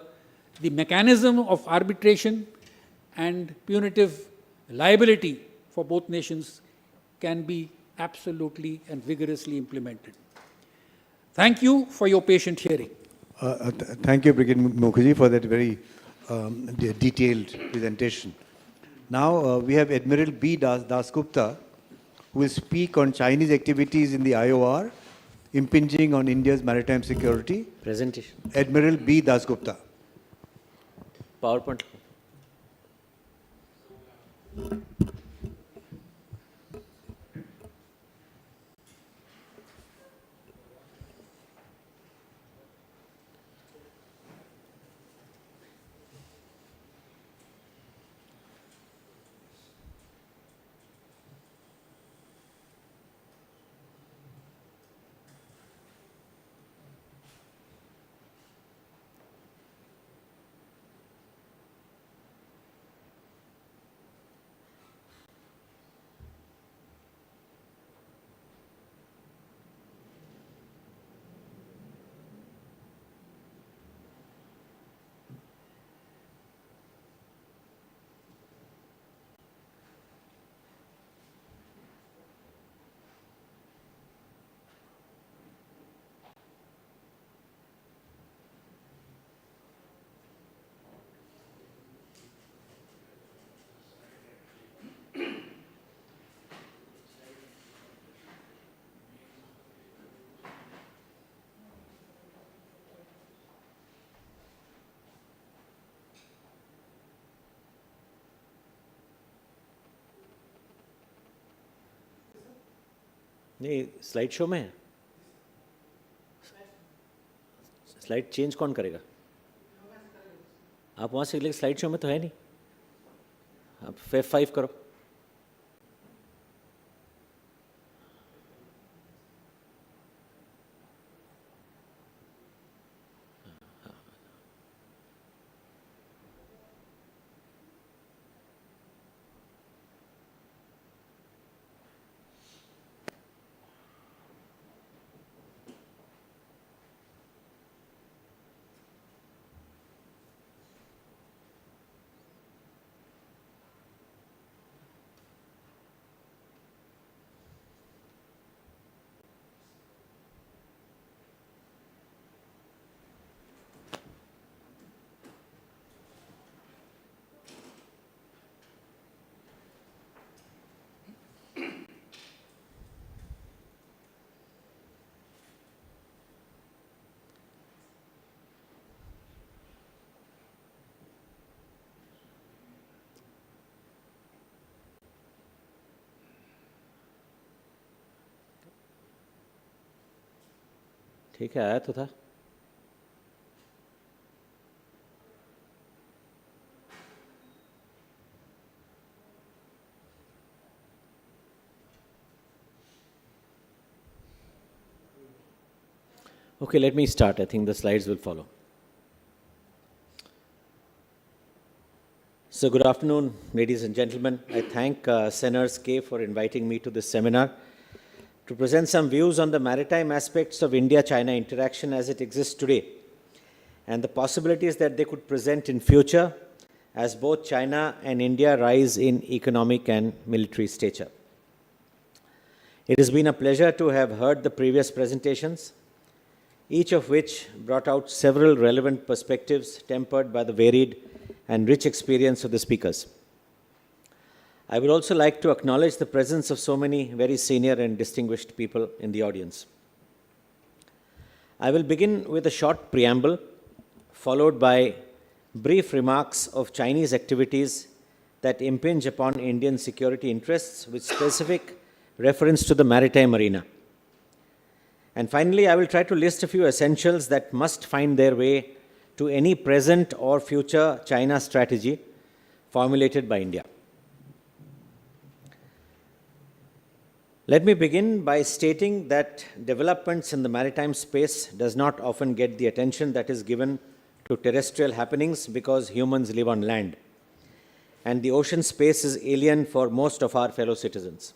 the mechanism of arbitration and punitive liability for both nations can be absolutely and vigorously implemented. Thank you for your patient hearing. Thank you, Brigadier Mukherjee, for that very detailed presentation. Now we have Admiral B. Dasgupta, who will speak on Chinese activities in the IOR, impinging on India's maritime security. Presentation. Admiral B. Dasgupta. PowerPoint. नहीं slide show में है. Slide change कौन करेगा? आप वहाँ से लेकिन slide show में तो है नहीं. आप F5 करो. ठीक है, आया तो था. Okay, let me start. I think the slides will follow. So good afternoon, ladies and gentlemen. I thank Seners K for inviting me to this seminar to present some views on the maritime aspects of India-China interaction as it exists today and the possibilities that they could present in future as both China and India rise in economic and military stature. It has been a pleasure to have heard the previous presentations, each of which brought out several relevant perspectives tempered by the varied and rich experience of the speakers. I would also like to acknowledge the presence of so many very senior and distinguished people in the audience. I will begin with a short preamble, followed by brief remarks of Chinese activities that impinge upon Indian security interests with specific reference to the maritime arena. And finally, I will try to list a few essentials that must find their way to any present or future China strategy formulated by India. Let me begin by stating that developments in the maritime space does not often get the attention that is given to terrestrial happenings because humans live on land, and the ocean space is alien for most of our fellow citizens.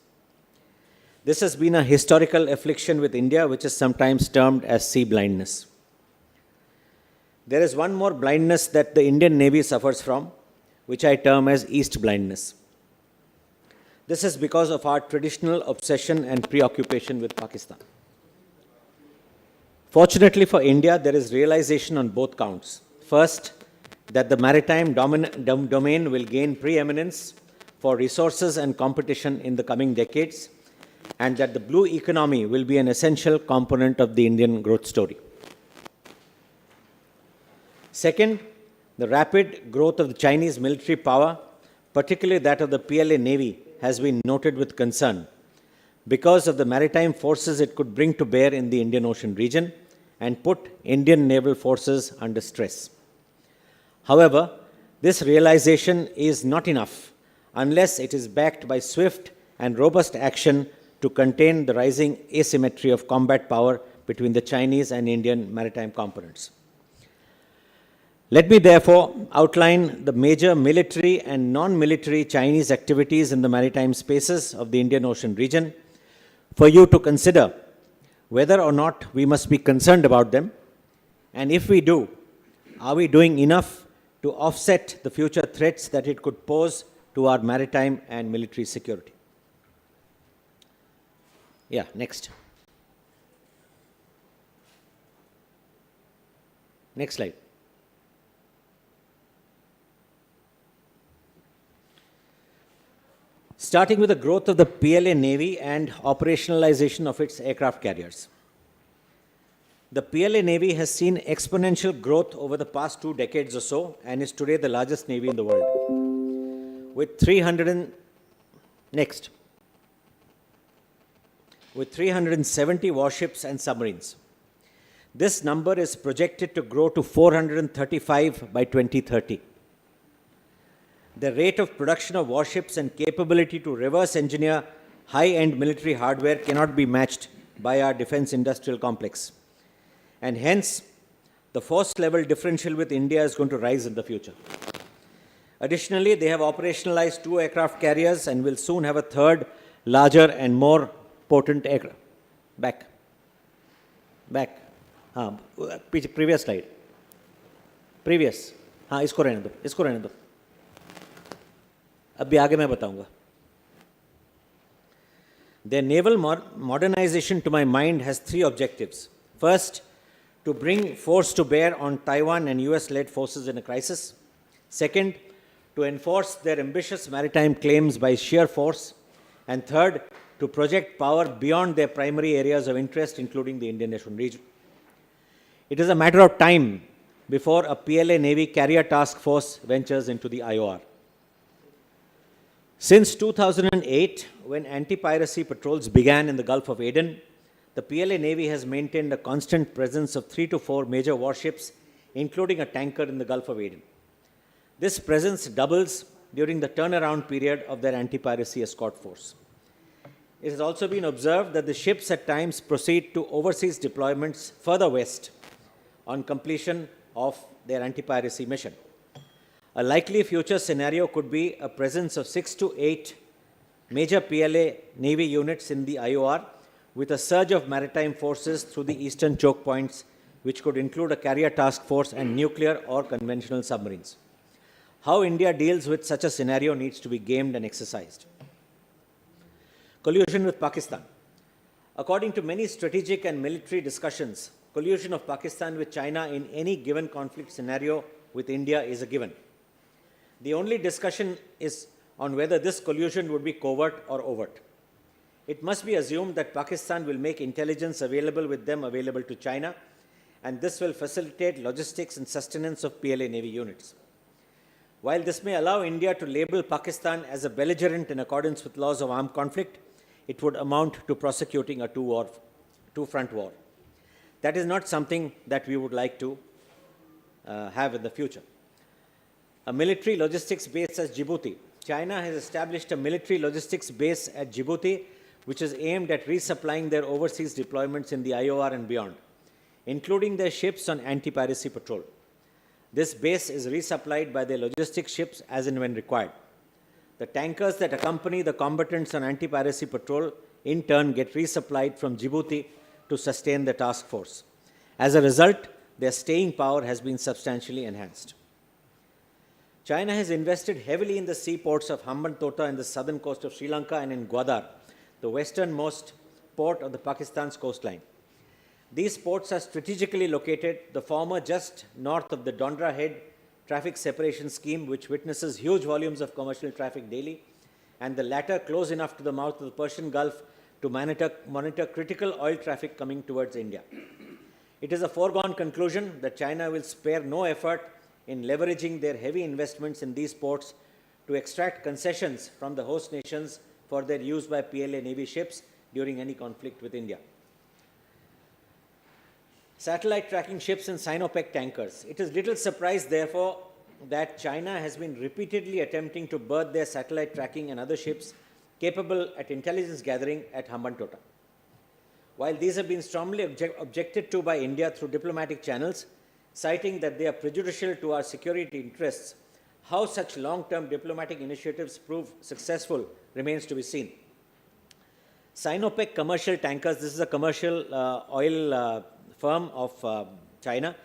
This has been a historical affliction with India, which is sometimes termed as sea blindness. There is one more blindness that the Indian Navy suffers from, which I term as east blindness. This is because of our traditional obsession and preoccupation with Pakistan. Fortunately for India, there is realization on both counts. First, that the maritime domain will gain preeminence for resources and competition in the coming decades, and that the blue economy will be an essential component of the Indian growth story. Second, the rapid growth of the Chinese military power, particularly that of the PLA Navy, has been noted with concern because of the maritime forces it could bring to bear in the Indian Ocean region and put Indian naval forces under stress. However, this realization is not enough unless it is backed by swift and robust action to contain the rising asymmetry of combat power between the Chinese and Indian maritime components. Let me therefore outline the major military and non-military Chinese activities in the maritime spaces of the Indian Ocean region for you to consider whether or not we must be concerned about them, and if we do, are we doing enough to offset the future threats that it could pose to our maritime and military security. Yeah, next. Next slide. Starting with the growth of the PLA Navy and operationalization of its aircraft carriers. The PLA Navy has seen exponential growth over the past 2 decades or so and is today the largest navy in the world. With 300 next. with 370 warships and submarines. This number is projected to grow to 435 by 2030. The rate of production of warships and capability to reverse engineer high-end military hardware cannot be matched by our defense industrial complex. And hence, the force level differential with India is going to rise in the future. Additionally, they have operationalized 2 aircraft carriers and will soon have a third, larger and more potent aircraft. Back. Previous slide. Previous. हाँ, इसको रहने दो. अभी आगे मैं बताऊंगा. Their naval modernization, to my mind, has 3 objectives. First, to bring force to bear on Taiwan and US-led forces in a crisis. Second, to enforce their ambitious maritime claims by sheer force. And third, to project power beyond their primary areas of interest, including the Indian Ocean region. It is a matter of time before a PLA Navy carrier task force ventures into the IOR. Since 2008, when anti-piracy patrols began in the Gulf of Aden, the PLA Navy has maintained a constant presence of 3 to 4 major warships, including a tanker in the Gulf of Aden. This presence doubles during the turnaround period of their anti-piracy escort force. It has also been observed that the ships at times proceed to overseas deployments further west on completion of their anti-piracy mission. A likely future scenario could be a presence of 6 to 8 major PLA Navy units in the IOR, with a surge of maritime forces through the eastern choke points, which could include a carrier task force and nuclear or conventional submarines. How India deals with such a scenario needs to be gamed and exercised. Collusion with Pakistan. According to many strategic and military discussions, collusion of Pakistan with China in any given conflict scenario with India is a given. The only discussion is on whether this collusion would be covert or overt. It must be assumed that Pakistan will make intelligence available to China, and this will facilitate logistics and sustenance of PLA Navy units. While this may allow India to label Pakistan as a belligerent in accordance with laws of armed conflict, it would amount to prosecuting a two-front war. That is not something that we would like to have in the future. A military logistics base at Djibouti. China has established a military logistics base at Djibouti, which is aimed at resupplying their overseas deployments in the IOR and beyond, including their ships on anti-piracy patrol. This base is resupplied by their logistics ships as and when required. The tankers that accompany the combatants on anti-piracy patrol in turn get resupplied from Djibouti to sustain the task force. As a result, their staying power has been substantially enhanced. China has invested heavily in the seaports of Hambantota in the southern coast of Sri Lanka and in Gwadar, the westernmost port of the Pakistan's coastline. These ports are strategically located, the former just north of the Dondra Head traffic separation scheme, which witnesses huge volumes of commercial traffic daily, and the latter close enough to the mouth of the Persian Gulf to monitor critical oil traffic coming towards India. It is a foregone conclusion that China will spare no effort in leveraging their heavy investments in these ports to extract concessions from the host nations for their use by PLA Navy ships during any conflict with India. Satellite tracking ships and Sinopec tankers. It is little surprise, therefore, that China has been repeatedly attempting to berth their satellite tracking and other ships capable at intelligence gathering at Hambantota. While these have been strongly objected to by India through diplomatic channels, citing that they are prejudicial to our security interests, how such long-term diplomatic initiatives prove successful remains to be seen. Sinopec Commercial Tankers, this is a commercial oil firm of China.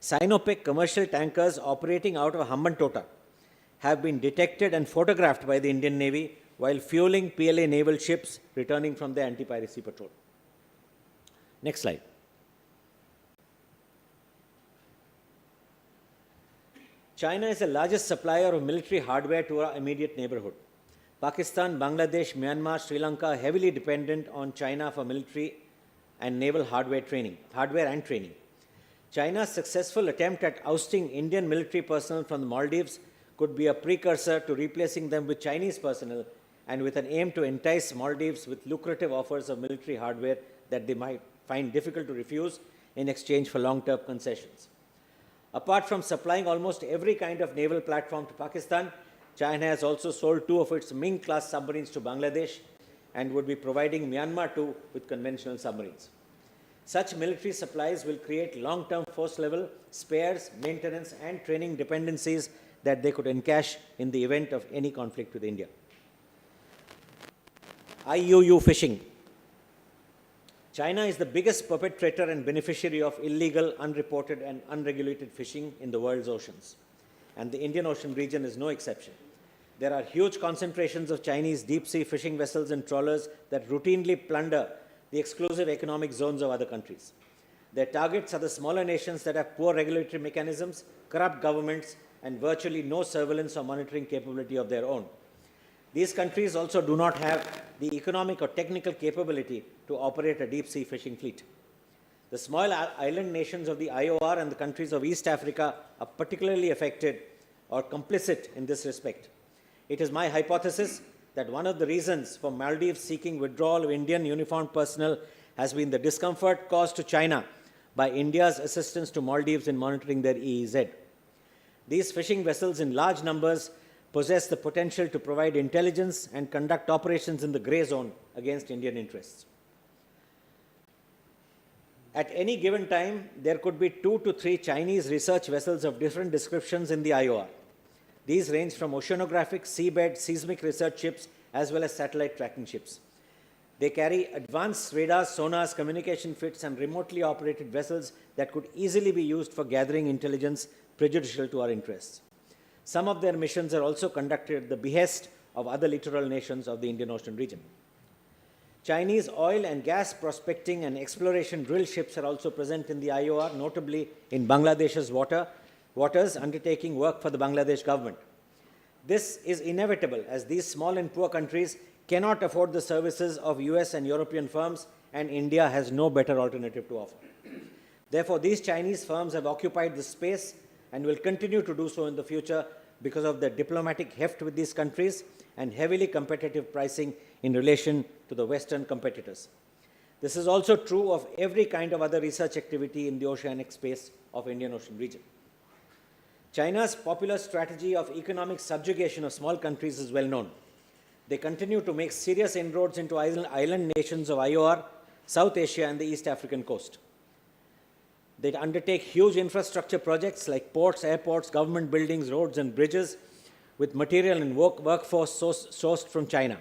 Sinopec Commercial Tankers operating out of Hambantota have been detected and photographed by the Indian Navy while fueling PLA naval ships returning from their anti-piracy patrol. Next slide. China is the largest supplier of military hardware to our immediate neighborhood. Pakistan, Bangladesh, Myanmar, Sri Lanka are heavily dependent on China for military and naval hardware and training. China's successful attempt at ousting Indian military personnel from the Maldives could be a precursor to replacing them with Chinese personnel and with an aim to entice Maldives with lucrative offers of military hardware that they might find difficult to refuse in exchange for long-term concessions. Apart from supplying almost every kind of naval platform to Pakistan, China has also sold 2 of its Ming-class submarines to Bangladesh and would be providing Myanmar too with conventional submarines. Such military supplies will create long-term force-level spares, maintenance, and training dependencies that they could encash in the event of any conflict with India. IUU fishing. China is the biggest perpetrator and beneficiary of illegal, unreported, and unregulated fishing in the world's oceans, and the Indian Ocean region is no exception. There are huge concentrations of Chinese deep-sea fishing vessels and trawlers that routinely plunder the exclusive economic zones of other countries. Their targets are the smaller nations that have poor regulatory mechanisms, corrupt governments, and virtually no surveillance or monitoring capability of their own. These countries also do not have the economic or technical capability to operate a deep-sea fishing fleet. The small island nations of the IOR and the countries of East Africa are particularly affected or complicit in this respect. It is my hypothesis that one of the reasons for Maldives seeking withdrawal of Indian uniformed personnel has been the discomfort caused to China by India's assistance to Maldives in monitoring their EEZ. These fishing vessels in large numbers possess the potential to provide intelligence and conduct operations in the grey zone against Indian interests. At any given time, there could be 2 to 3 Chinese research vessels of different descriptions in the IOR. These range from oceanographic, seabed, seismic research ships, as well as satellite tracking ships. They carry advanced radars, sonars, communication fits, and remotely operated vessels that could easily be used for gathering intelligence prejudicial to our interests. Some of their missions are also conducted at the behest of other littoral nations of the Indian Ocean region. Chinese oil and gas prospecting and exploration drill ships are also present in the IOR, notably in Bangladesh's waters, undertaking work for the Bangladesh government. This is inevitable as these small and poor countries cannot afford the services of US and European firms, and India has no better alternative to offer. Therefore, these Chinese firms have occupied the space and will continue to do so in the future because of their diplomatic heft with these countries and heavily competitive pricing in relation to the Western competitors. This is also true of every kind of other research activity in the oceanic space of Indian Ocean region. China's popular strategy of economic subjugation of small countries is well known. They continue to make serious inroads into island nations of IOR, South Asia, and the East African coast. They undertake huge infrastructure projects like ports, airports, government buildings, roads, and bridges with material and workforce sourced from China.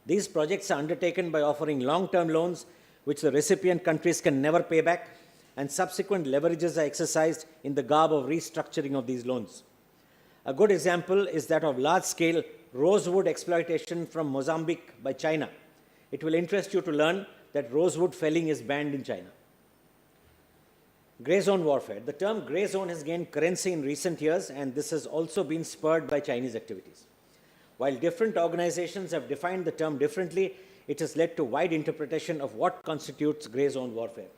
These projects are undertaken by offering long-term loans which the recipient countries can never pay back, and subsequent leverages are exercised in the garb of restructuring of these loans. A good example is that of large-scale rosewood exploitation from Mozambique by China. It will interest you to learn that rosewood felling is banned in China. Grey zone warfare. The term grey zone has gained currency in recent years, and this has also been spurred by Chinese activities. While different organizations have defined the term differently, it has led to wide interpretation of what constitutes grey zone warfare.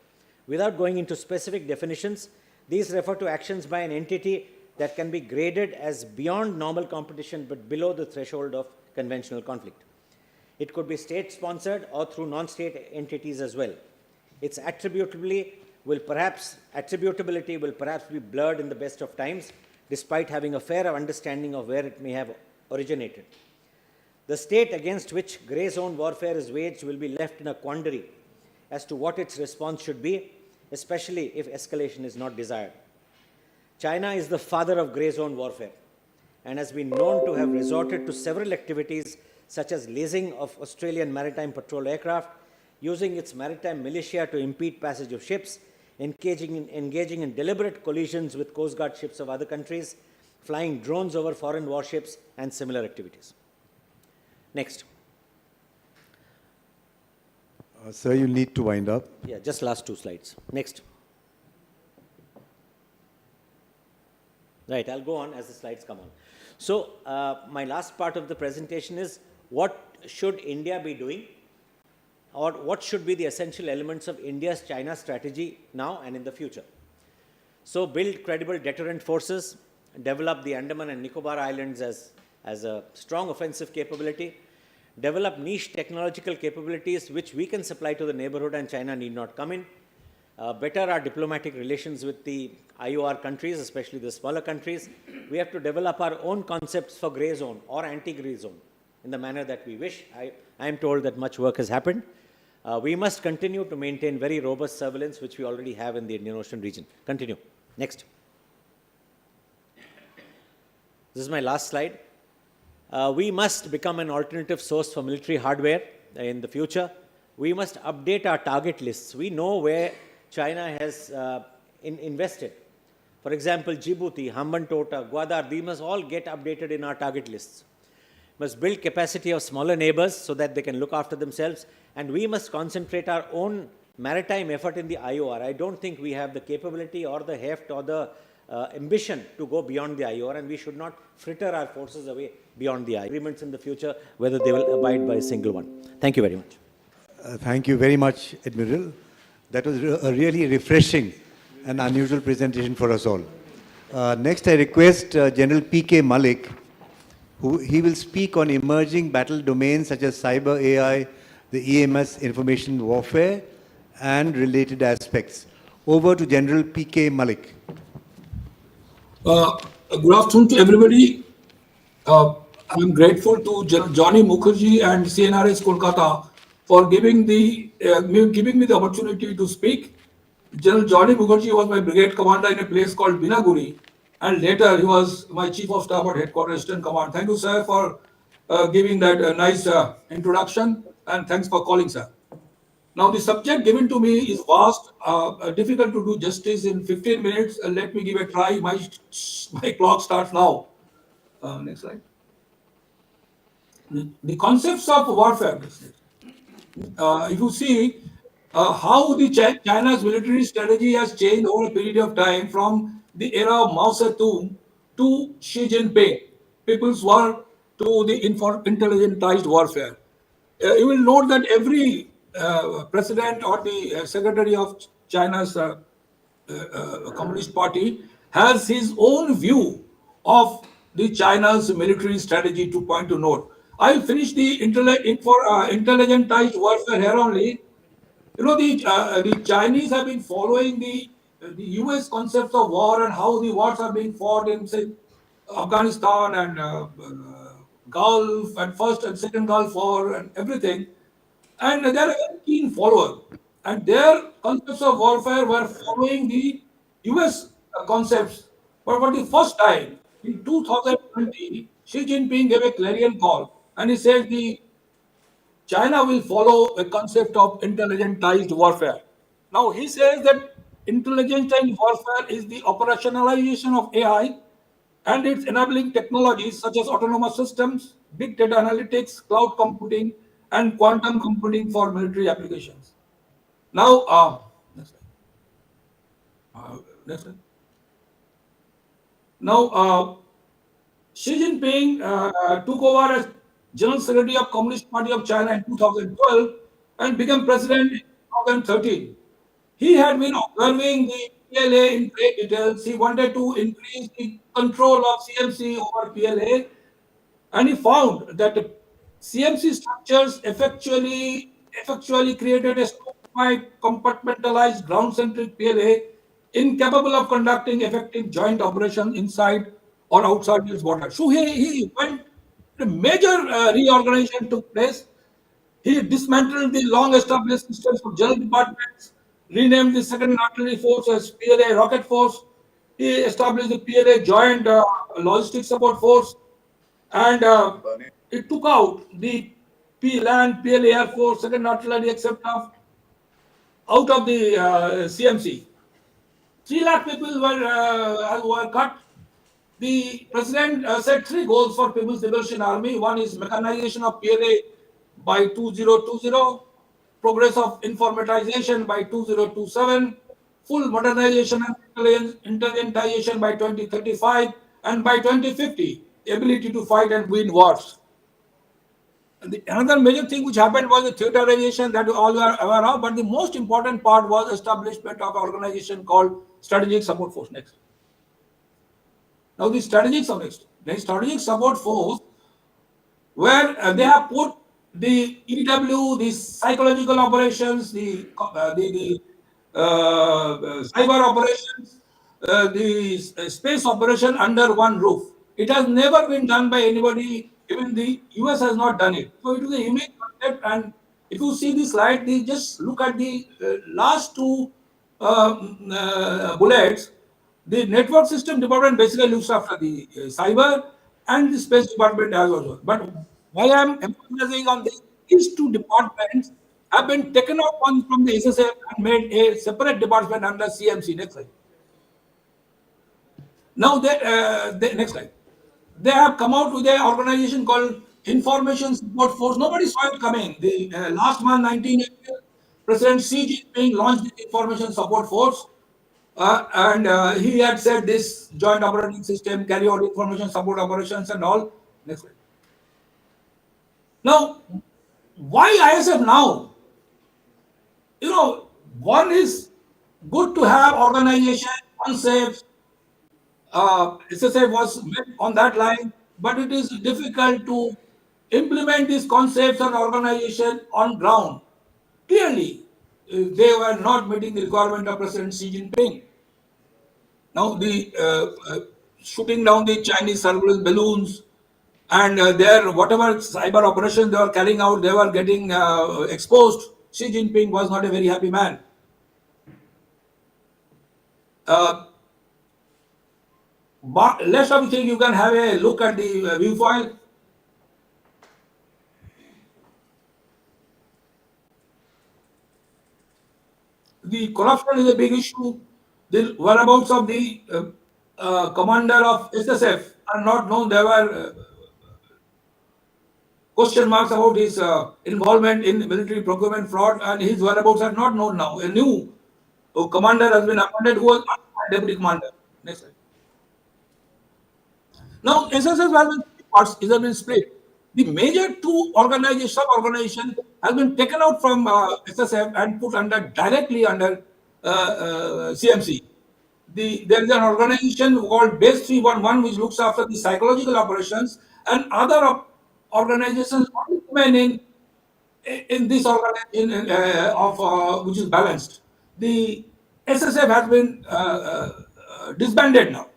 Without going into specific definitions, these refer to actions by an entity that can be graded as beyond normal competition but below the threshold of conventional conflict. It could be state-sponsored or through non-state entities as well. Its attributability will perhaps be blurred in the best of times, despite having a fair understanding of where it may have originated. The state against which grey zone warfare is waged will be left in a quandary as to what its response should be, especially if escalation is not desired. China is the father of grey zone warfare and has been known to have resorted to several activities such as leasing of Australian maritime patrol aircraft, using its maritime militia to impede passage of ships, engaging in deliberate collisions with Coast Guard ships of other countries, flying drones over foreign warships, and similar activities. Next. Sir, you need to wind up. Yeah, just last 2 slides. Next. Right, I'll go on as the slides come on. So, my last part of the presentation is what should India be doing, or what should be the essential elements of India's China strategy now and in the future. So, build credible deterrent forces, develop the Andaman and Nicobar Islands as as a strong offensive capability, develop niche technological capabilities which we can supply to the neighborhood and China need not come in, better our diplomatic relations with the IOR countries, especially the smaller countries. We have to develop our own concepts for grey zone or anti-grey zone in the manner that we wish. I am told that much work has happened. We must continue to maintain very robust surveillance, which we already have in the Indian Ocean region. Continue. Next. This is my last slide. We must become an alternative source for military hardware in the future. We must update our target lists. We know where China has invested. For example, Djibouti, Hambantota, Gwadar, these must all get updated in our target lists. We must build capacity of smaller neighbors so that they can look after themselves. And we must concentrate our own maritime effort in the IOR. I don't think we have the capability or the heft or the ambition to go beyond the IOR, and we should not fritter our forces away beyond the IOR. Agreements in the future, whether they will abide by a single one. Thank you very much. Thank you very much, Admiral. That was a really refreshing and unusual presentation for us all. Next, I request General P.K. Malik, he will speak on emerging battle domains such as cyber AI, the EMS, information warfare, and related aspects. Over to General P.K. Malik. Good afternoon to everybody. I'm grateful to General Johnny Mukherjee and CNRS Kolkata for giving me the opportunity to speak. General Johnny Mukherjee was my brigade commander in a place called Binaguri, and later he was my chief of staff at headquarters Eastern Command. Thank you, sir, for giving that nice introduction, and thanks for calling, sir. Now, the subject given to me is vast, difficult to do justice in 15 minutes. Let me give a try. My clock starts now. Next slide. The concepts of warfare. If you see how the China's military strategy has changed over a period of time from the era of Mao Zedong to Xi Jinping, People's War, to the intelligentized warfare. You will note that every president or the secretary of China's Communist Party has his own view of the China's military strategy. 2 point to note. I will finish the intelligentized warfare here only. You know, the Chinese have been following the US concepts of war and how the wars are being fought in, say, Afghanistan and Gulf and First and Second Gulf War and everything. And they're a very keen follower. And their concepts of warfare were following the US concepts. But for the first time in 2020, Xi Jinping gave a clarion call and he said China will follow a concept of intelligentized warfare. Now he says that intelligentized warfare is the operationalization of AI and its enabling technologies such as autonomous systems, big data analytics, cloud computing, and quantum computing for military applications. Now, next slide. Now, Xi Jinping took over as General Secretary of Communist Party of China in 2012 and became president in 2013. He had been observing the PLA in great details. He wanted to increase the control of CMC over PLA, and he found that CMC structures effectually created a simplified, compartmentalized, ground-centric PLA incapable of conducting effective joint operations inside or outside its borders. So he went. A major reorganization took place. He dismantled the long-established systems of general departments, renamed the Second Artillery Force as PLA Rocket Force. He established the PLA Joint Logistics Support Force, and it took out the Land, PLA Air Force, Second Artillery, etc. out of the CMC. 3 lakh people were cut. The president set 3 goals for People's Liberation Army. One is mechanization of PLA by 2020, progress of informatization by 2027, full modernization and intelligentization by 2035, and by 2050, ability to fight and win wars. Another major thing which happened was the theaterization that you all are aware of, but the most important part was establishment of an organization called Strategic Support Force. Next. Now, the Strategic Support Force where they have put the EW, the psychological operations, the cyber operations, the space operation under one roof. It has never been done by anybody. Even the US has not done it. So it is a unique concept. And if you see the slide, they just look at the last two bullets. The network system department basically looks after the cyber and the space department as well. But why I'm emphasizing on this, these two departments have been taken out one from the SSF and made a separate department under CMC. Next slide. Now, next slide. They have come out with an organization called Information Support Force. Nobody saw it coming. The last month, 19 April, President Xi Jinping launched the Information Support Force. And he had said this joint operating system, carry out information support operations and all. Next slide. Now, why ISF now? You know, one is good to have organization, concepts. SSF was met on that line, but it is difficult to implement these concepts and organization on ground. Clearly, they were not meeting the requirement of President Xi Jinping. Now, the shooting down the Chinese surveillance balloons and their whatever cyber operations they were carrying out, they were getting exposed. Xi Jinping was not a very happy man. But less of thing, you can have a look at the view file. The corruption is a big issue. The whereabouts of the commander of SSF are not known. There were question marks about his involvement in military procurement fraud, and his whereabouts are not known now. A new commander has been appointed who was deputy commander. Next slide. Now, SSF has been three parts, it has been split. The major two sub-organization has been taken out from SSF and put directly under CMC. There is an organization called Base 311 which looks after the psychological operations, and other organizations only remain in this organization which is balanced. The SSF has been disbanded now.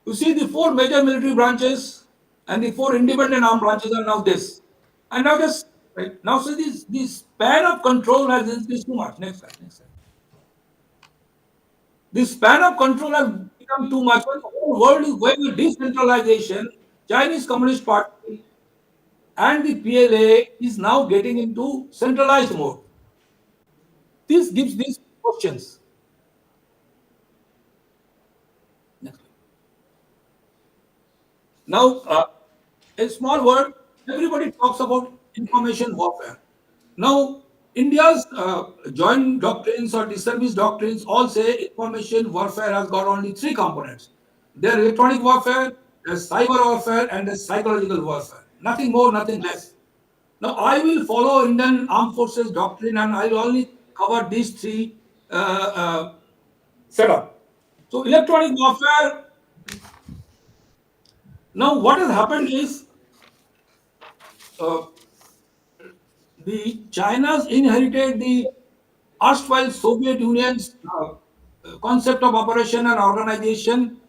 You see, the four major military branches and the four independent armed branches are now this. And now just right now, see this span of control has increased too much. Next slide. Next slide. The span of control has become too much. When the whole world is going with decentralization, Chinese Communist Party and the PLA is now getting into centralized mode. This gives these questions. Next. Now, a small word, everybody talks about information warfare. Now, India's joint doctrines or the service doctrines all say information warfare has got only three components. There's electronic warfare, there's cyber warfare, and there's psychological warfare. Nothing more, nothing less. Now, I will follow Indian Armed Forces doctrine and I will only cover these three setup. So, electronic warfare. Now, what has happened is the China's inherited the erstwhile Soviet Union's concept of operation and organization,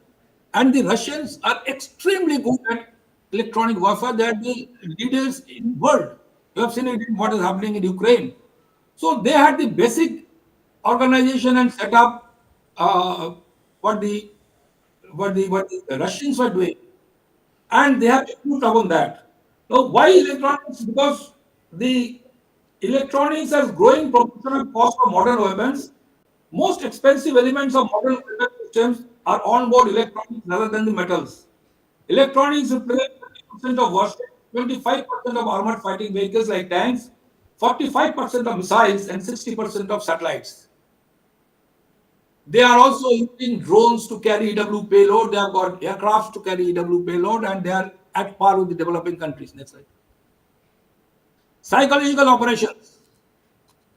and the Russians are extremely good at electronic warfare. They are the leaders in the world. You have seen it in what is happening in Ukraine. So they had the basic organization and setup what the Russians were doing, and they have improved upon that. Now, why electronics? Because the electronics has growing proportional cost of modern weapons. Most expensive elements of modern weapon systems are onboard electronics rather than the metals. Electronics represent 30% of warship, 25% of armored fighting vehicles like tanks, 45% of missiles, and 60% of satellites. They are also using drones to carry EW payload. They have got aircrafts to carry EW payload, and they are at par with the developing countries. Next slide. Psychological operations.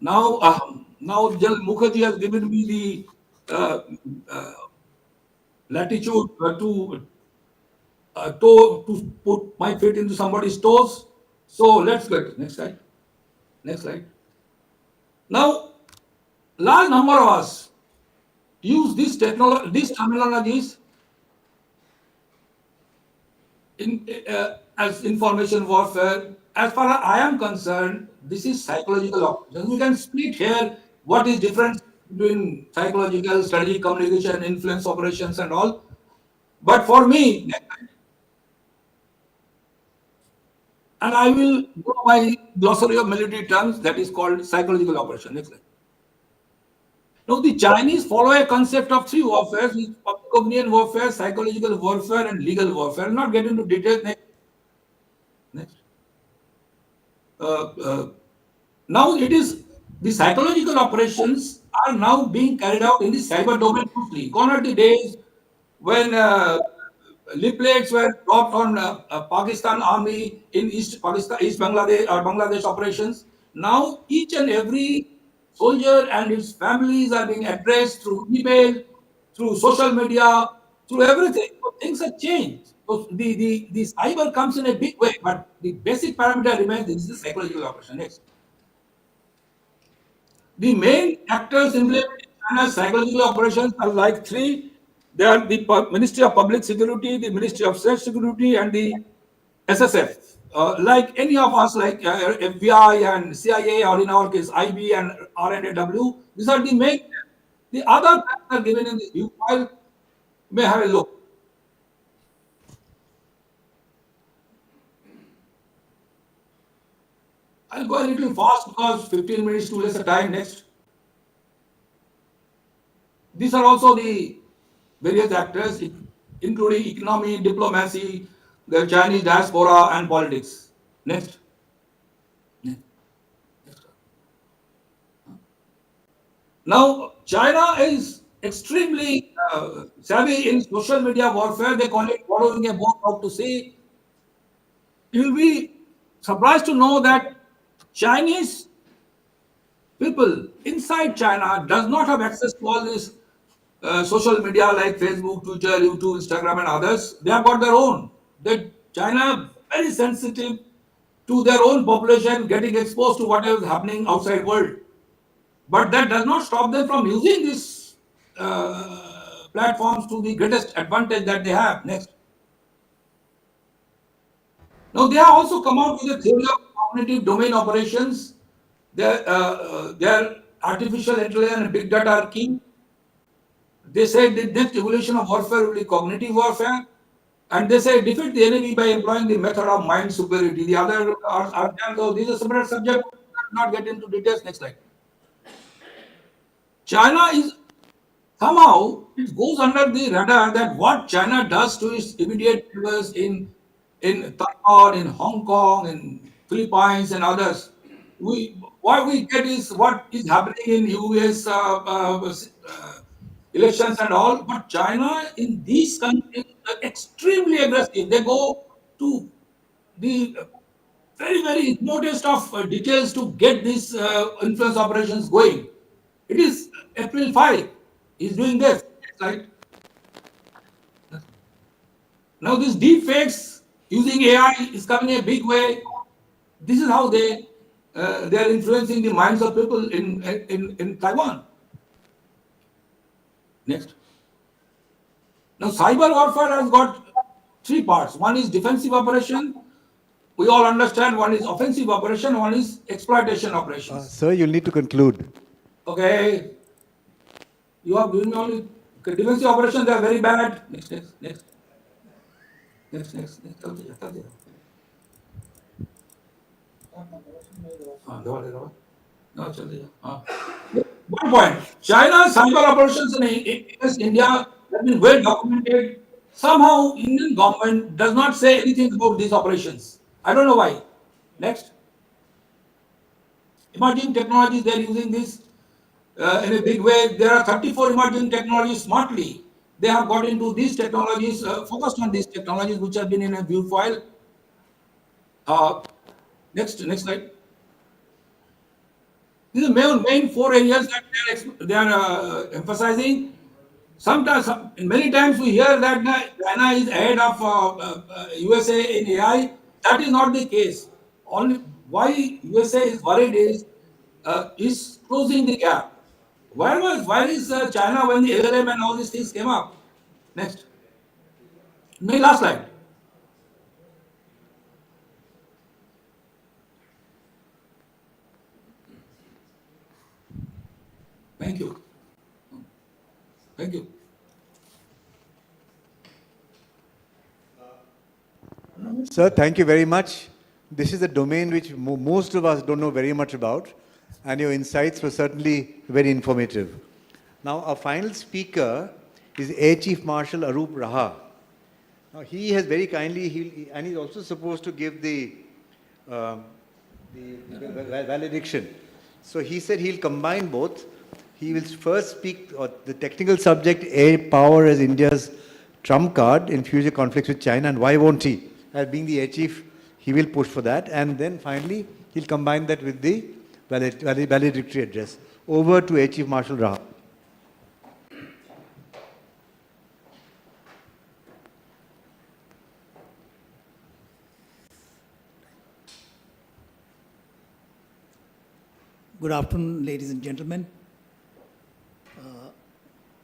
Now General Mukherjee has given me the latitude to to put my feet into somebody's toes. So let's get next slide. Next slide. Now, large number of us use these terminologies as information warfare. As far as I am concerned, this is psychological operations. We can split here what is difference between psychological, strategic communication, influence operations, and all. But for me, and I will go by glossary of military terms that is called psychological operation. Next slide. Now, the Chinese follow a concept of three warfares: public opinion warfare, psychological warfare, and legal warfare. I'll not get into details. Next. Now it is the psychological operations are now being carried out in the cyber domain mostly. Gone are the days when leaflets were dropped on Pakistan army in East Pakistan, East Bangladesh or Bangladesh operations. Now each and every soldier and his families are being addressed through email, through social media, through everything. So things have changed. So the cyber comes in a big way, but the basic parameter remains this is the psychological operation. Next. The main actors implementing China's psychological operations are like three. They are the Ministry of Public Security, the Ministry of State Security, and the SSF. Like any of us, like FBI and CIA, or in our case, IB and RNAW, these are the main. The other facts are given in this view file. You may have a look. I'll go a little fast because 15 minutes too less a time. Next. These are also the various actors, including economy, diplomacy, the Chinese diaspora, and politics. Next. Now, China is extremely savvy in social media warfare. They call it following a boat out to sea. You'll be surprised to know that Chinese people inside China does not have access to all this social media like Facebook, Twitter, YouTube, Instagram, and others. They have got their own. China very sensitive to their own population getting exposed to whatever is happening outside world. But that does not stop them from using these platforms to the greatest advantage that they have. Next. Now they have also come out with a theory of cognitive domain operations. Their artificial intelligence and big data are key. They say the next evolution of warfare will be cognitive warfare. And they say defeat the enemy by employing the method of mind superiority. The other are so this is a separate subject. Not get into details. Next slide. China is somehow it goes under the radar that what China does to its immediate neighbors in Taiwan, in Hong Kong, in Philippines, and others. What we get is what is happening in US elections and all. But China in these countries are extremely aggressive. They go to the very remotest of details to get these influence operations going. It is April 5. He's doing this, right? Now, this deep fakes using AI is coming a big way. This is how they are influencing the minds of people in Taiwan. Next. Now, cyber warfare has got three parts. One is defensive operation. We all understand one is offensive operation, one is exploitation operations. Sir, you'll need to conclude. Okay. You are doing only defensive operations, they are very bad. Next. One point. China's cyber operations in India have been well documented. Somehow, Indian government does not say anything about these operations. I don't know why. Next. Emerging technologies, they are using this in a big way. There are 34 emerging technologies smartly. They have got into these technologies, focused on these technologies which have been in a view file. Next slide. These are main four areas that they are emphasizing. sometimes, many times we hear that China is ahead of USA in AI. That is not the case. Only why USA is worried is closing the gap. Where is China when the LLM and all these things came up? Next. No, last slide. Thank you. Thank you. Sir, thank you very much. This is a domain which most of us don't know very much about, and your insights were certainly very informative. Now, our final speaker is Air Chief Marshal Arup Raha. Now, he has very kindly, and he's also supposed to give the valediction. So he said he'll combine both. He will first speak on the technical subject, air power as India's trump card in future conflicts with China, and why won't he? As being the air chief, he will push for that, and then finally he'll combine that with the valedictory address. Over to Air Chief Marshal Raha. Good afternoon, ladies and gentlemen.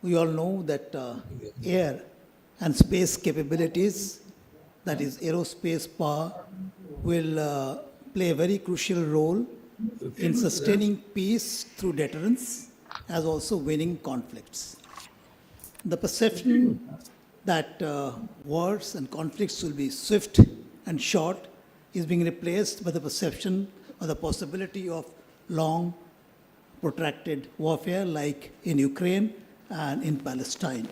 We all know that air and space capabilities, that is aerospace power, will play a very crucial role in sustaining peace through deterrence, as also winning conflicts. The perception that wars and conflicts will be swift and short is being replaced by the perception or the possibility of long, protracted warfare like in Ukraine and in Palestine.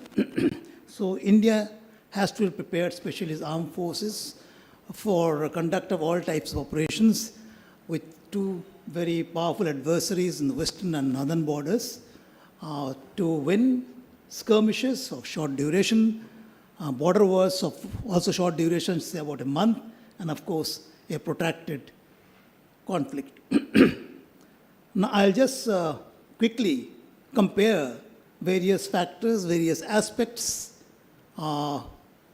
So India has to be prepared, especially its armed forces, for conduct of all types of operations with two very powerful adversaries in the western and northern borders to win skirmishes of short duration, border wars of also short duration, say about a month, and of course a protracted conflict. Now I'll just quickly compare various factors, various aspects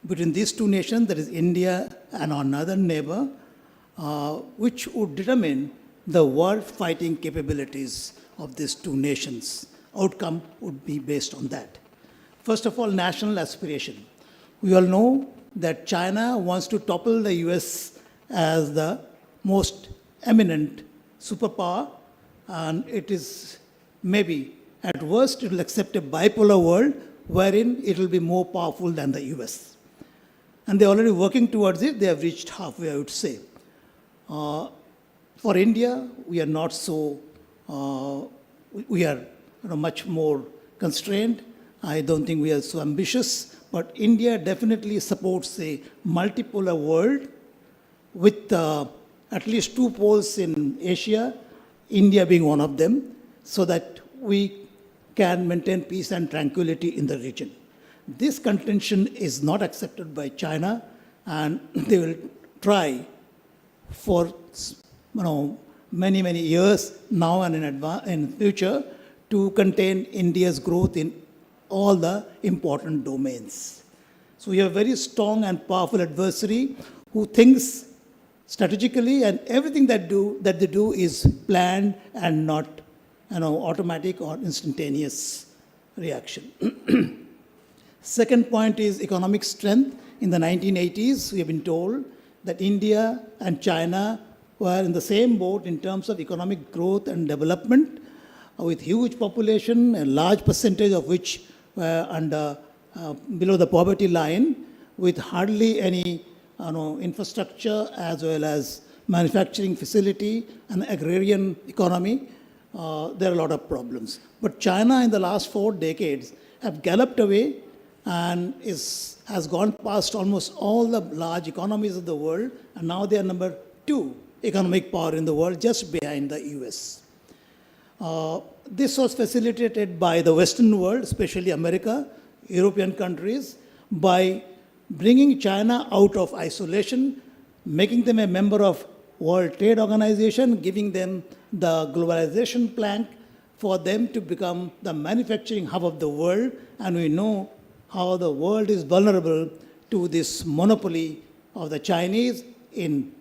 between these two nations, that is India and our northern neighbor, which would determine the war fighting capabilities of these two nations. Outcome would be based on that. First of all, national aspiration. We all know that China wants to topple the US as the most eminent superpower, and it is maybe at worst it will accept a bipolar world wherein it will be more powerful than the US. And they're already working towards it. They have reached halfway, I would say. For India, we are not so, we are much more constrained. I don't think we are so ambitious, but India definitely supports a multipolar world with at least two poles in Asia, India being one of them, so that we can maintain peace and tranquility in the region. This contention is not accepted by China, and they will try for many, many years now and in future to contain India's growth in all the important domains. So we have a very strong and powerful adversary who thinks strategically, and everything that they do is planned and not automatic or instantaneous reaction. Second point is economic strength. In the 1980s, we have been told that India and China were in the same boat in terms of economic growth and development, with huge population, a large percentage of which were below the poverty line, with hardly any infrastructure as well as manufacturing facility and agrarian economy. There are a lot of problems. But China in the last 4 decades have galloped away and has gone past almost all the large economies of the world, and now they are number 2 economic power in the world, just behind the US. This was facilitated by the Western world, especially America, European countries, by bringing China out of isolation, making them a member of World Trade Organization, giving them the globalization plank, for them to become the manufacturing hub of the world, and we know how the world is vulnerable to this monopoly of the Chinese in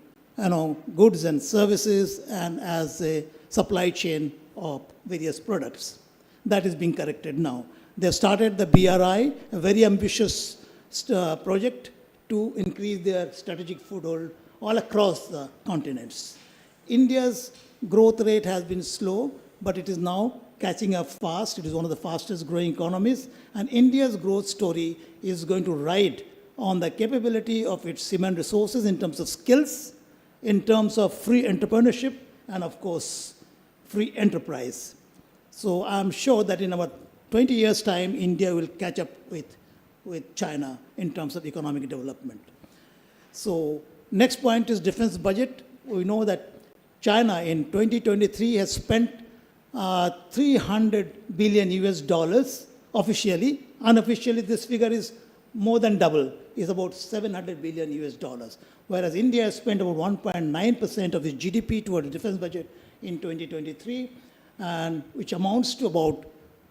goods and services and as a supply chain of various products. That is being corrected now. They started the BRI, a very ambitious project to increase their strategic foothold all across the continents. India's growth rate has been slow, but it is now catching up fast. It is one of the fastest growing economies. And India's growth story is going to ride on the capability of its human resources in terms of skills, in terms of free entrepreneurship, and of course, free enterprise. So I'm sure that in about 20 years' time, India will catch up with China in terms of economic development. So next point is defense budget. We know that China in 2023 has spent 300 billion US dollars officially. Unofficially, this figure is more than double, is about 700 billion US dollars. Whereas India has spent about 1.9% of its GDP toward the defense budget in 2023, and which amounts to about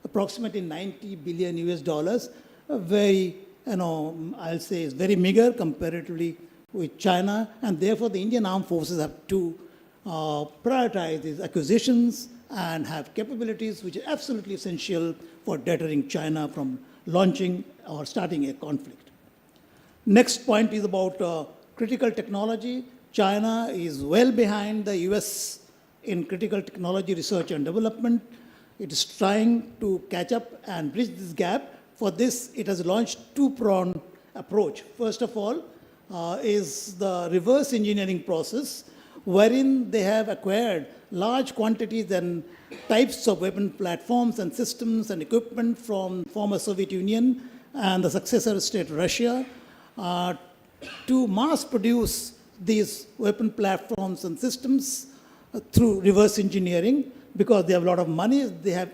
approximately 90 billion US dollars. Very, I'll say is very meager comparatively with China, and therefore the Indian armed forces have to prioritize these acquisitions and have capabilities which are absolutely essential for deterring China from launching or starting a conflict. Next point is about critical technology. China is well behind the US in critical technology research and development. It is trying to catch up and bridge this gap. For this, it has launched two-pronged approach. First of all, is the reverse engineering process, wherein they have acquired large quantities and types of weapon platforms and systems and equipment from former Soviet Union and the successor state Russia to mass produce these weapon platforms and systems through reverse engineering. Because they have a lot of money, they have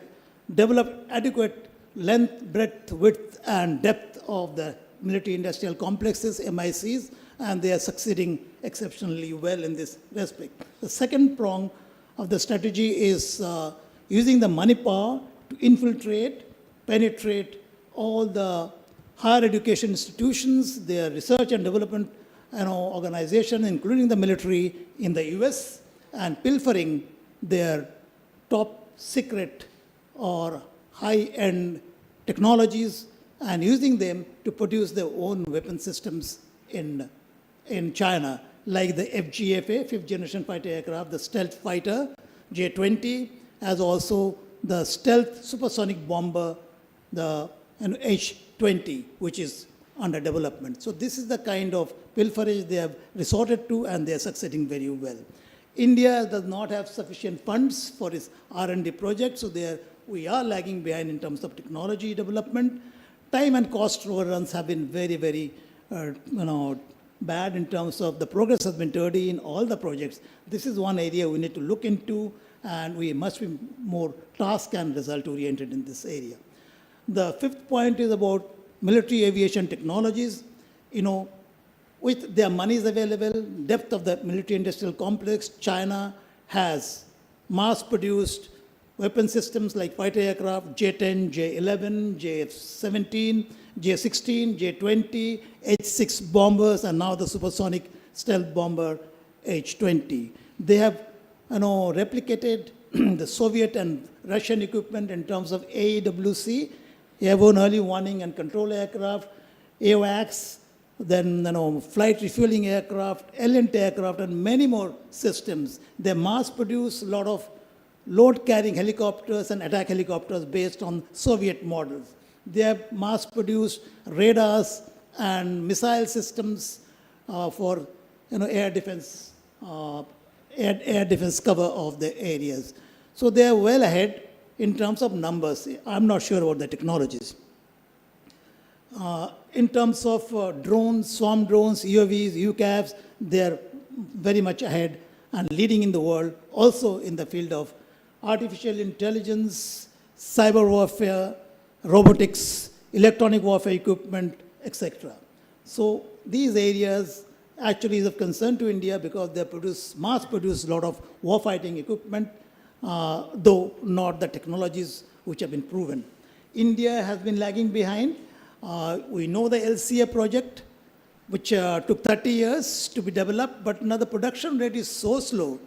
developed adequate length, breadth, width, and depth of the military industrial complexes, MICs, and they are succeeding exceptionally well in this respect. The second prong of the strategy is using the money power to infiltrate, penetrate all the higher education institutions, their research and development organization, including the military in the US, and pilfering their top secret or high-end technologies and using them to produce their own weapon systems in China, like the FGFA, fifth generation fighter aircraft, the stealth fighter, J-20, as also the stealth supersonic bomber, the H-20, which is under development. So this is the kind of pilferage they have resorted to, and they are succeeding very well. India does not have sufficient funds for its R&D projects, so we are lagging behind in terms of technology development. Time and cost overruns have been very, very bad in terms of the progress has been dirty in all the projects. This is one area we need to look into, and we must be more task and result oriented in this area. The fifth point is about military aviation technologies. With their monies available, depth of the military industrial complex, China has mass-produced weapon systems like fighter aircraft, J-10, J-11, J-17, J-16, J-20, H-6 bombers, and now the supersonic stealth bomber H-20. They have replicated the Soviet and Russian equipment in terms of AEWC, Airborne Early Warning and Control Aircraft, AWACS, then flight refueling aircraft, LNT aircraft, and many more systems. They mass-produce a lot of load-carrying helicopters and attack helicopters based on Soviet models. They have mass-produced radars and missile systems for air defense cover of the areas. So they are well ahead in terms of numbers. I'm not sure about the technologies. In terms of drones, swarm drones, UAVs, UCAVs, they're very much ahead and leading in the world, also in the field of artificial intelligence, cyber warfare, robotics, electronic warfare equipment, etc. So these areas actually is of concern to India because they mass produce a lot of warfighting equipment though not the technologies which have been proven. India has been lagging behind. We know the LCA project, which took 30 years to be developed, but now the production rate is so slow.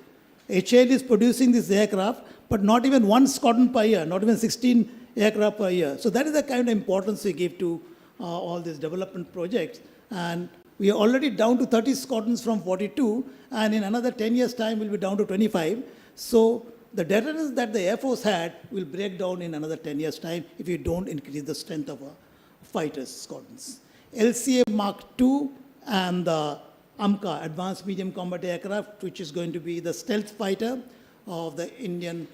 HAL is producing this aircraft, but not even one squadron per year, not even 16 aircraft per year. So that is the kind of importance we give to all these development projects. And we are already down to 30 squadrons from 42, and in another 10 years' time, we'll be down to 25. So the deterrence that the Air Force had will break down in another 10 years' time if you don't increase the strength of our fighters squadrons. LCA Mark II and the AMCA, Advanced Medium Combat Aircraft, which is going to be the stealth fighter of the Indian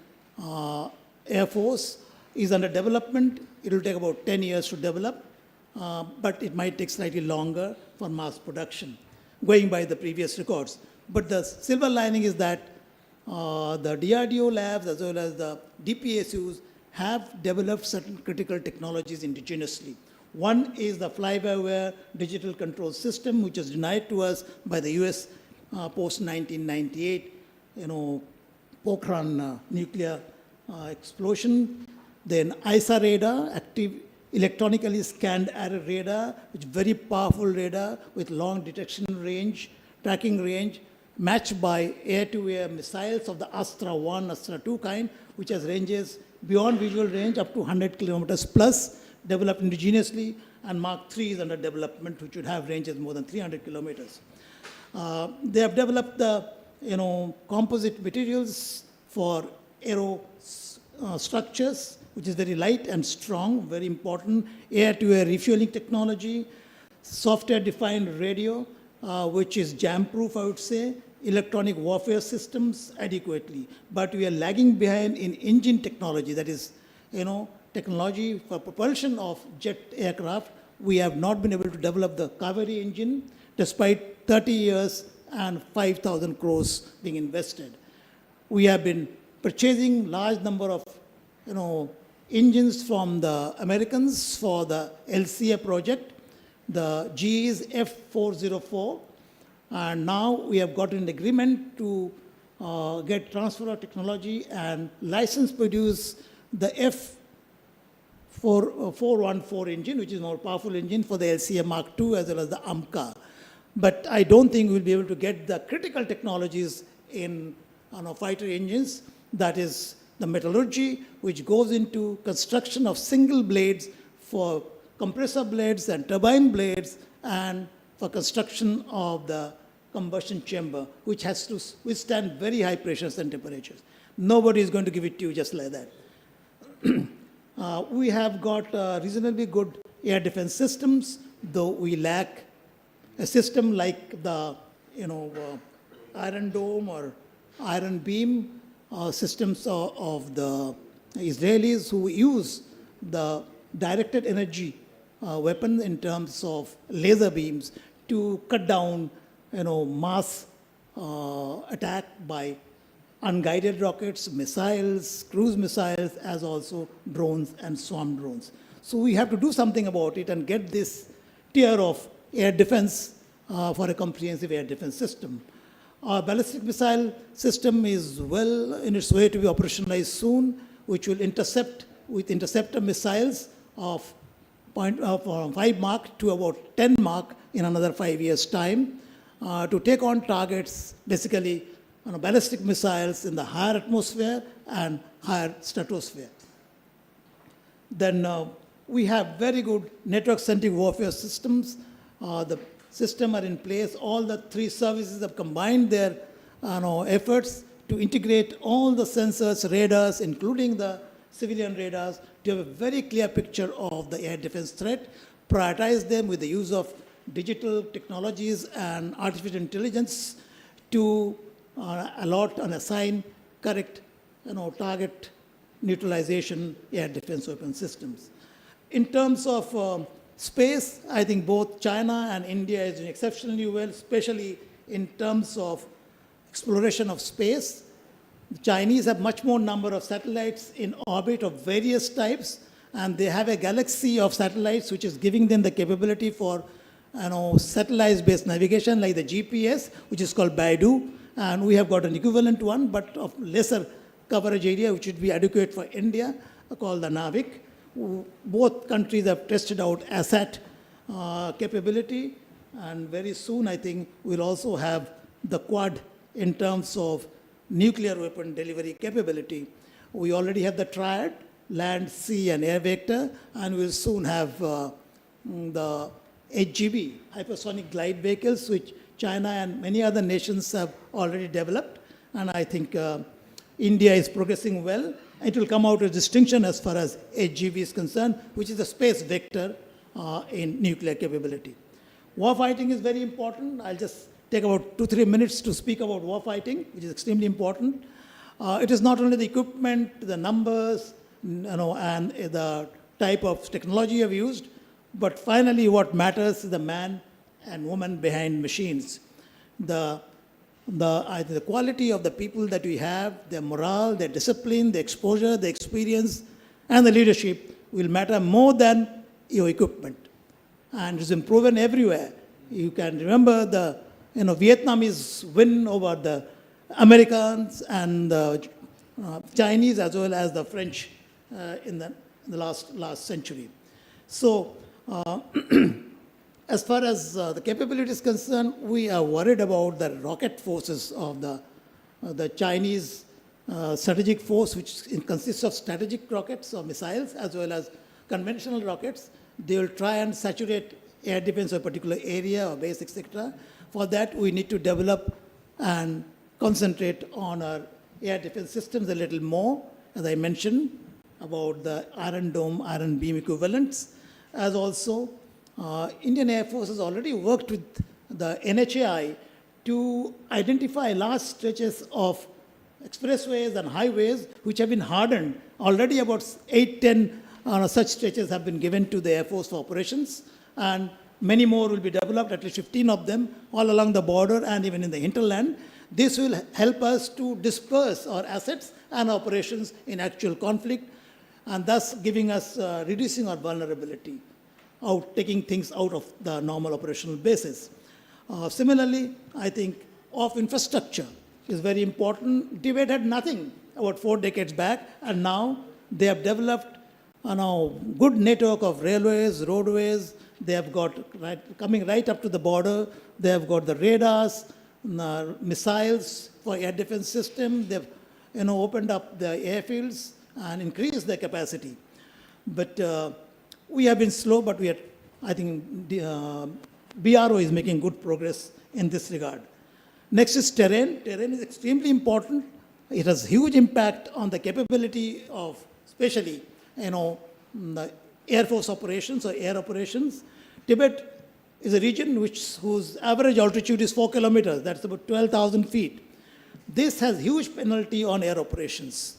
Air Force, is under development. It will take about 10 years to develop, but it might take slightly longer for mass production, going by the previous records. But the silver lining is that the DRDO labs as well as the DPSUs have developed certain critical technologies indigenously. One is the fly-by-wire digital control system, which was denied to us by the US post-1998, Pokhran nuclear explosion. Then ISA radar, active electronically scanned array radar, which is very powerful radar with long detection range, tracking range, matched by air-to-air missiles of the Astra-1, Astra-2 kind, which has ranges beyond visual range up to 100 kilometers plus, developed indigenously, and Mark III is under development, which would have ranges more than 300 kilometers. They have developed the composite materials for aero structures, which is very light and strong, very important. Air-to-air refueling technology, software-defined radio, which is jam-proof, I would say. Electronic warfare systems adequately. But we are lagging behind in engine technology, that is, technology for propulsion of jet aircraft. We have not been able to develop the Kaveri engine, despite 30 years and 5,000 crores being invested. We have been purchasing large number of, engines from the Americans for the LCA project, the GE's F404, and now we have got an agreement to get transfer of technology and license produce the F414 engine, which is a more powerful engine for the LCA Mark II as well as the AMCA. But I don't think we'll be able to get the critical technologies in fighter engines, that is the metallurgy, which goes into construction of single blades for compressor blades and turbine blades, and for construction of the combustion chamber, which has to withstand very high pressures and temperatures. Nobody is going to give it to you just like that. We have got reasonably good air defense systems, though we lack a system like the Iron Dome or Iron Beam systems of the Israelis, who use the directed energy weapon in terms of laser beams to cut down mass attack by unguided rockets, missiles, cruise missiles, as also drones and swarm drones. So we have to do something about it and get this tier of air defense for a comprehensive air defense system. Our ballistic missile system is well in its way to be operationalized soon, which will intercept with interceptor missiles of 5 Mach to about 10 Mach in another 5 years' time, to take on targets, basically ballistic missiles in the higher atmosphere and higher stratosphere. Then we have very good network-centric warfare systems. The system are in place. All the three services have combined their efforts to integrate all the sensors, radars, including the civilian radars, to have a very clear picture of the air defense threat, prioritize them with the use of digital technologies and artificial intelligence to allot and assign correct target neutralization air defense weapon systems. In terms of space, I think both China and India is doing exceptionally well, especially in terms of exploration of space. The Chinese have much more number of satellites in orbit of various types, and they have a galaxy of satellites which is giving them the capability for satellite-based navigation like the GPS, which is called Baidu, and we have got an equivalent one, but of lesser coverage area, which would be adequate for India, called the NAVIC. Both countries have tested out ASAT capability, and very soon I think we'll also have the Quad in terms of nuclear weapon delivery capability. We already have the triad, land, sea, and air vector, and we'll soon have the HGV, hypersonic glide vehicles, which China and many other nations have already developed. And I think India is progressing well. It will come out with distinction as far as HGV is concerned, which is a space vector in nuclear capability. War fighting is very important. I'll just take about 2-3 minutes to speak about war fighting, which is extremely important. It is not only the equipment, the numbers, and the type of technology you have used, but finally what matters is the man and woman behind machines. The quality of the people that we have, their morale, their discipline, their exposure, their experience, and the leadership will matter more than your equipment. And it's improving everywhere. You can remember the Vietnamese win over the Americans and the Chinese as well as the French in the last century. So as far as the capability is concerned, we are worried about the rocket forces of the Chinese strategic force, which consists of strategic rockets or missiles as well as conventional rockets. They will try and saturate air defense of a particular area or base, etc. For that, we need to develop and concentrate on our air defense systems a little more, as I mentioned, about the Iron Dome, Iron Beam equivalents, as also Indian Air Force has already worked with the NHAI to identify large stretches of expressways and highways which have been hardened. Already about 8-10 such stretches have been given to the Air Force for operations, and many more will be developed, at least 15 of them, all along the border and even in the hinterland. This will help us to disperse our assets and operations in actual conflict, and thus giving us, reducing our vulnerability, taking things out of the normal operational basis. Similarly, I think of infrastructure is very important. Tibet had nothing about 4 decades back, and now they have developed a good network of railways, roadways. They have got, coming right up to the border, they have got the radars, missiles for air defense system. They've opened up the airfields and increased their capacity. But we have been slow, but I think BRO is making good progress in this regard. Next is terrain. Terrain is extremely important. It has huge impact on the capability of, especially, the Air Force operations or air operations. Tibet is a region whose average altitude is 4 kilometers. That's about 12,000 feet. This has huge penalty on air operations.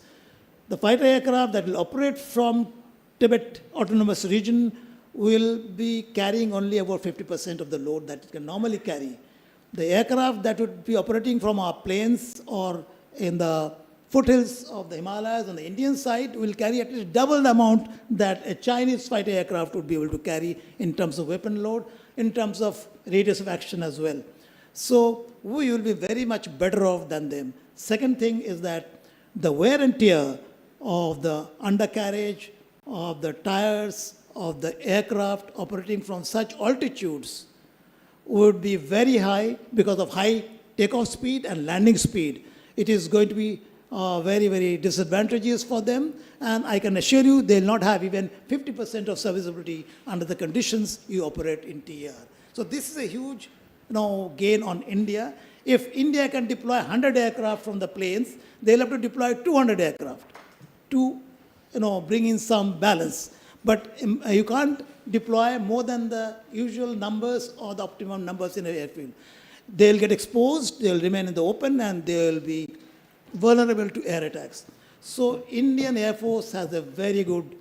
The fighter aircraft that will operate from Tibet Autonomous Region will be carrying only about 50% of the load that it can normally carry. The aircraft that would be operating from our plains or in the foothills of the Himalayas on the Indian side will carry at least double the amount that a Chinese fighter aircraft would be able to carry in terms of weapon load, in terms of radius of action as well. So we will be very much better off than them. Second thing is that the wear and tear of the undercarriage, of the tires, of the aircraft operating from such altitudes would be very high because of high takeoff speed and landing speed. It is going to be very, very disadvantageous for them, and I can assure you they'll not have even 50% of serviceability under the conditions you operate in TR. So this is a huge gain on India. If India can deploy 100 aircraft from the planes, they'll have to deploy 200 aircraft to bring in some balance. But you can't deploy more than the usual numbers or the optimum numbers in an airfield. They'll get exposed, they'll remain in the open, and they'll be vulnerable to air attacks. So Indian Air Force has a very good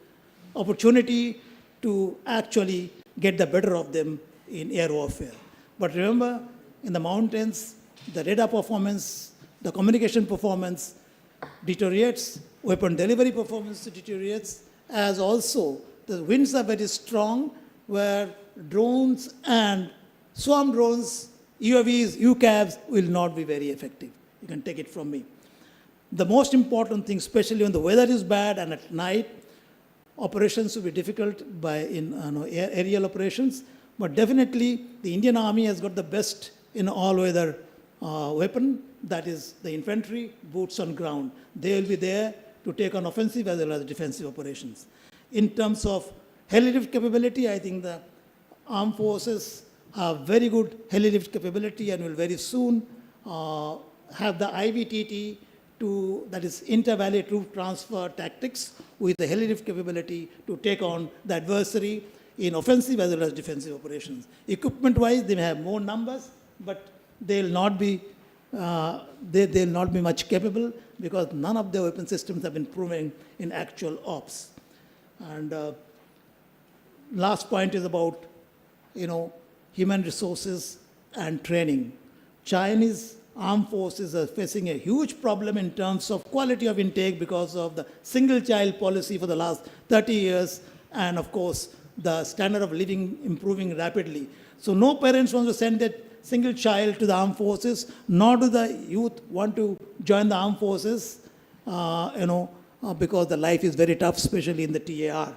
opportunity to actually get the better of them in air warfare. But remember, in the mountains, the radar performance, the communication performance deteriorates, weapon delivery performance deteriorates, as also the winds are very strong, where drones and swarm drones, UAVs, UCAVs will not be very effective. You can take it from me. The most important thing, especially when the weather is bad and at night, operations will be difficult in aerial operations. But definitely, the Indian Army has got the best in all-weather weapon, that is the infantry, boots on ground. They will be there to take on offensive as well as defensive operations. In terms of heli-lift capability, I think the armed forces have very good heli-lift capability and will very soon have the IVTT, that is inter-valley troop transfer tactics, with the heli-lift capability to take on the adversary in offensive as well as defensive operations. Equipment-wise, they may have more numbers, but they'll not be much capable because none of their weapon systems have been proven in actual ops. And last point is about, human resources and training. Chinese armed forces are facing a huge problem in terms of quality of intake because of the single-child policy for the last 30 years, and of course, the standard of living improving rapidly. So no parents want to send their single child to the armed forces, nor do the youth want to join the armed forces, because the life is very tough, especially in the TAR.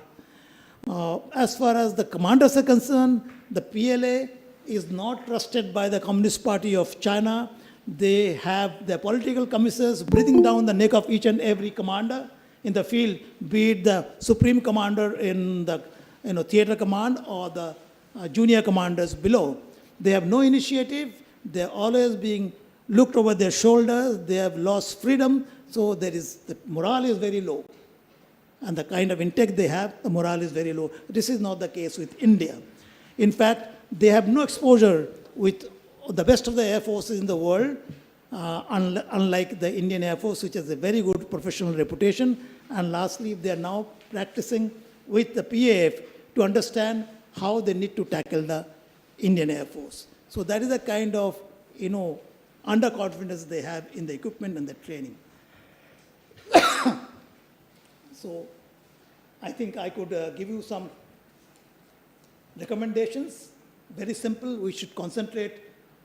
As far as the commanders are concerned, the PLA is not trusted by the Communist Party of China. They have their political commissars breathing down the neck of each and every commander in the field, be it the supreme commander in the theater command or the junior commanders below. They have no initiative. They're always being looked over their shoulders. They have lost freedom. So the morale is very low. And the kind of intake they have, the morale is very low. This is not the case with India. In fact, they have no exposure with the best of the air forces in the world, unlike the Indian Air Force, which has a very good professional reputation. And lastly, they are now practicing with the PAF to understand how they need to tackle the Indian Air Force. So that is the kind of, underconfidence they have in the equipment and the training. So I think I could give you some recommendations. Very simple. We should concentrate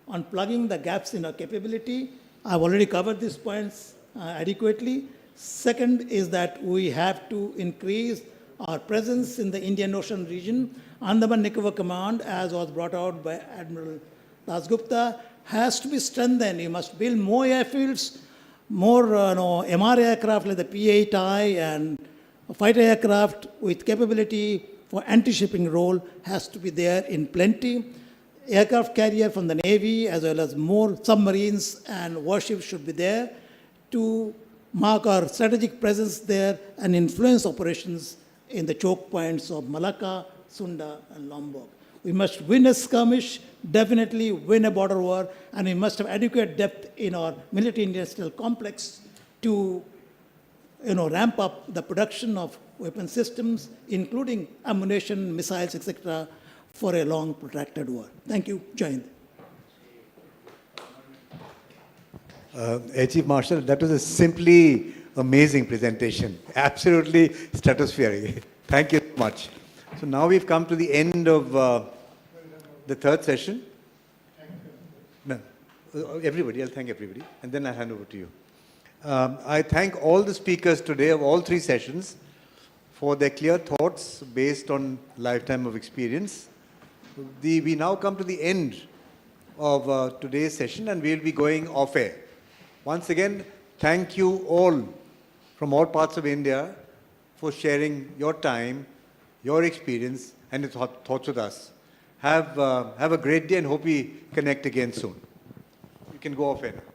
on plugging the gaps in our capability. I've already covered these points adequately. Second is that we have to increase our presence in the Indian Ocean region. Andaman Nicobar Command, as was brought out by Admiral Dasgupta, has to be strengthened. You must build more airfields, more MR aircraft like the P-8I and fighter aircraft with capability for anti-shipping role has to be there in plenty. Aircraft carrier from the Navy as well as more submarines and warships should be there to mark our strategic presence there and influence operations in the choke points of Malacca, Sunda, and Lombok. We must win a skirmish, definitely win a border war, and we must have adequate depth in our military-industrial complex to ramp up the production of weapon systems, including ammunition, missiles, etc., for a long, protracted war. Thank you. Jai Hind. Air Chief Marshal, that was a simply amazing presentation. Absolutely stratospheric. Thank you so much. So now we've come to the end of the third session. No, everybody, I'll thank everybody, and then I'll hand over to you. I thank all the speakers today of all three sessions for their clear thoughts based on lifetime of experience. We now come to the end of today's session, and we'll be going off air. Once again, thank you all from all parts of India for sharing your time, your experience, and your thoughts with us. Have a great day and hope we connect again soon. You can go off air now.